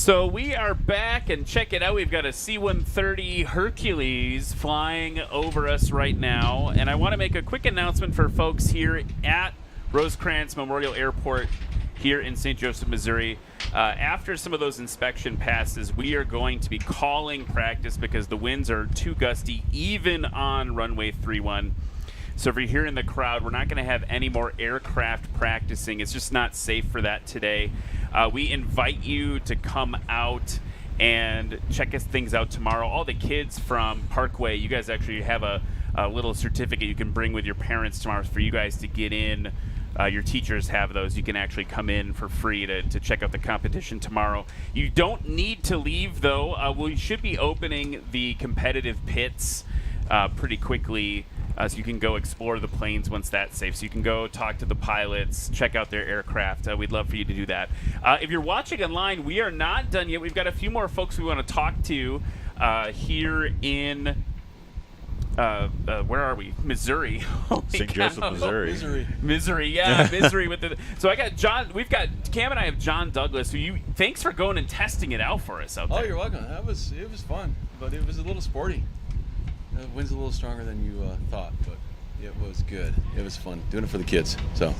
So we are back, and check it out. We've got a C-130 Hercules flying over us right now. And I want to make a quick announcement for folks here at Rosecrans Memorial Airport here in St. Joseph, Missouri. After some of those inspection passes, we are going to be calling practice because the winds are too gusty, even on runway 31. So if you're here in the crowd, we're not going to have any more aircraft practicing. It's just not safe for that today. We invite you to come out and check things out tomorrow. All the kids from Parkway, you guys actually have a little certificate you can bring with your parents tomorrow for you guys to get in. Your teachers have those. You can actually come in for free to check out the competition tomorrow. You don't need to leave, though. We should be opening the competitive pits pretty quickly. So you can go explore the planes once that's safe. So you can go talk to the pilots, check out their aircraft. We'd love for you to do that. If you're watching online, we are not done yet. We've got a few more folks we want to talk to here in, where are we? Missouri. St. Joseph, Missouri. Missouri, yeah, Missouri with the. So I got John. We've got Cam and I have John Douglas. Who thanks for going and testing it out for us out there. Oh, you're welcome. It was fun, but it was a little sporty. The wind's a little stronger than you thought, but it was good. It was fun doing it for the kids. So.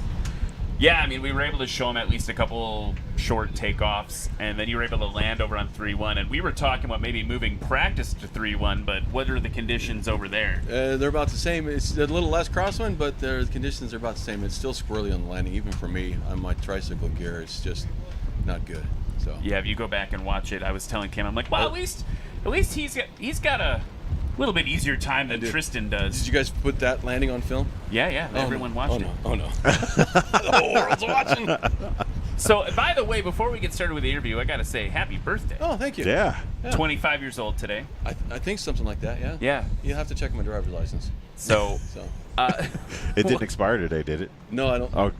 Yeah, I mean, we were able to show them at least a couple short takeoffs, and then you were able to land over on 3-1. And we were talking about maybe moving practice to 3-1, but what are the conditions over there? They're about the same. It's a little less crosswind, but the conditions are about the same. It's still squirrely on the landing, even for me on my tricycle gear. It's just not good. So. Yeah, if you go back and watch it, I was telling Kim, I'm like, well, at least he's got a little bit easier time than Tristan does. Did you guys put that landing on film? Yeah. Everyone watched it. Oh, no. The whole world's watching. So, by the way, before we get started with the interview, I got to say happy birthday. Oh, thank you. Yeah. 25 years old today. I think something like that, yeah. Yeah. You have to check my driver's license. So. It didn't expire today, did it? No, I don't. Oh.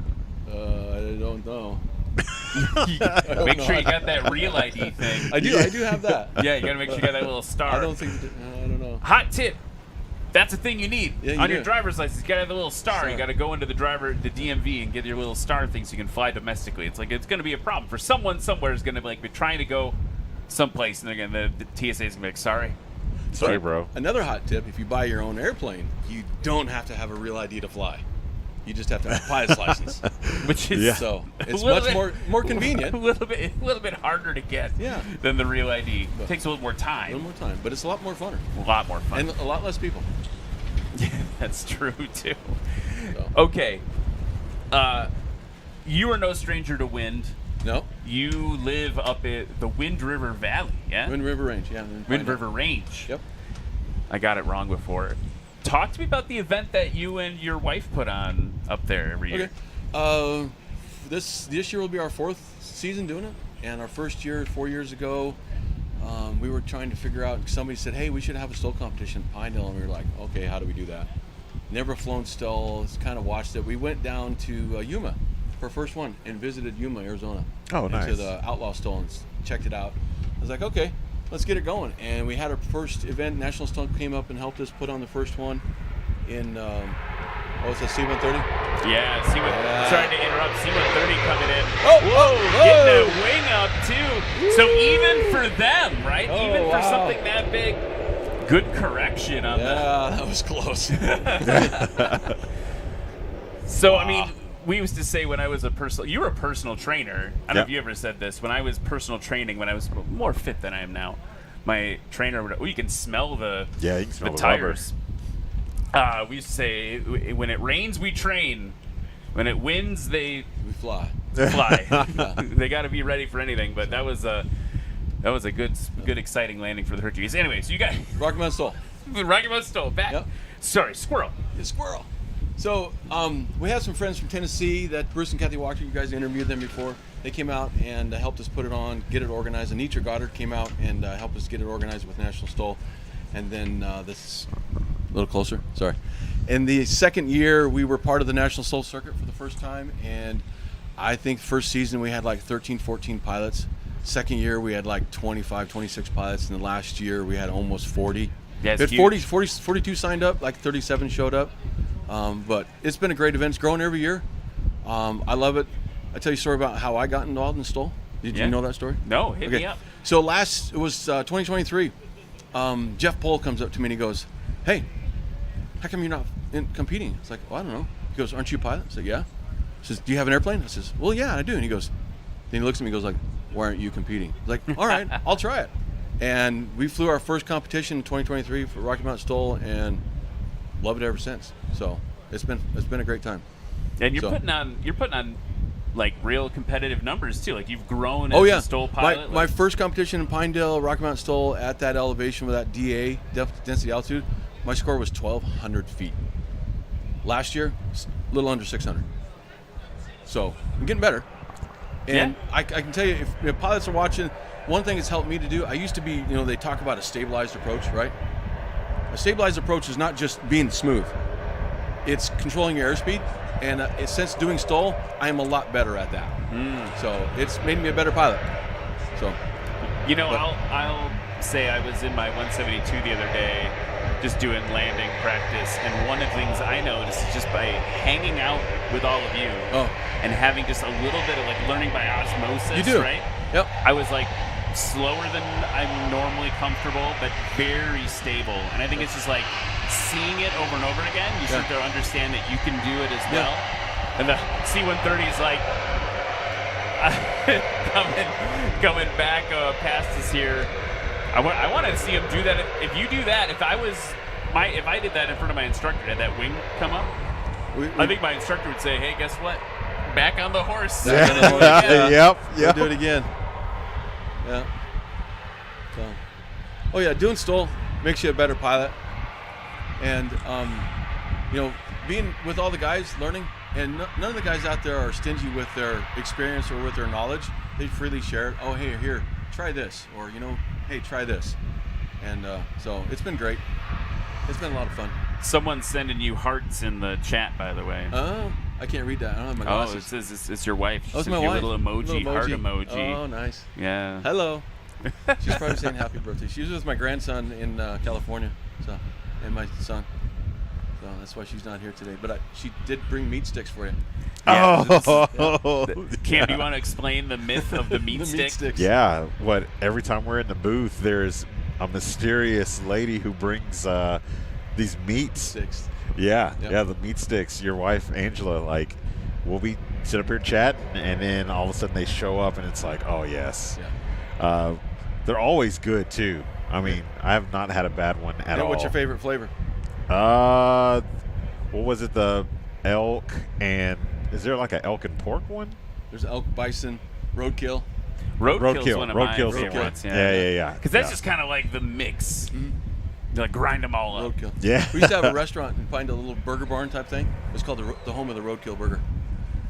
I don't know. Make sure you got that real ID thing. I do have that. Yeah, you got to make sure you got that little star. I don't know. Hot tip. That's a thing you need on your do. driver's license. You got to have the little star. You got to go into the DMV and get your little star thing so you can fly domestically. It's like it's going to be a problem for someone somewhere is going to be trying to go someplace, and they're going the TSA is going to be like, sorry, bro. Another hot tip: if you buy your own airplane, you don't have to have a real ID to fly. You just have to have a pilot's license, which is so it's much more convenient. A little bit harder to get than the real ID. It takes a little more time. A little more time, but it's a lot more funner. A lot more fun. And a lot less people. Yeah, that's true too. So. Okay. You are no stranger to wind. No. You live up at the Wind River Valley, yeah? Wind River Range, yeah. Wind River Range. Yep. I got it wrong before. Talk to me about the event that you and your wife put on up there every year. Okay. This year will be our 4th season doing it, and our first year 4 years ago, we were trying to figure out. Somebody said, "Hey, we should have a STOL competition in Pinedale," and we were like, "Okay, how do we do that?" Never flown STOL, kind of watched it. We went down to Yuma for our first one and visited Yuma, Arizona. Oh, nice. To the Outlaw STOL and checked it out. I was like, okay, let's get it going. And we had our first event. National STOL came up and helped us put on the first one in, what's that, C-130? Yeah, sorry to interrupt. C-130 coming in. Whoa! Getting a wing up, too. So even for them, right? Even for something that big, good correction on that. Yeah, that was close. So, I mean, we used to say when I was you were a personal trainer. I don't know if you ever said this. When I was personal training, when I was more fit than I am now, my trainer would, you can smell the tires. We used to say, when it rains, we train. When it winds, we fly. They got to be ready for anything. But that was a good, exciting landing for the Hercules. Anyway, so you got Rocky Mountain STOL. Rocky Mountain STOL back. Yep. Sorry, squirrel. Yeah, squirrel. So we have some friends from Tennessee that Bruce and Kathy Walker, you guys interviewed them before. They came out and helped us put it on, get it organized. Anitra Goddard came out and helped us get it organized with National STOL. And then this, a little closer, sorry. In the second year, we were part of the National STOL circuit for the first time. And I think first season we had like 13, 14 pilots. Second year we had like 25, 26 pilots. And the last year we had almost 40. Yeah, we had 42 signed up, like 37 showed up. But it's been a great event. It's growing every year. I love it. I tell you a story about how I got involved in STOL. Did you know that story? No, hit me up. So it was 2023. Jeff Pohl comes up to me and he goes, "Hey, how come you're not competing?" It's like, "Well, I don't know." He goes, "Aren't you a pilot?" I said, "Yeah." He says, "Do you have an airplane?" I says, "Well, yeah, I do." And he goes, then he looks at me and goes like, "Why aren't you competing?" I was like, "All right, I'll try it." And we flew our first competition in 2023 for Rocky Mountain STOL and loved it ever since. So it's been a great time. And you're putting on like real competitive numbers too. Like you've grown as a STOL pilot. My first competition in Pinedale, Rocky Mountain STOL, at that elevation with that DA, density altitude, my score was 1,200 feet. Last year, a little under 600. So I'm getting better. And I can tell you, if pilots are watching, one thing it's helped me to do, I used to be, they talk about a stabilized approach, right? A stabilized approach is not just being smooth. It's controlling your airspeed. And since doing STOL, I am a lot better at that. So it's made me a better pilot. So, I'll say I was in my 172 the other day, just doing landing practice, and one of the things I noticed is just by hanging out with all of you and having just a little bit of like learning by osmosis, you do. Right? Yep. I was like slower than I'm normally comfortable, but very stable. And I think it's just like seeing it over and over again, you start to understand that you can do it as well. And the C-130 is like coming back past us here. I want to see him do that. If you do that, if I did that in front of my instructor, had that wing come up, I think my instructor would say, "Hey, guess what? Back on the horse." Yep. We'll do it again. Yeah. So, doing STOL makes you a better pilot. And, being with all the guys learning, and none of the guys out there are stingy with their experience or with their knowledge. They freely share it. "Oh, hey, here, try this," or, "Hey, try this." And so it's been great. It's been a lot of fun. Someone's sending you hearts in the chat, by the way. Oh, I can't read that. I don't have my glasses. Oh, it says it's your wife. It's my wife. Little emoji, heart emoji. Oh, nice. Yeah. Hello. She's probably saying happy birthday. She was with my grandson in California, and my son. So that's why she's not here today. But she did bring meat sticks for you. Cam, do you want to explain the myth of the meat stick? Yeah. Every time we're in the booth, there's a mysterious lady who brings these meat sticks. Yeah, the meat sticks. Your wife, Angela, we'll be sit up here chatting, and then all of a sudden they show up, and it's like, oh, yes. Yeah. They're always good, too. I mean, I have not had a bad one at all. What's your favorite flavor? What was it? The elk, and is there like an elk and pork one? There's elk, bison, roadkill. Roadkill's one of my favorites. Yeah. Because that's just kind of like the mix. Mm-hmm. Like grind them all up. Roadkill. Yeah. We used to have a restaurant and find a little burger barn type thing. It was called the home of the roadkill burger.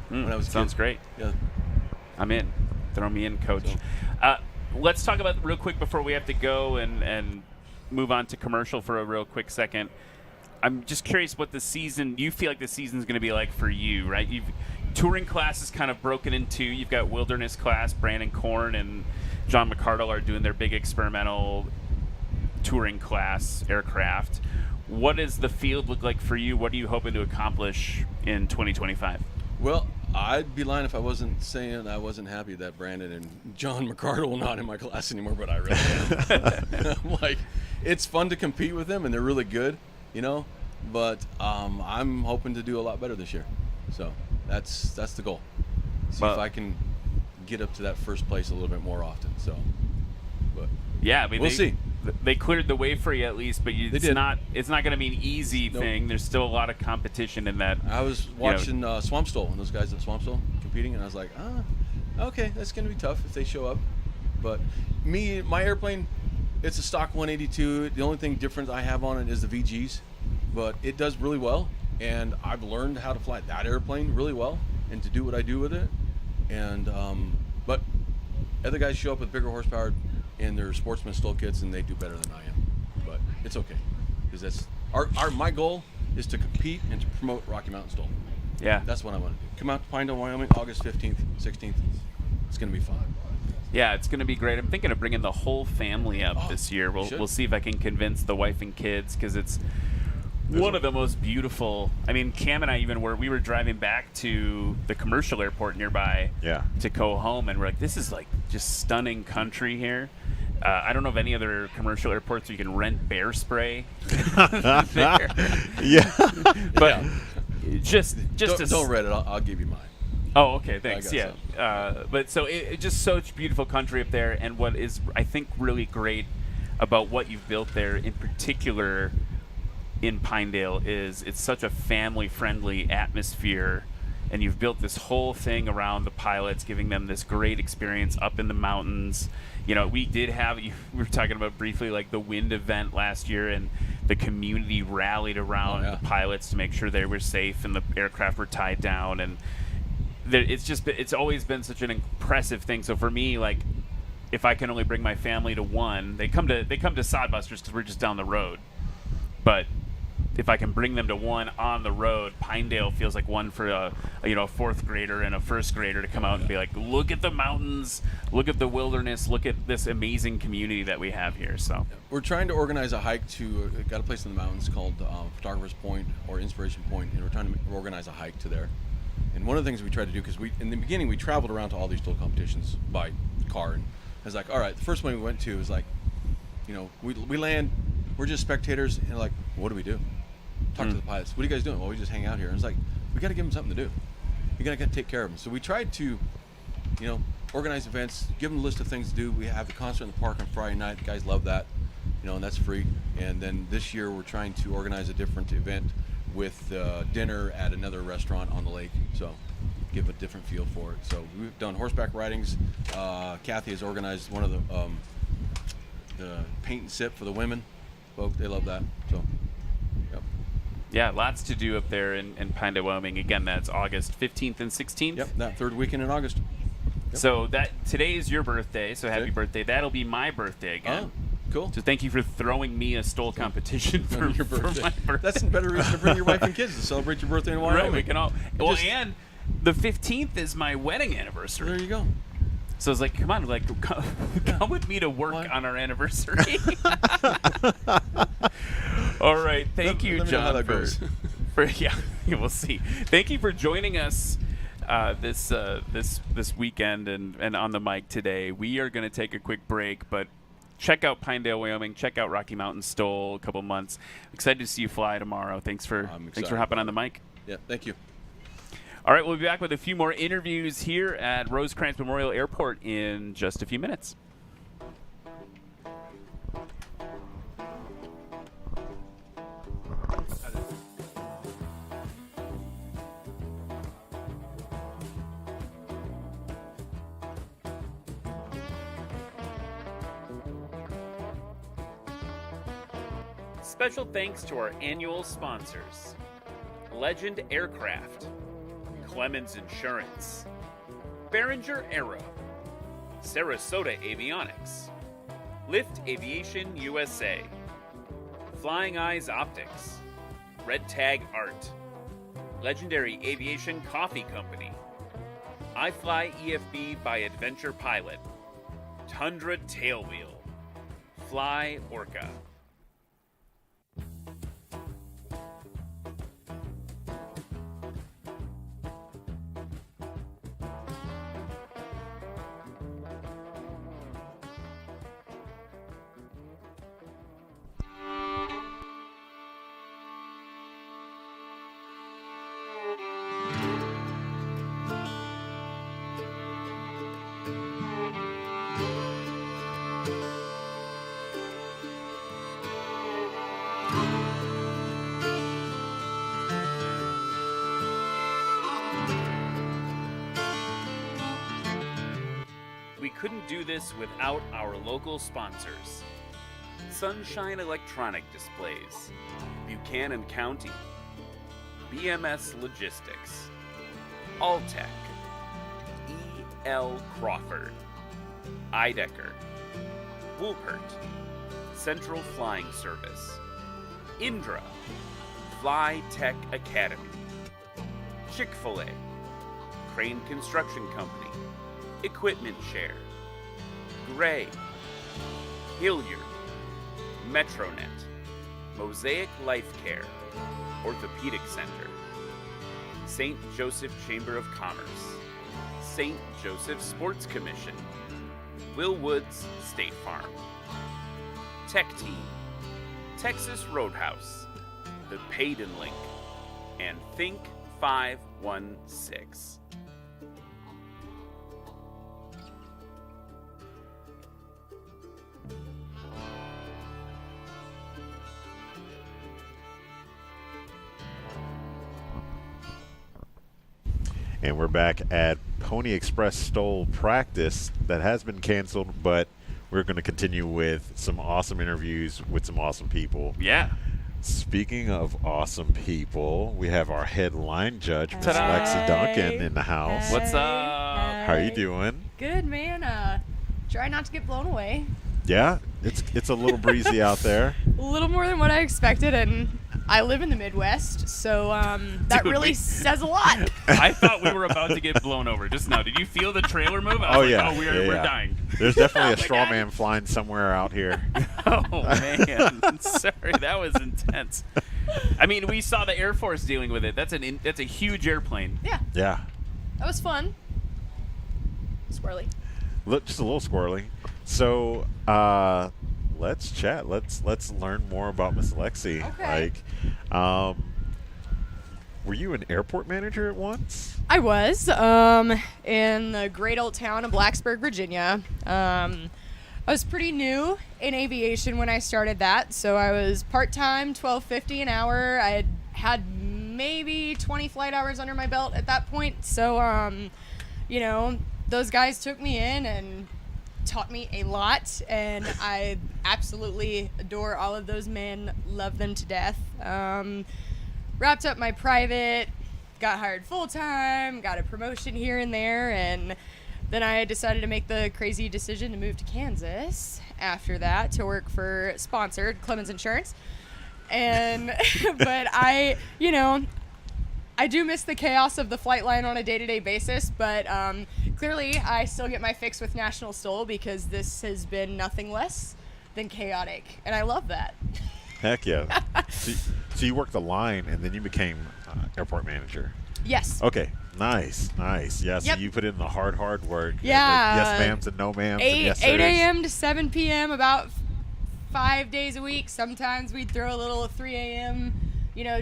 When I was a kid. Sounds great. Yeah. I'm in. Throw me in, coach. So. Let's talk about real quick before we have to go and move on to commercial for a real quick second. I'm just curious what you feel like the season's going to be like for you, right? Touring class is kind of broken in two. You've got wilderness class. Brandon Korn and John McCardle are doing their big experimental touring class aircraft. What does the field look like for you? What are you hoping to accomplish in 2025? Well, I'd be lying if I wasn't saying I wasn't happy that Brandon and John McCardle are not in my class anymore, but I really am. It's fun to compete with them, and they're really good, but I'm hoping to do a lot better this year. So that's the goal. See if I can get up to that first place a little bit more often. So, but yeah, I mean, we'll see. They cleared the way for you at least, but it's not going to be an easy thing. There's still a lot of competition in that. I was watching Swamp STOL and those guys at Swamp STOL competing, and I was like, okay, that's going to be tough if they show up. But my airplane, it's a stock 182. The only thing different I have on it is the VGs, but it does really well, and I've learned how to fly that airplane really well and to do what I do with it. And but other guys show up with bigger horsepower and their sportsman STOL kits, and they do better than I am. But it's okay, because that's my goal is to compete and to promote Rocky Mountain STOL. Yeah, that's what I want to do. Come out to Pinedale, Wyoming, August 15th, 16th. It's going to be fun. Yeah, it's going to be great. I'm thinking of bringing the whole family up this year. We'll see if I can convince the wife and kids, because it's one of the most beautiful. I mean, Cam and I we were driving back to the commercial airport nearby to go home, and we're like, this is like just stunning country here. I don't know of any other commercial airports where you can rent bear spray. There. But just don't rent it. I'll give you mine. Oh, okay, thanks. I got Yeah, but so it just such beautiful country up there, and what is I think really great about what you've built there, in particular in Pinedale, is it's such a family-friendly atmosphere, and you've built this whole thing around the pilots, giving them this great experience up in the mountains. You know, we were talking about briefly like the wind event last year, and the community rallied around the pilots to make sure they were safe and the aircraft were tied down, and it's always been such an impressive thing. So for me, like, if I can only bring my family to one, they come to Sodbusters because we're just down the road. But if I can bring them to one on the road, Pinedale feels like one for a fourth grader and a first grader to come out and be like, look at the mountains, look at the wilderness, look at this amazing community that we have here. So we're trying to organize a hike to got a place in the mountains called Photographer's Point or Inspiration Point, and we're trying to organize a hike to there. And one of the things we tried to do, because in the beginning we traveled around to all these STOL competitions by car, and I was like, all right, the first one we went to was like, we land, we're just spectators, and like, what do we do? Talk to the pilots. What are you guys doing? Well, we just hang out here. And it's like, we got to give them something to do. We got to take care of them. So we tried to, organize events, give them a list of things to do. We have the concert in the park on Friday night. The guys love that, and that's free. And then this year we're trying to organize a different event with dinner at another restaurant on the lake. So give a different feel for it. So we've done horseback ridings. Kathy has organized one of the paint and sip for the women. Folks, they love that. So. Yeah, lots to do up there in Pinedale, Wyoming. Again, that's August 15th and 16th. Yep, that third weekend in August. Yep. So today is your birthday, so happy birthday. That'll be my birthday again. Oh, cool. So thank you for throwing me a STOL competition for your birthday. For my birthday. That's a better reason to bring your wife and kids to celebrate your birthday in Wyoming. Right, we can all. Well, and the 15th is my wedding anniversary. There you go. So I was like, come on, come with me to work on our anniversary. All right, thank you, let me John. know how that goes. We'll see. Thank you for joining us this weekend and on the mic today. We are going to take a quick break, but check out Pinedale, Wyoming. Check out Rocky Mountain STOL. A couple months. Excited to see you fly tomorrow. Thanks for hopping on the mic. Yeah, thank you. All right, we'll be back with a few more interviews here at Rosecrans Memorial Airport in just a few minutes. Special thanks to our annual sponsors: Legend Aircraft, Clemens Insurance, Behringer Aero, Sarasota Avionics, Lift Aviation USA, Flying Eyes Optics, Red Tag Art, Legendary Aviation Coffee Company, iFly EFB by Adventure Pilot, Tundra Tailwheel, Fly Orca. We couldn't do this without our local sponsors: Sunshine Electronic Displays, Buchanan County, BMS Logistics, Alltech, E.L. Crawford, Eidecker, Woolpert, Central Flying Service, Indra, Fly Tech Academy, Chick-fil-A, Crane Construction Company, Equipment Share, Gray, Hilliard, Metronet, Mosaic Life Care, Orthopedic Center, St. Joseph Chamber of Commerce, St. Joseph Sports Commission, Will Woods State Farm, Tech Team, Texas Roadhouse, The Payden Link, and Think 516. And we're back at Pony Express STOL practice that has been canceled, but we're going to continue with some awesome interviews with some awesome people. Yeah. Speaking of awesome people, we have our head line judge, Miss Ta-da. Lexi Duncan, in the house. What's up? How are you doing? Good, man. Try not to get blown away. Yeah, it's a little breezy out there. A little more than what I expected, and I live in the Midwest, so that Dude, really says a lot. I thought we were about to get blown over just now. Did you feel the trailer move? I was like, we're dying. There's definitely a straw man flying somewhere out here. Oh, man. Sorry, that was intense. I mean, we saw the Air Force dealing with it. That's a huge airplane. Yeah. Yeah. That was fun. Squirrely. Just a little squirrely. So, let's chat. Let's learn more about Miss Lexi. Okay. Like, were you an airport manager at once? I was in the great old town of Blacksburg, Virginia. I was pretty new in aviation when I started that, so I was part-time, $12.50 an hour. I had maybe 20 flight hours under my belt at that point, so you know, those guys took me in and taught me a lot, and I absolutely adore all of those men, love them to death. Wrapped up my private, got hired full-time, got a promotion here and there, and then I decided to make the crazy decision to move to Kansas after that to work for sponsored Clemens Insurance. And but I do miss the chaos of the flight line on a day-to-day basis, but clearly I still get my fix with National STOL because this has been nothing less than chaotic, and I love that. Heck yeah. So you worked the line, and then you became airport manager. Yes. Okay. Nice. Yeah, so Yep. you put in the hard work. Yeah. Yes ma'ams and no ma'ams. and yes 8 sirs. a.m. to 7 p.m. about 5 days a week. Sometimes we'd throw a little 3 a.m.,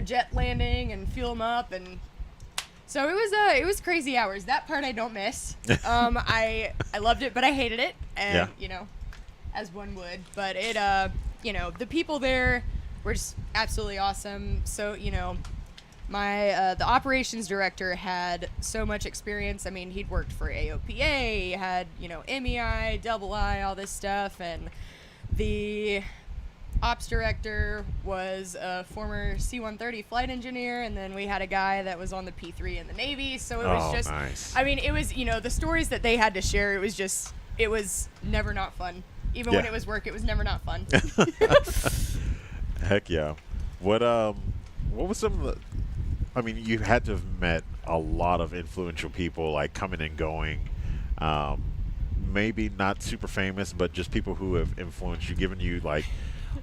jet landing and fuel them up, and so it was crazy hours. That part I don't miss. I loved it, but I hated it, and as one would. But it the people there were just absolutely awesome. So my the operations director had so much experience. I mean, he'd worked for AOPA, he had MEI, double I, all this stuff, and the ops director was a former C-130 flight engineer, and then we had a guy that was on the P-3 in the Navy. So it was just nice. I mean, it was the stories that they had to share. It was never not fun. Even when it was work, it was never not fun. Heck yeah. What was some of the, I mean, you had to have met a lot of influential people, like coming and going. Maybe not super famous, but just people who have influenced you, given you like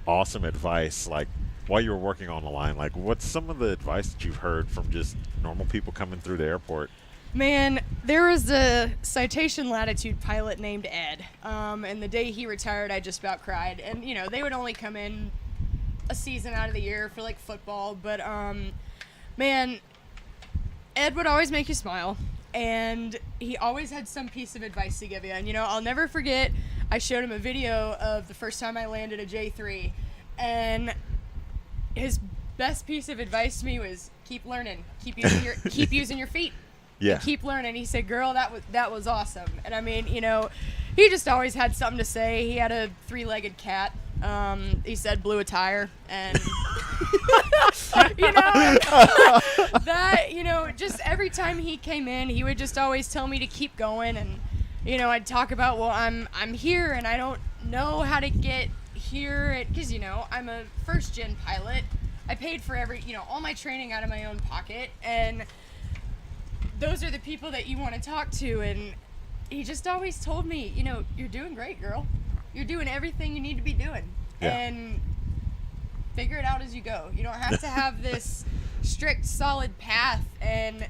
awesome advice, like while you were working on the line. Like, what's some of the advice that you've heard from just normal people coming through the airport? Man, there was a Citation Latitude pilot named Ed, and the day he retired, I just about cried. And they would only come in a season out of the year for like football, but man, Ed would always make you smile, and he always had some piece of advice to give you. And I'll never forget, I showed him a video of the first time I landed a J3, and his best piece of advice to me was keep learning, keep using your feet. Yeah. Keep learning. He said, "Girl, that was awesome." And I mean, he just always had something to say. He had a 3-legged cat. He said blew a tire, and that just every time he came in, he would just always tell me to keep going. And I'd talk about, well, I'm here and I don't know how to get here, because I'm a first-gen pilot. I paid for all my training out of my own pocket, and those are the people that you want to talk to. And he just always told me, you're doing great, girl. You're doing everything you need to be doing. Yeah. And figure it out as you go. You don't have to have this strict, solid path. And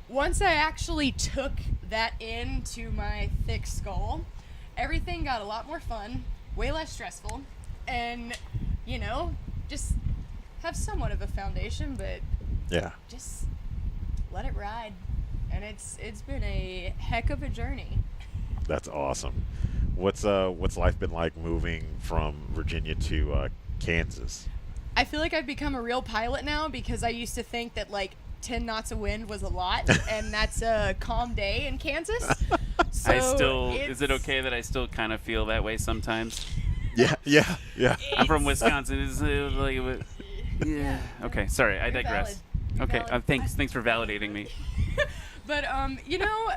once I actually took that into my thick skull, everything got a lot more fun, way less stressful, and, you know, just have somewhat of a foundation, but just let it ride. And it's been a heck of a journey. That's awesome. What's life been like moving from Virginia to Kansas? I feel like I've become a real pilot now, because I used to think that like 10 knots of wind was a lot, and that's a calm day in Kansas. So is it okay that I still kind of feel that way sometimes? Yeah. I'm from Wisconsin. Yeah. Okay, sorry, I digress. Okay, thanks for validating me. But you know,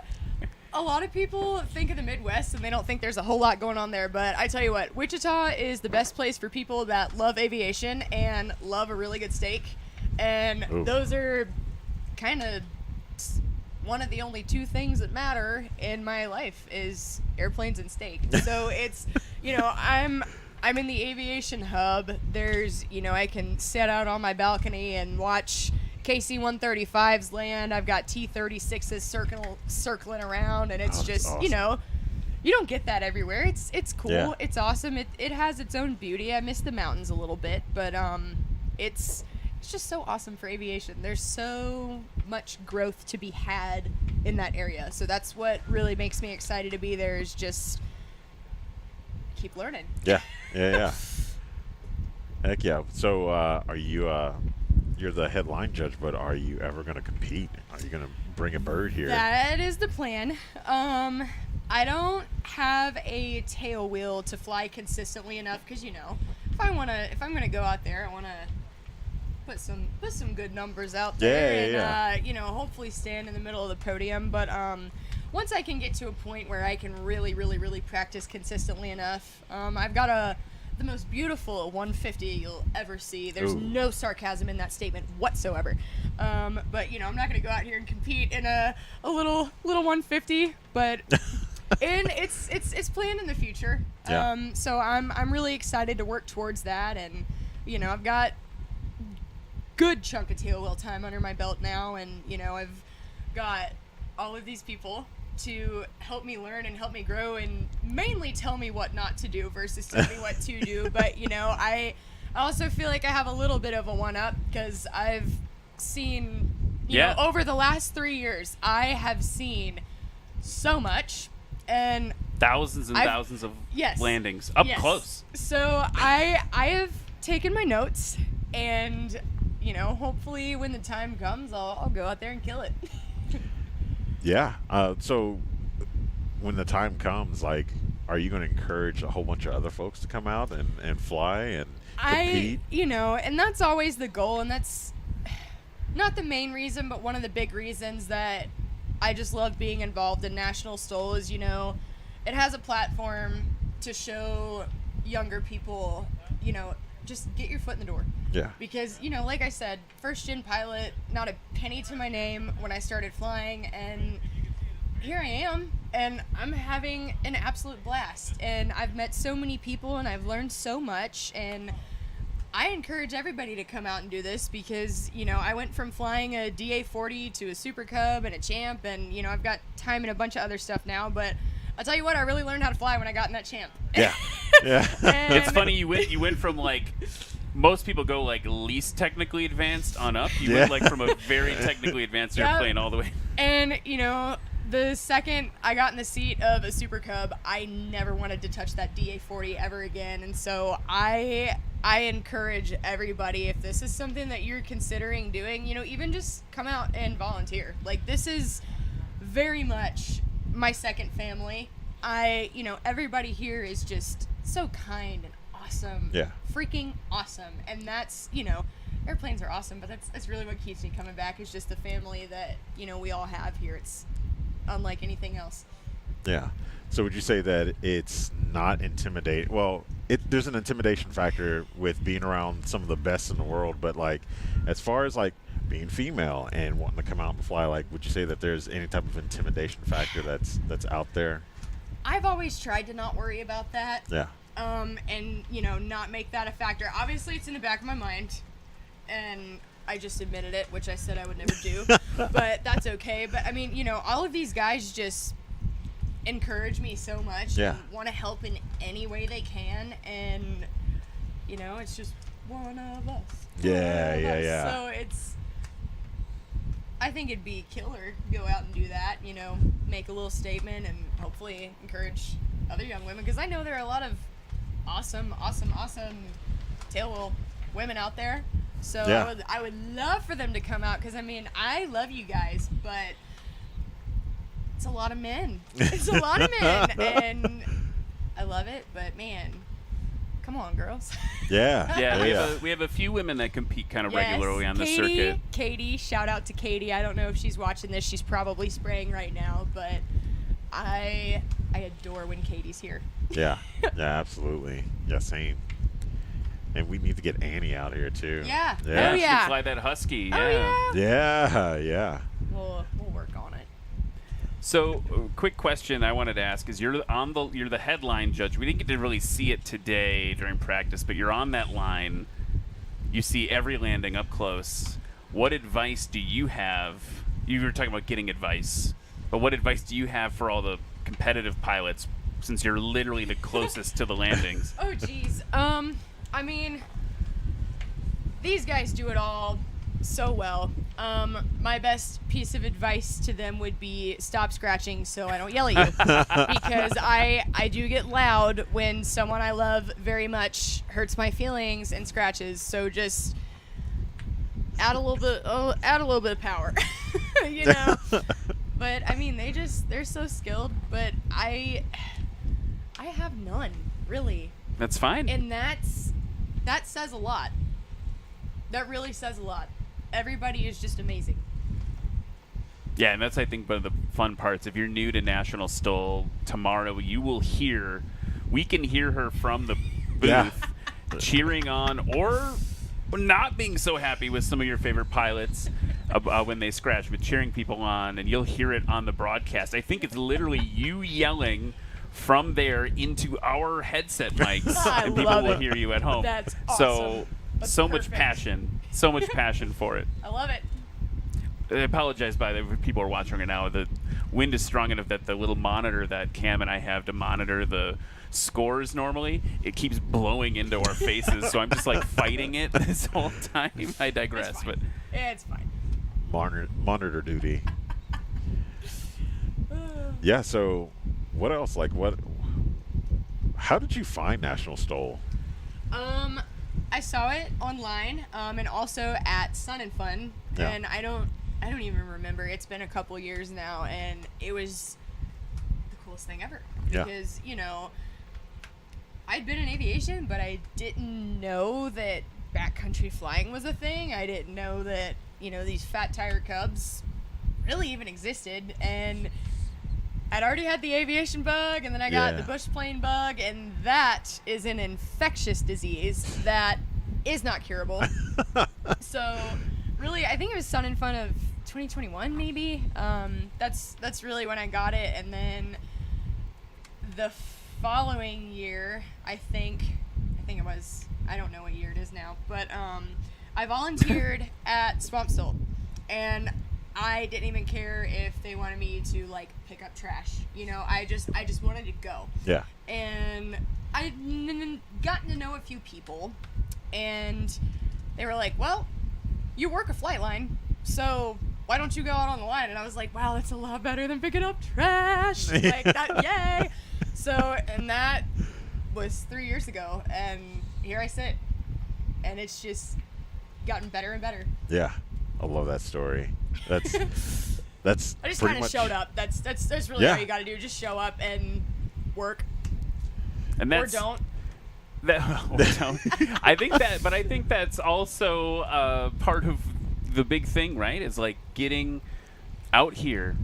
a lot of people think of the Midwest and they don't think there's a whole lot going on there, but I tell you what, Wichita is the best place for people that love aviation and love a really good steak. And those are kind of one of the only two things that matter in my life is airplanes and steak. So it's, you know, I'm in the aviation hub. There's, you know, I can sit out on my balcony and watch KC-135s land. I've got T-36s circling around, and it's just awesome. You know, you don't get that everywhere. It's cool. Yeah. It's awesome. It has its own beauty. I miss the mountains a little bit, but it's just so awesome for aviation. There's so much growth to be had in that area. So that's what really makes me excited to be there, is just keep learning. Yeah. Heck yeah. So are you you're the headline judge, but are you ever going to compete? Are you going to bring a bird here? That is the plan. I don't have a tail wheel to fly consistently enough, because, you know, if I'm going to go out there, I want to put some good numbers out there, and you know, hopefully stand in the middle of the podium. But once I can get to a point where I can really practice consistently enough, I've got the most beautiful 150 you'll ever see. There's no sarcasm in that statement whatsoever. But you know, I'm not going to go out here and compete in a little 150, but and it's planned in the future. So I'm really excited to work towards that, and you know, I've got good chunk of tail wheel time under my belt now, and you know, I've got all of these people to help me learn and help me grow, and mainly tell me what not to do versus tell me what to do. But you know, I also feel like I have a little bit of a one-up, because I've seen, you know, over the last 3 years, I have seen so much, and thousands and thousands of landings up close. So I have taken my notes, and you know, hopefully when the time comes, I'll go out there and kill it. Yeah. So when the time comes, like, are you going to encourage a whole bunch of other folks to come out and fly and compete? You know, and that's always the goal, and that's not the main reason, but one of the big reasons that I just love being involved in National STOL is, you know, it has a platform to show younger people, you know, just get your foot in the door. Yeah. Because, you know, like I said, first gen pilot, not a penny to my name when I started flying, and here I am, and I'm having an absolute blast. And I've met so many people, and I've learned so much, and I encourage everybody to come out and do this, because, you know, I went from flying a DA-40 to a Super Cub and a Champ, and, you know, I've got time in a bunch of other stuff now, but I'll tell you what, I really learned how to fly when I got in that Champ. Yeah. It's funny, you went from, like, most people go, like, least technically advanced on up. You went, like, from a very technically advanced airplane all the way. And, you know, the second I got in the seat of a Super Cub, I never wanted to touch that DA-40 ever again. And so I encourage everybody, if this is something that you're considering doing, you know, even just come out and volunteer. Like, this is very much my second family. You know, everybody here is just so kind and awesome. Yeah. Freaking awesome. And that's, you know, airplanes are awesome, but that's really what keeps me coming back, is just the family that, you know, we all have here. It's unlike anything else. Yeah. So would you say that it's not intimidating? Well, there's an intimidation factor with being around some of the best in the world, but like, as far as like being female and wanting to come out and fly, like, would you say that there's any type of intimidation factor that's out there? I've always tried to not worry about that. Yeah. and not make that a factor. Obviously, it's in the back of my mind, and I just admitted it, which I said I would never do, but that's okay. But I mean, all of these guys just encourage me so much and want to help in any way they can, and it's just one of us. Yeah. So I think it'd be killer to go out and do that, make a little statement and hopefully encourage other young women, because I know there are a lot of awesome tail wheel women out there. So I would love for them to come out, because I mean, I love you guys, but it's a lot of men. It's a lot of men, and I love it, but man, come on, girls. Yeah. We have a few women that compete kind of regularly on the circuit. Katie, shout out to Katie. I don't know if she's watching this. She's probably spraying right now, but I adore when Katie's here. Yeah, absolutely. Yeah, same. And we need to get Annie out here too. Yeah. She Oh yeah. can fly that Husky. Oh yeah. Yeah. We'll work on it. So, quick question I wanted to ask is: you're the headline judge. We didn't get to really see it today during practice, but you're on that line. You see every landing up close. What advice do you have? You were talking about getting advice, but what advice do you have for all the competitive pilots, since you're literally the closest to the landings? Oh geez. I mean, these guys do it all so well. My best piece of advice to them would be stop scratching so I don't yell at you. Because I do get loud when someone I love very much hurts my feelings and scratches. So just add a little bit of power. But I mean, they're so skilled, but I have none, really. That's fine. And that says a lot. That really says a lot. Everybody is just amazing. Yeah, and that's, I think, one of the fun parts. If you're new to National STOL, tomorrow we can hear her from the booth cheering on or not being so happy with some of your favorite pilots when they scratch, but cheering people on, and you'll hear it on the broadcast. I think it's literally you yelling from there into our headset mics, and people will hear you at home. That's awesome. So much passion for it. I love it. I apologize by the people who are watching right now. The wind is strong enough that the little monitor that Cam and I have to monitor the scores normally, it keeps blowing into our faces, so I'm just like fighting it this whole time. I digress, but it's fine. Monitor duty. Yeah. So, what else? How did you find National STOL? I saw it online, and also at Sun and Fun, and I don't even remember. It's been a couple years now, and it was the coolest thing ever. Because I'd been in aviation, but I didn't know that backcountry flying was a thing. I didn't know that these fat tire cubs really even existed, and I'd already had the aviation bug, and then I got the bush plane bug, and that is an infectious disease that is not curable. So, really, I think it was Sun and Fun of 2021, maybe. That's really when I got it, and then the following year, I think it was, I don't know what year it is now, but I volunteered at Swamp STOL, and I didn't even care if they wanted me to pick up trash. I just wanted to go. Yeah. And I'd gotten to know a few people, and they were like, "Well, you work a flight line, so why don't you go out on the line?" And I was like, "Wow, that's a lot better than picking up trash." Like that, yay! So, and that was 3 years ago, and here I sit, and it's just gotten better and better. Yeah. I love that story. That's I just kind of showed up. That's really all you got to do. Just show up and work. And or don't. I think that's also part of the big thing, right? Is getting out here,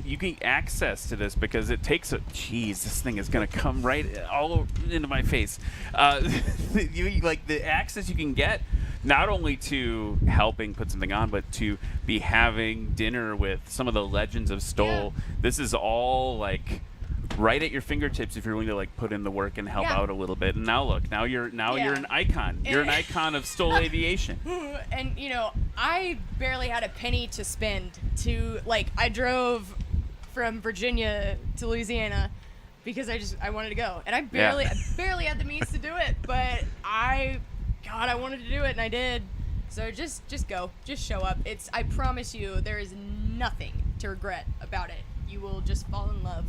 you get access to this, because it takes this thing is gonna come right all into my face. The access you can get, not only to helping put something on, but to be having dinner with some of the legends of STOL. This is all right at your fingertips if you're willing to like put in the work and help out a little bit. And now look, now you're an icon. You're an icon of STOL aviation. And I barely had a penny to spend to I drove from Virginia to Louisiana because I wanted to go, and I barely had the means to do it, but I wanted to do it, and I did. So just go, just show up. I promise you, there is nothing to regret about it. You will just fall in love.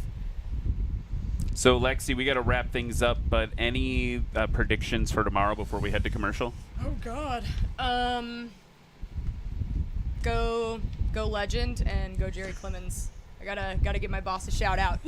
So Lexi, we got to wrap things up, but any predictions for tomorrow before we head to commercial? Oh God. Go Legend and go Jerry Clemens. I gotta give my boss a shout out.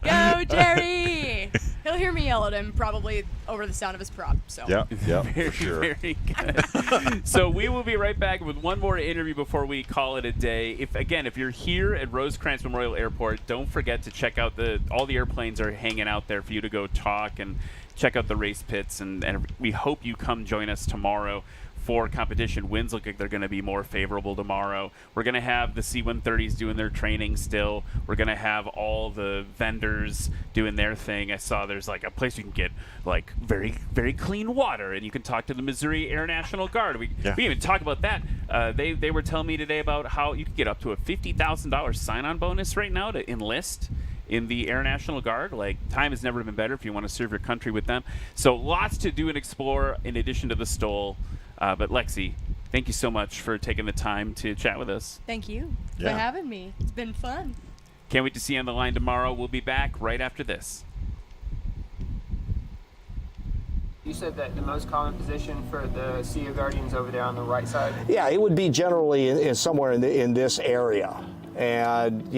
Go Jerry! He'll hear me yell at him probably over the sound of his prop. So yeah, very, for sure. Very good. So we will be right back with one more interview before we call it a day. If you're here at Rosecrans Memorial Airport, don't forget to check out all the airplanes are hanging out there for you to go talk and check out the race pits, and we hope you come join us tomorrow for competition. Winds look like they're going to be more favorable tomorrow. We're going to have the C-130s doing their training still. We're going to have all the vendors doing their thing. I saw there's like a place you can get like very, very clean water, and you can talk to the Missouri Air National Guard. We even talk about that. They were telling me today about how you could get up to a $50,000 sign-on bonus right now to enlist in the Air National Guard. Like, time has never been better if you want to serve your country with them. So lots to do and explore in addition to the STOL. But Lexi, thank you so much for taking the time to chat with us. Thank you for having me. It's been fun. Can't wait to see you on the line tomorrow. We'll be back right after this. You said that the most common position for the CEO Guardians over there on the right side? Yeah, it would be generally somewhere in this area. And,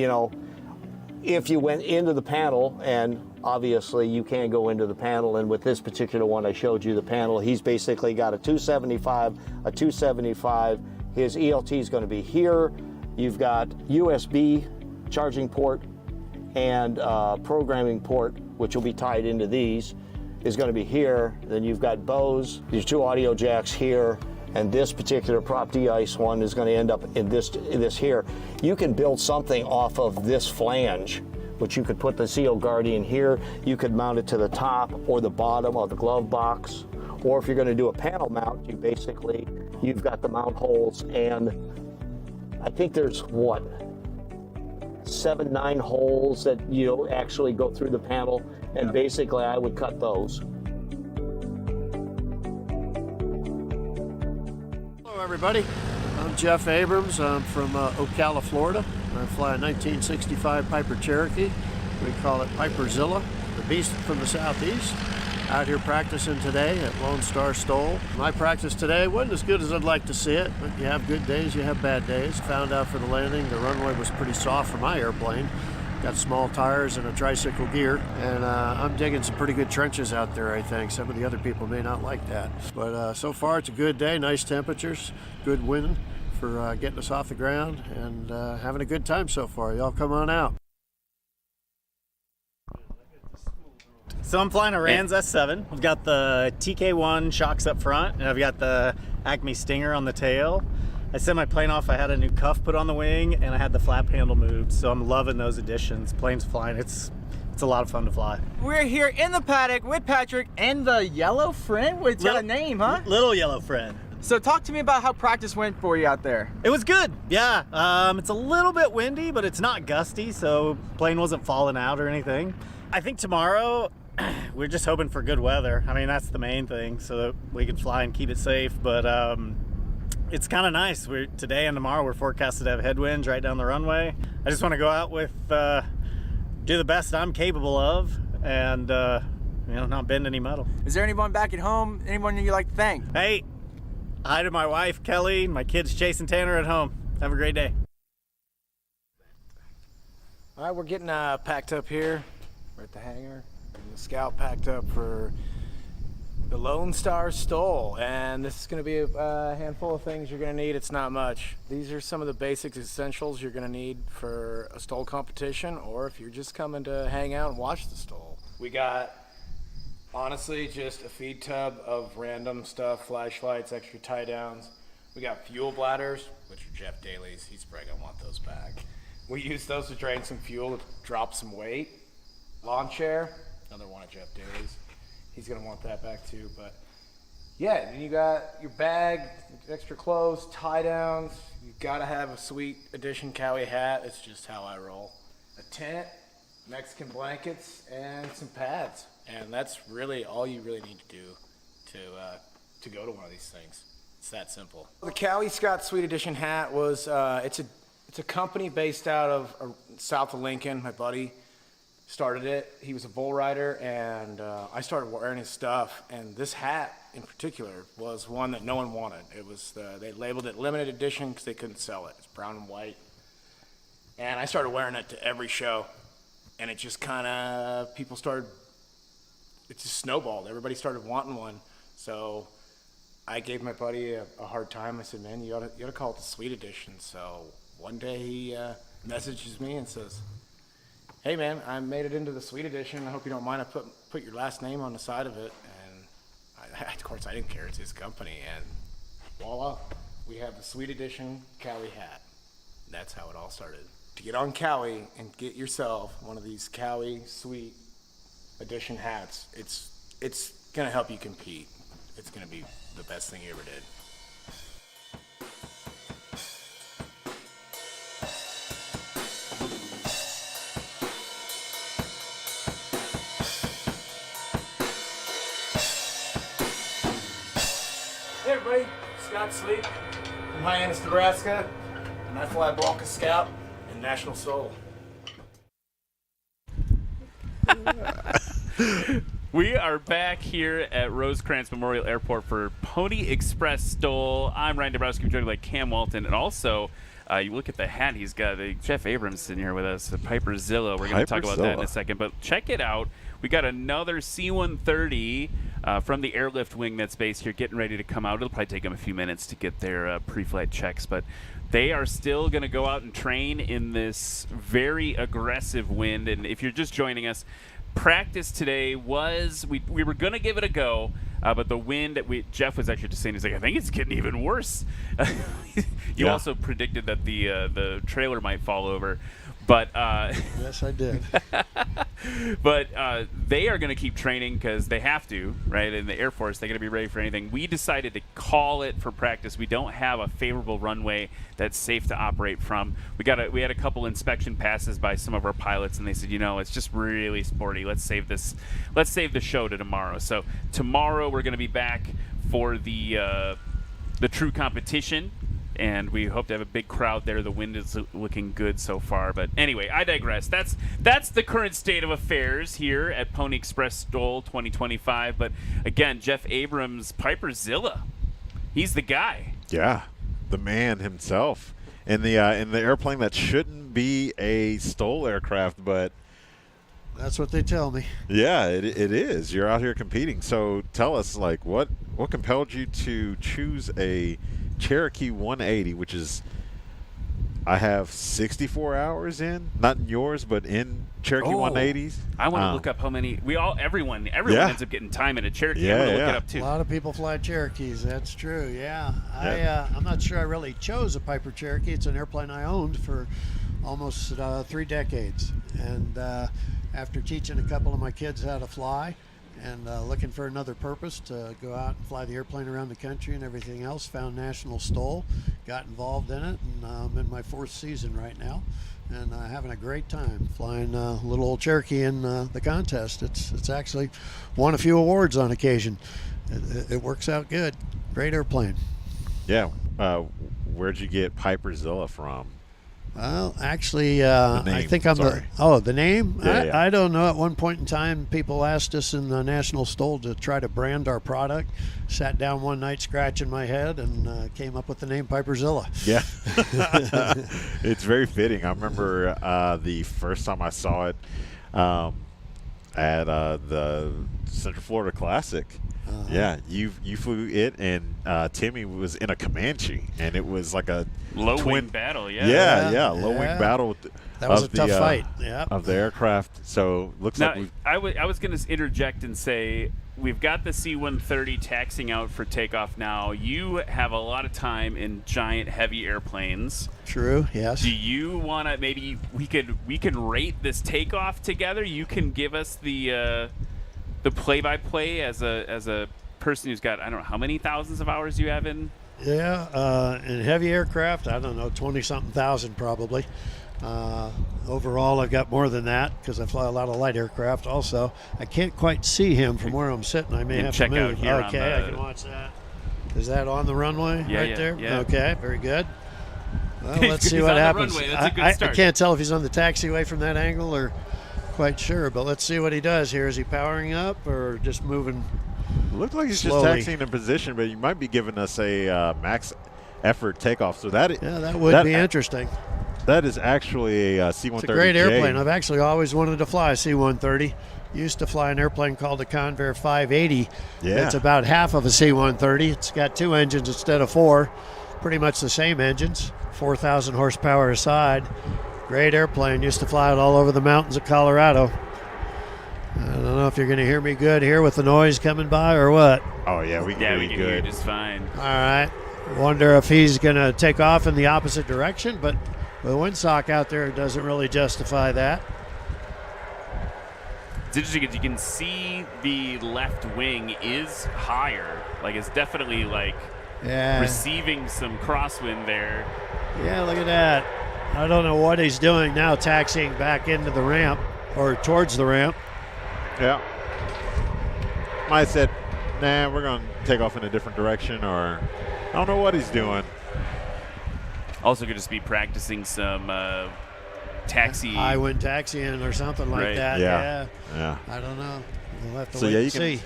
if you went into the panel, and obviously you can't go into the panel, and with this particular one I showed you the panel, he's basically got a 275, his ELT is going to be here. You've got USB charging port and programming port, which will be tied into these, is going to be here. Then you've got Bose, these two audio jacks here, and this particular prop de-ice one is going to end up in this here. You can build something off of this flange, which you could put the CEO Guardian here. You could mount it to the top or the bottom of the glove box. Or if you're going to do a panel mount, you've got the mount holes, and I think there's 7, 9 holes that actually go through the panel, and basically I would cut those. Hello everybody, I'm Jeff Abrams. I'm from Ocala, Florida. I fly a 1965 Piper Cherokee. We call it Piperzilla, the beast from the southeast. Out here practicing today at Lone Star STOL. My practice today wasn't as good as I'd like to see it, but you have good days, you have bad days. Found out for the landing, the runway was pretty soft for my airplane. Got small tires and a tricycle gear, and I'm digging some pretty good trenches out there, I think. Some of the other people may not like that. But so far it's a good day, nice temperatures, good wind for getting us off the ground, and having a good time so far. Y'all come on out. So I'm flying a Rans S7. I've got the TK1 shocks up front, and I've got the Acme Stinger on the tail. I set my plane off, I had a new cuff put on the wing, and I had the flap handle moved, so I'm loving those additions. Plane's flying, it's a lot of fun to fly. We're here in the paddock with Patrick and the yellow friend. It's got a name, huh? Little yellow friend. So talk to me about how practice went for you out there. It was good, yeah. It's a little bit windy, but it's not gusty, so plane wasn't falling out or anything. I think tomorrow, we're just hoping for good weather. I mean, that's the main thing, so that we can fly and keep it safe, but it's kind of nice. Today and tomorrow we're forecasted to have headwinds right down the runway. I just want to go out with, do the best I'm capable of, and not bend any metal. Is there anyone back at home, anyone you like to thank? Hey, hi to my wife, Kelly, and my kids, Chase and Tanner at home. Have a great day. All right, we're getting packed up here. We're at the hangar. The Scout packed up for the Lone Star STOL, and this is going to be a handful of things you're going to need. It's not much. These are some of the basic essentials you're going to need for a STOL competition, or if you're just coming to hang out and watch the STOL. We got, honestly, just a feed tub of random stuff, flashlights, extra tie downs. We got fuel bladders, which are Jeff Daly's. He's probably going to want those back. We use those to drain some fuel to drop some weight. Lawn chair, another one of Jeff Daly's. He's gonna want that back too, but yeah, then you got your bag, extra clothes, tie downs. You gotta have a sweet edition Cowie hat. It's just how I roll. A tent, Mexican blankets, and some pads. And that's really all you really need to do to go to one of these things. It's that simple. The Cowie Scott Sweet Edition hat was, it's a company based out of south of Lincoln. My buddy started it. He was a bull rider, and I started wearing his stuff. And this hat in particular was one that no one wanted. It was they labeled it limited edition because they couldn't sell it. It's brown and white. And I started wearing it to every show, and it just kind of it just snowballed. Everybody started wanting one. So I gave my buddy a hard time. I said, man, you ought to call it the Sweet Edition. So one day he messages me and says, hey man, I made it into the Sweet Edition. I hope you don't mind. I put your last name on the side of it. And of course I didn't care. It's his company. And voila, we have the Sweet Edition Cowie hat. That's how it all started. To get on Cowie and get yourself one of these Cowie Sweet Edition hats, it's gonna help you compete. It's gonna be the best thing you ever did. Hey everybody, Scott Sleep from Hyannis, Nebraska, and I fly Bronca Scout and National STOL. We are back here at Rosecrans Memorial Airport for Pony Express STOL. I'm Ryan Dabrowski, joined by Cam Walton, and also you look at the hat he's got. Jeff Abrams sitting here with us, Piper Zilla. We're going to talk about that in a second, but check it out. We got another C-130 from the airlift wing that's based here, getting ready to come out. It'll probably take them a few minutes to get their pre-flight checks, but they are still going to go out and train in this very aggressive wind. And if you're just joining us, practice today was we were going to give it a go, but the wind Jeff was actually just saying, he's like, I think it's getting even worse. You also predicted that the trailer might fall over, but yes, I did. But they are going to keep training because they have to, right? In the Air Force, they're going to be ready for anything. We decided to call it for practice. We don't have a favorable runway that's safe to operate from. We had a couple inspection passes by some of our pilots, and they said, it's just really sporty. Let's save the show to tomorrow. So tomorrow we're going to be back for the true competition. And we hope to have a big crowd there. The wind is looking good so far. But anyway, I digress. That's the current state of affairs here at Pony Express STOL 2025. But again, Jeff Abrams, Piper Zilla, he's the guy. Yeah, the man himself. In the airplane that shouldn't be a STOL aircraft, but that's what they tell me. Yeah, it is. You're out here competing. So tell us, like, what compelled you to choose a Cherokee 180, which is, I have 64 hours in, not in yours, but in Cherokee 180s. I want to look up how many. Everyone ends up getting time in a Cherokee. I'm going to look it up too. A lot of people fly Cherokees. That's true. Yeah. I'm not sure I really chose a Piper Cherokee. It's an airplane I owned for almost 3 decades, and after teaching a couple of my kids how to fly and looking for another purpose to go out and fly the airplane around the country and everything else, found National STOL, got involved in it, and I'm in my 4th season right now, and having a great time flying little old Cherokee in the contest. It's actually won a few awards on occasion. It works out good. Great airplane. Yeah. Where'd you get Piper Zilla from? Well, actually, I think I'm the name? Yeah. I don't know. At one point in time, people asked us in the National STOL to try to brand our product. Sat down one night scratching my head and came up with the name Piper Zilla. Yeah. It's very fitting. I remember the first time I saw it at the Central Florida Classic. Yeah, you flew it, and Timmy was in a Comanche, and it was like a low wing battle. Low wing battle. That was a tough fight. Of the aircraft. So looks now, like I was going to interject and say, we've got the C-130 taxiing out for takeoff now. You have a lot of time in giant, heavy airplanes. True. Yes. Do you want to maybe we can rate this takeoff together? You can give us the play-by-play as a person who's got, I don't know how many thousands of hours you have in. Yeah, in heavy aircraft, I don't know, 20-something thousand probably. Overall, I've got more than that because I fly a lot of light aircraft also. I can't quite see him from where I'm sitting. I may have to move. Okay, I can watch that. Is that on the runway right there? Yeah. Okay, very good. Well, let's see what happens. I can't tell if he's on the taxiway from that angle or quite sure, but let's see what he does here. Is he powering up or just moving? Looks like he's slowly? just taxiing in position, but you might be giving us a max effort takeoff. So that would be interesting. That is actually a C-130J. It's a great airplane. I've actually always wanted to fly a C-130. Used to fly an airplane called the Convair 580. Yeah. It's about half of a C-130. It's got 2 engines instead of 4. Pretty much the same engines, 4,000 horsepower a side. Great airplane. Used to fly it all over the mountains of Colorado. I don't know if you're going to hear me good here with the noise coming by or what. Oh, yeah, we can hear you just fine. All right. Wonder if he's going to take off in the opposite direction, but the windsock out there doesn't really justify that. It's interesting because you can see the left wing is higher. Like, it's definitely, like, receiving some crosswind there. Yeah, look at that. I don't know what he's doing now, taxiing back into the ramp or towards the ramp. Yeah. Might have said, nah, we're going to take off in a different direction, or I don't know what he's doing. Also could just be practicing some taxi. High wind taxiing or something like that. Yeah. I don't know. We'll have to So wait you and see.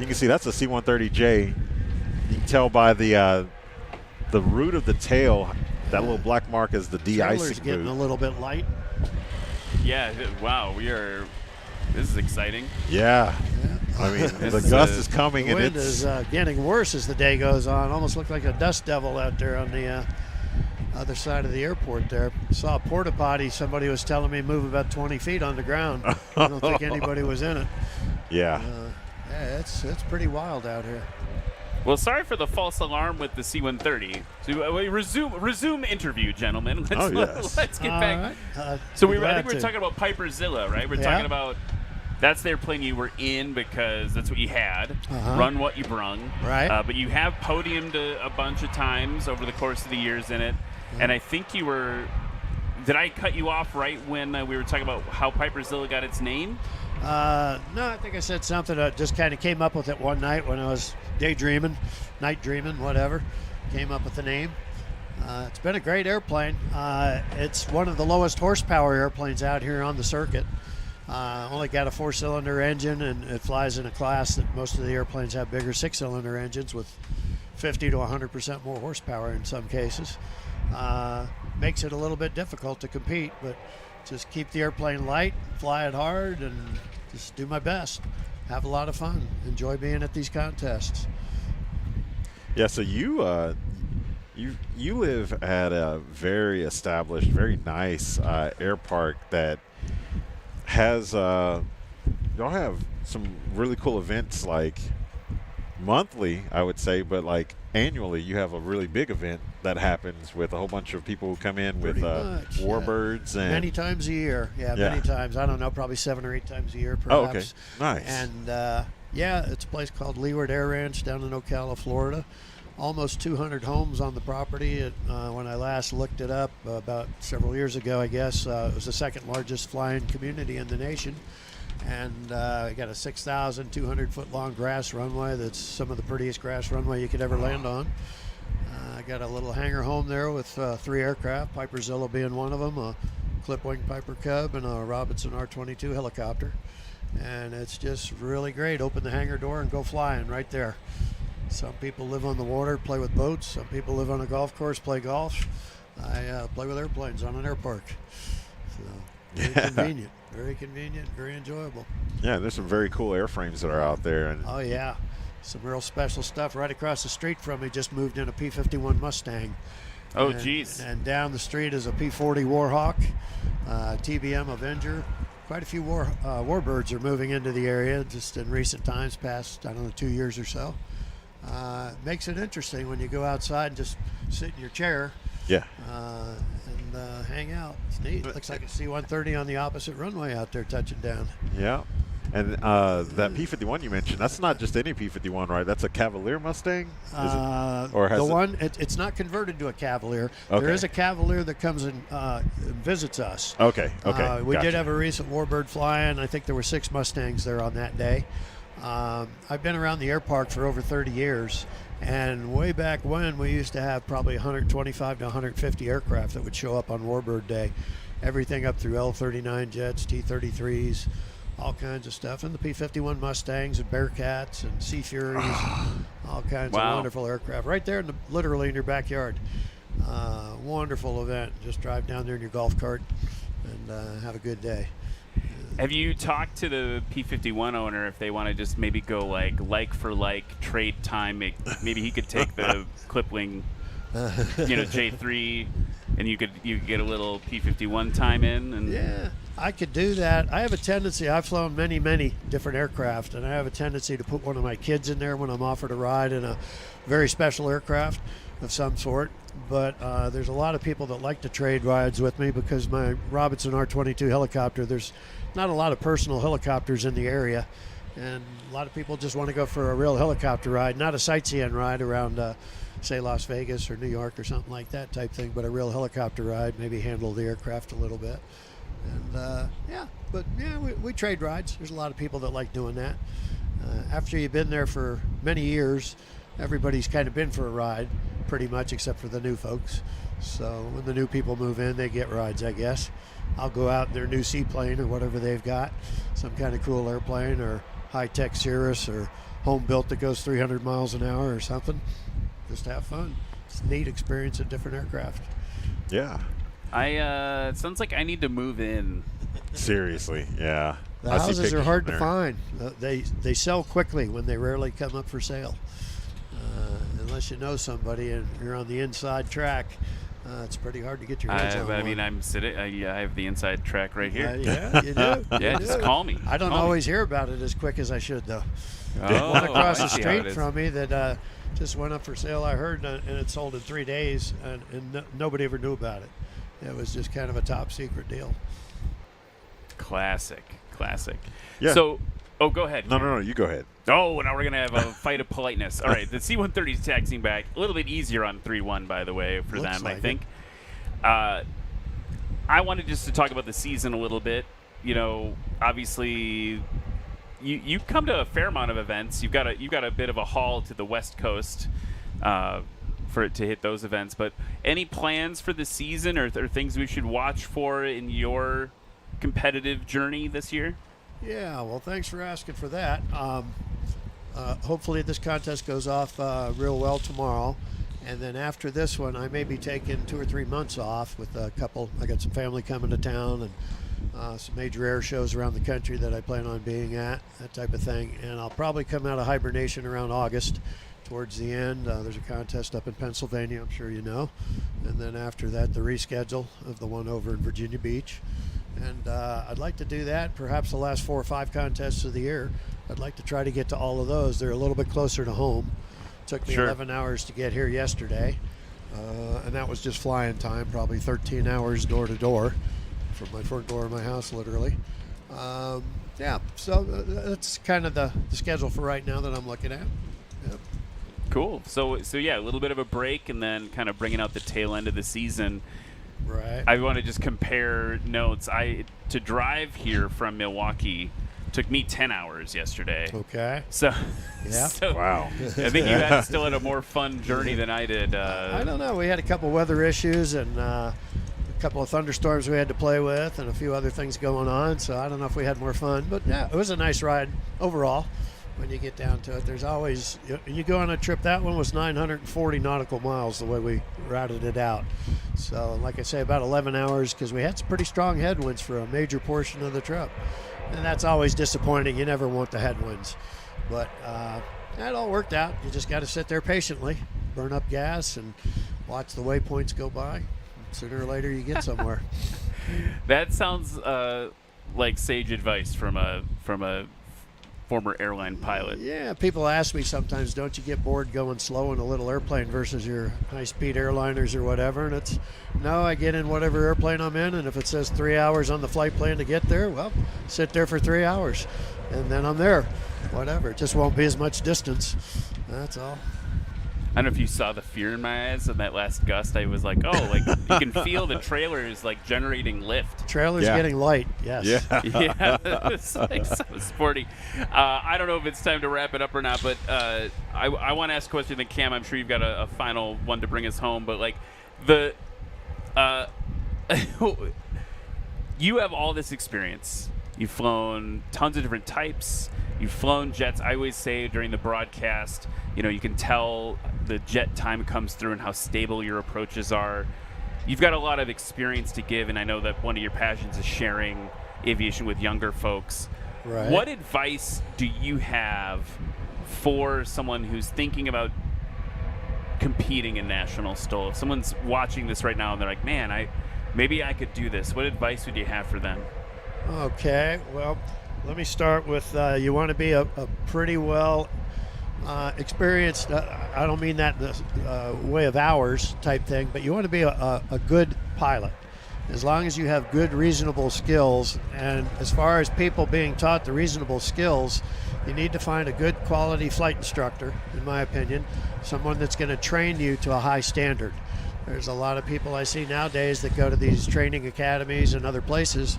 You can see that's a C-130J. You can tell by the root of the tail, that little black mark is the de-icing Trailer's getting boot. a little bit light. Yeah, wow, this is exciting. Yeah. I mean, the gust is coming, the and wind it's is getting worse as the day goes on. Almost looked like a dust devil out there on the other side of the airport there. Saw a porta potty, somebody was telling me, move about 20 feet on the ground. I don't think anybody was in it. Yeah. It's pretty wild out here. Well, sorry for the false alarm with the C-130. So we resume interview, gentlemen. Let's get back. Right. So I think we were talking about Piperzilla, right? We're talking about that's the airplane you were in because that's what you had. Run what you brung. Right. But you have podiumed a bunch of times over the course of the years in it. And I think you were. Did I cut you off right when we were talking about how Piperzilla got its name? No, I think I said something that just kind of came up with it one night when I was daydreaming, night dreaming, whatever. Came up with the name. It's been a great airplane. It's one of the lowest horsepower airplanes out here on the circuit. Only got a 4-cylinder engine, and it flies in a class that most of the airplanes have bigger 6-cylinder engines with 50 to 100% more horsepower in some cases. Makes it a little bit difficult to compete, but just keep the airplane light, fly it hard, and just do my best. Have a lot of fun. Enjoy being at these contests. Yeah, so you live at a very established, very nice air park that has y'all have some really cool events, like monthly, I would say, but like annually you have a really big event that happens with a whole bunch of people who come in with warbirds and many times a year. Many times. I don't know, probably 7 or 8 times a year perhaps. Oh, okay. Nice. And it's a place called Leeward Air Ranch down in Ocala, Florida. Almost 200 homes on the property. When I last looked it up about several years ago, I guess, it was the second largest flying community in the nation. And we got a 6,200-foot long grass runway that's some of the prettiest grass runway you could ever land on. I got a little hangar home there with 3 aircraft, Piperzilla being one of them, a clip-wing Piper Cub and a Robinson R-22 helicopter. And it's just really great. Open the hangar door and go flying right there. Some people live on the water, play with boats. Some people live on a golf course, play golf. I play with airplanes on an air park. So very convenient, very enjoyable. Yeah, there's some very cool airframes that are out there. And oh yeah, some real special stuff. Right across the street from me, just moved in a P-51 Mustang. Oh geez. And down the street is a P-40 Warhawk, TBM Avenger, quite a few warbirds are moving into the area just in recent times, past, 2 years or so. Makes it interesting when you go outside and just sit in your chair. Yeah. And hang out. It's neat. Looks like a C-130 on the opposite runway out there touching down. Yeah. And that P-51 you mentioned, that's not just any P-51, right? That's a Cavalier Mustang? It's not converted to a Cavalier. Okay. There is a Cavalier that comes and visits us. Okay. We Gotcha. did have a recent warbird fly-in. I think there were 6 Mustangs there on that day. I've been around the airpark for over 30 years, and way back when we used to have probably 125 to 150 aircraft that would show up on Warbird Day. Everything up through L-39 jets, T-33s, all kinds of stuff, and the P-51 Mustangs and Bearcats and Sea Furies, all kinds of wonderful aircraft right there, literally in your backyard. Wonderful event. Just drive down there in your golf cart and have a good day. Have you talked to the P-51 owner if they want to just maybe go like for like trade time? Maybe he could take the Clipwing, J3, and you could get a little P-51 time in. And yeah, I could do that. I have a tendency. I've flown many different aircraft, and I have a tendency to put one of my kids in there when I'm offered a ride in a very special aircraft of some sort. But there's a lot of people that like to trade rides with me because my Robinson R-22 helicopter, there's not a lot of personal helicopters in the area, and a lot of people just want to go for a real helicopter ride, not a sightseeing ride around, say, Las Vegas or New York or something like that type thing, but a real helicopter ride, maybe handle the aircraft a little bit. And we trade rides. There's a lot of people that like doing that. After you've been there for many years, everybody's kind of been for a ride, pretty much, except for the new folks. So when the new people move in, they get rides, I guess. I'll go out in their new seaplane or whatever they've got, some kind of cool airplane or high-tech Cirrus or home-built that goes 300 miles an hour or something. Just have fun. It's a neat experience in different aircraft. Yeah. It sounds like I need to move in. Seriously, yeah. The houses are hard to find. They sell quickly when they rarely come up for sale. Unless you know somebody and you're on the inside track, it's pretty hard to get your hands on one. I'm sitting. I have the inside track right here. Yeah, you do. Yeah, just call me. I don't always hear about it as quick as I should, though. Oh, One across the street from me that just went up for sale, I heard, and it sold in 3 days, and nobody ever knew about it. It was just kind of a top secret deal. Classic. Yeah. So, go ahead. No, you go ahead. Oh, now we're going to have a fight of politeness. All right, the C-130 is taxiing back. A little bit easier on 3-1, by the way, for Looks them, like I think. I wanted just to talk about the season a little bit. Obviously, you come to a fair amount of events. You've got a bit of a haul to the West Coast for it to hit those events. But any plans for the season or things we should watch for in your competitive journey this year? Yeah, well, thanks for asking for that. Hopefully this contest goes off real well tomorrow. And then after this one, I may be taking 2 or 3 months off with a couple. I got some family coming to town and some major air shows around the country that I plan on being at, that type of thing. And I'll probably come out of hibernation around August towards the end. There's a contest up in Pennsylvania, I'm sure you know. And then after that, the reschedule of the one over in Virginia Beach. And I'd like to do that, perhaps the last 4 or 5 contests of the year. I'd like to try to get to all of those. They're a little bit closer to home. Took me 11 hours to get here yesterday. And that was just flying time, probably 13 hours door to door from my front door of my house, literally. So that's kind of the schedule for right now that I'm looking at. Yep. Cool. So yeah, a little bit of a break and then kind of bringing out the tail end of the season. Right. I want to just compare notes. To drive here from Milwaukee took me 10 hours yesterday. Okay. So, yeah. Wow. I think you still had a more fun journey than I did. I don't know. We had a couple weather issues and a couple of thunderstorms we had to play with and a few other things going on. So I don't know if we had more fun. But yeah, it was a nice ride overall. When you get down to it, there's always, you go on a trip, that one was 940 nautical miles the way we routed it out. So like I say, about 11 hours because we had some pretty strong headwinds for a major portion of the trip. And that's always disappointing. You never want the headwinds. But that all worked out. You just got to sit there patiently, burn up gas, and watch the waypoints go by. Sooner or later, you get somewhere. That sounds like sage advice from a former airline pilot? Yeah, people ask me sometimes, don't you get bored going slow in a little airplane versus your high-speed airliners or whatever? And it's, no, I get in whatever airplane I'm in, and if it says 3 hours on the flight plan to get there, well, sit there for 3 hours, and then I'm there. Whatever, it just won't be as much distance. That's all. I don't know if you saw the fear in my eyes in that last gust. I was like, oh, like you can feel the trailer is like generating lift. Trailer's getting light, yes. Yeah, it's like so sporty. I don't know if it's time to wrap it up or not, but I want to ask a question. Then Cam, I'm sure you've got a final one to bring us home. But like you have all this experience. You've flown tons of different types. You've flown jets. I always say during the broadcast, you can tell the jet time comes through and how stable your approaches are. You've got a lot of experience to give, and I know that one of your passions is sharing aviation with younger folks. Right. What advice do you have for someone who's thinking about competing in National STOL? If someone's watching this right now and they're like, man, maybe I could do this, what advice would you have for them? Okay, well, let me start with you want to be a pretty well experienced, I don't mean that in the way of hours type thing, but you want to be a good pilot. As long as you have good, reasonable skills, and as far as people being taught the reasonable skills, you need to find a good quality flight instructor, in my opinion, someone that's going to train you to a high standard. There's a lot of people I see nowadays that go to these training academies and other places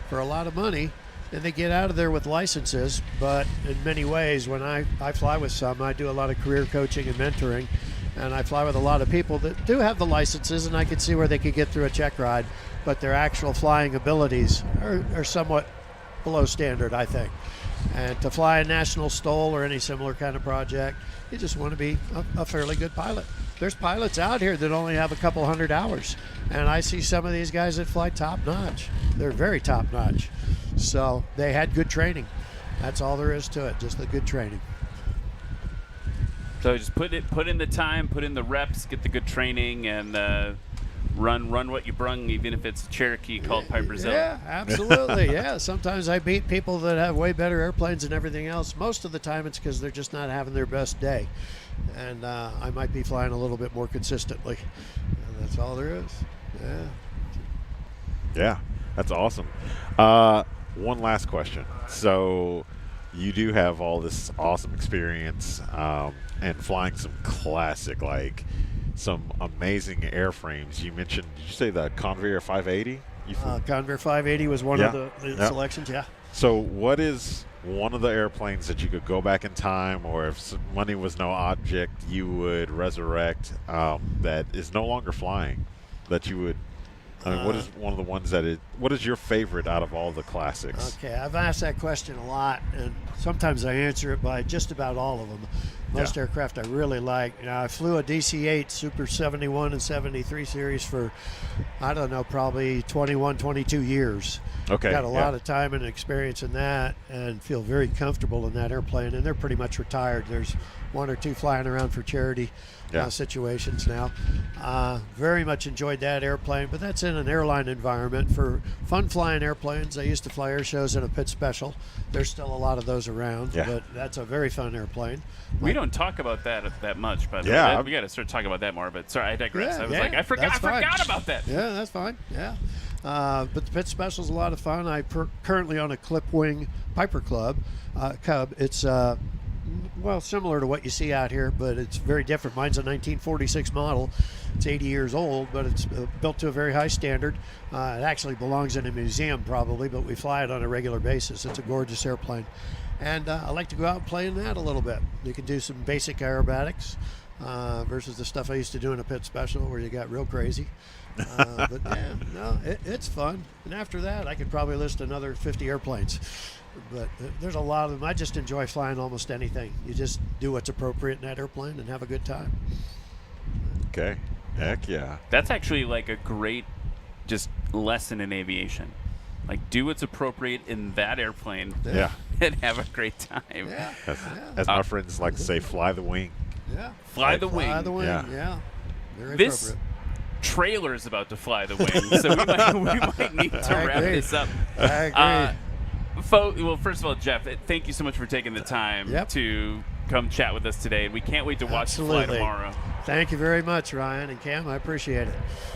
for a lot of money, and they get out of there with licenses. But in many ways, when I fly with some, I do a lot of career coaching and mentoring, and I fly with a lot of people that do have the licenses, and I can see where they could get through a check ride, but their actual flying abilities are somewhat below standard, I think. And to fly a National STOL or any similar kind of project, you just want to be a fairly good pilot. There's pilots out here that only have a couple hundred hours, and I see some of these guys that fly top-notch. They're very top-notch. So they had good training. That's all there is to it, just the good training. So just put in the time, put in the reps, get the good training, and run what you brung, even if it's a Cherokee called Piper Zilla. Yeah, absolutely. Yeah, sometimes I beat people that have way better airplanes and everything else. Most of the time it's because they're just not having their best day. And I might be flying a little bit more consistently. And that's all there is. Yeah. Yeah, that's awesome. One last question. So you do have all this awesome experience and flying some classic, like some amazing airframes. You mentioned, did you say the Convair 580? Convair 580 was one of the selections, yeah. So what is one of the airplanes that you could go back in time, or if money was no object, you would resurrect that is no longer flying, that you would, what is one of the ones what is your favorite out of all the classics? Okay, I've asked that question a lot, and sometimes I answer it by just about all of them. Most aircraft I really like. I flew a DC-8 Super 71 and 73 series for, I don't know, probably 21, 22 years. Okay. Got a lot of time and experience in that, and feel very comfortable in that airplane, and they're pretty much retired. There's one or two flying around for charity situations now. Very much enjoyed that airplane, but that's in an airline environment. For fun flying airplanes, I used to fly air shows in a pit special. There's still a lot of those around, but that's a very fun airplane. We don't talk about that much, but we got to start talking about that more. But sorry, I digress. I was like, I forgot about that. Yeah, that's fine. Yeah. But the pit special is a lot of fun. I currently on a clip wing Piper Cub. It's similar to what you see out here, but it's very different. Mine's a 1946 model. It's 80 years old, but it's built to a very high standard. It actually belongs in a museum probably, but we fly it on a regular basis. It's a gorgeous airplane. And I like to go out and play in that a little bit. You can do some basic aerobatics versus the stuff I used to do in a pit special where you got real crazy. But yeah, no, it's fun. And after that, I could probably list another 50 airplanes. But there's a lot of them. I just enjoy flying almost anything. You just do what's appropriate in that airplane and have a good time. Okay. Heck yeah. That's actually like a great just lesson in aviation. Like, do what's appropriate in that airplane and have a great time. Yeah. As my friends like to say, fly the wing. Yeah. Fly the wing. Fly the wing, yeah. Very This appropriate. trailer is about to fly the wing, so we might need to wrap this up. I agree. Well, first of all, Jeff, thank you so much for taking the time to come chat with us today, and we can't wait to watch you fly tomorrow. Thank you very much, Ryan and Cam. I appreciate it.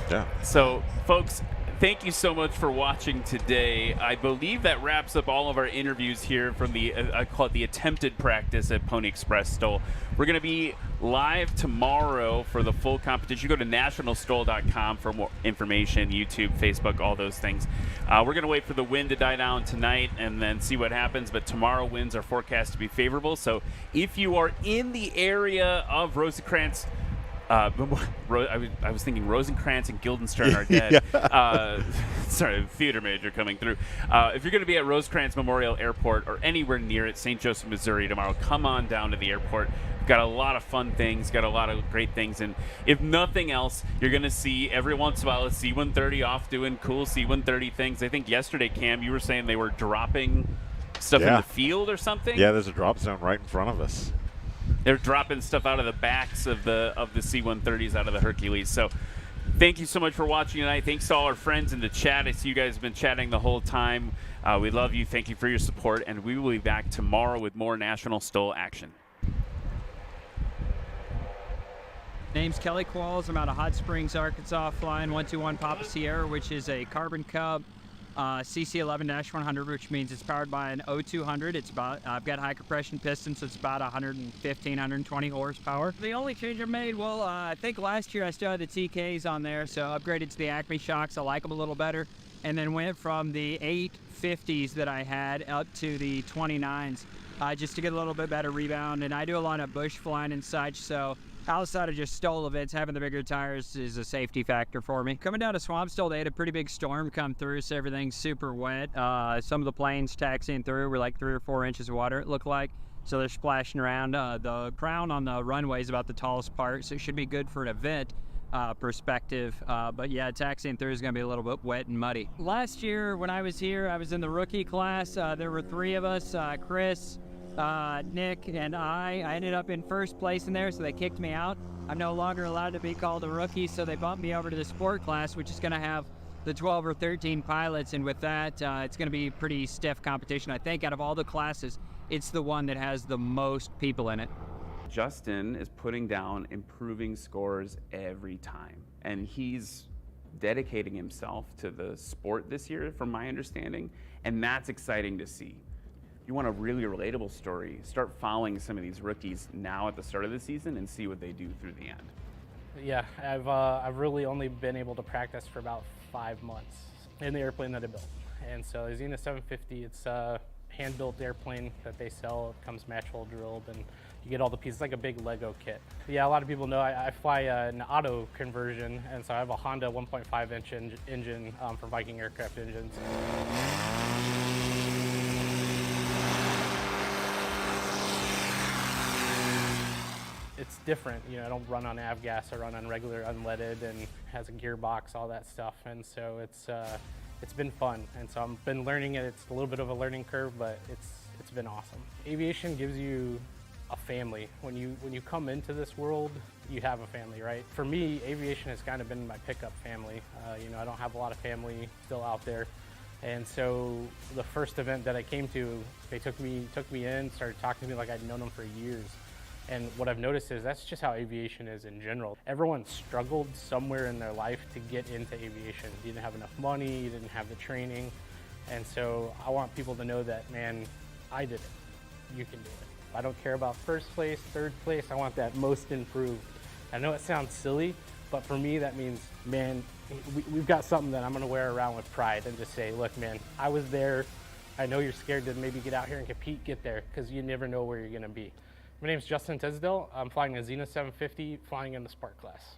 Yeah. So, folks, thank you so much for watching today. I believe that wraps up all of our interviews here from the, I call it the attempted practice at Pony Express STOL. We're going to be live tomorrow for the full competition. Go to nationalstol.com for more information, YouTube, Facebook, all those things. We're going to wait for the wind to die down tonight and then see what happens, but tomorrow winds are forecast to be favorable. So if you are in the area of Rosecrans, I was thinking Rosencrantz and Guildenstern are dead. Sorry, theater major coming through. If you're going to be at Rosecrans Memorial Airport or anywhere near it, St. Joseph, Missouri, tomorrow, come on down to the airport. We've got a lot of fun things, got a lot of great things, and if nothing else, you're going to see every once in a while a C-130 off doing cool C-130 things. I think yesterday, Cam, you were saying they were dropping stuff in the field or something? Yeah, there's a drop zone right in front of us. They're dropping stuff out of the backs of the C-130s out of the Hercules. So thank you so much for watching tonight. Thanks to all our friends in the chat. I see you guys have been chatting the whole time. We love you. Thank you for your support. And we will be back tomorrow with more National STOL action. Name's Kelly Qualls. I'm out of Hot Springs, Arkansas, flying 121 Papa Sierra, which is a Carbon Cub CC11-100, which means it's powered by an O200. It's about, I've got high compression pistons, so it's about 115, 120 horsepower. The only change I made, well, I think last year I still had the TKs on there, so upgraded to the Acme shocks. I like them a little better, and then went from the 850s that I had up to the 29s, just to get a little bit better rebound. And I do a lot of bush flying and such, so outside of just STOL events, having the bigger tires is a safety factor for me. Coming down to Swamp STOL, they had a pretty big storm come through, so everything's super wet. Some of the planes taxiing through were like 3 or 4 inches of water, it looked like. So they're splashing around. The crown on the runway is about the tallest part, so it should be good for an event perspective. But yeah, taxiing through is going to be a little bit wet and muddy. Last year when I was here, I was in the rookie class. There were 3 of us, Chris, Nick, and I ended up in first place in there, so they kicked me out. I'm no longer allowed to be called a rookie, so they bumped me over to the sport class, which is going to have the 12 or 13 pilots, and with that, it's going to be pretty stiff competition. I think out of all the classes, it's the one that has the most people in it. Justin is putting down improving scores every time, and he's dedicating himself to the sport this year, from my understanding, and that's exciting to see. You want a really relatable story, start following some of these rookies now at the start of the season and see what they do through the end. Yeah, I've really only been able to practice for about 5 months in the airplane that I built. And so the Xena 750, it's a hand-built airplane that they sell. It comes match hole drilled, and you get all the pieces, like a big Lego kit. Yeah, a lot of people know I fly an auto conversion, and so I have a Honda 1.5-inch engine for Viking aircraft engines. It's different, you know, I don't run on avgas, I run on regular unleaded and has a gearbox, all that stuff, and so it's been fun, and so I've been learning it. It's a little bit of a learning curve, but it's been awesome. Aviation gives you a family. When you come into this world, you have a family, right? For me, aviation has kind of been my pickup family. You know, I don't have a lot of family still out there, and so the first event that I came to, they took me in, started talking to me like I'd known them for years. And what I've noticed is that's just how aviation is in general. Everyone struggled somewhere in their life to get into aviation. You didn't have enough money, you didn't have the training. And so I want people to know that, man, I did it. You can do it. I don't care about first place, third place. I want that most improved. I know it sounds silly, but for me that means, man, we've got something that I'm gonna wear around with pride and just say, look, man, I was there. I know you're scared to maybe get out here and compete, get there, because you never know where you're gonna be. My name is Justin Tisdale. I'm flying a Xena 750, flying in the Spark class.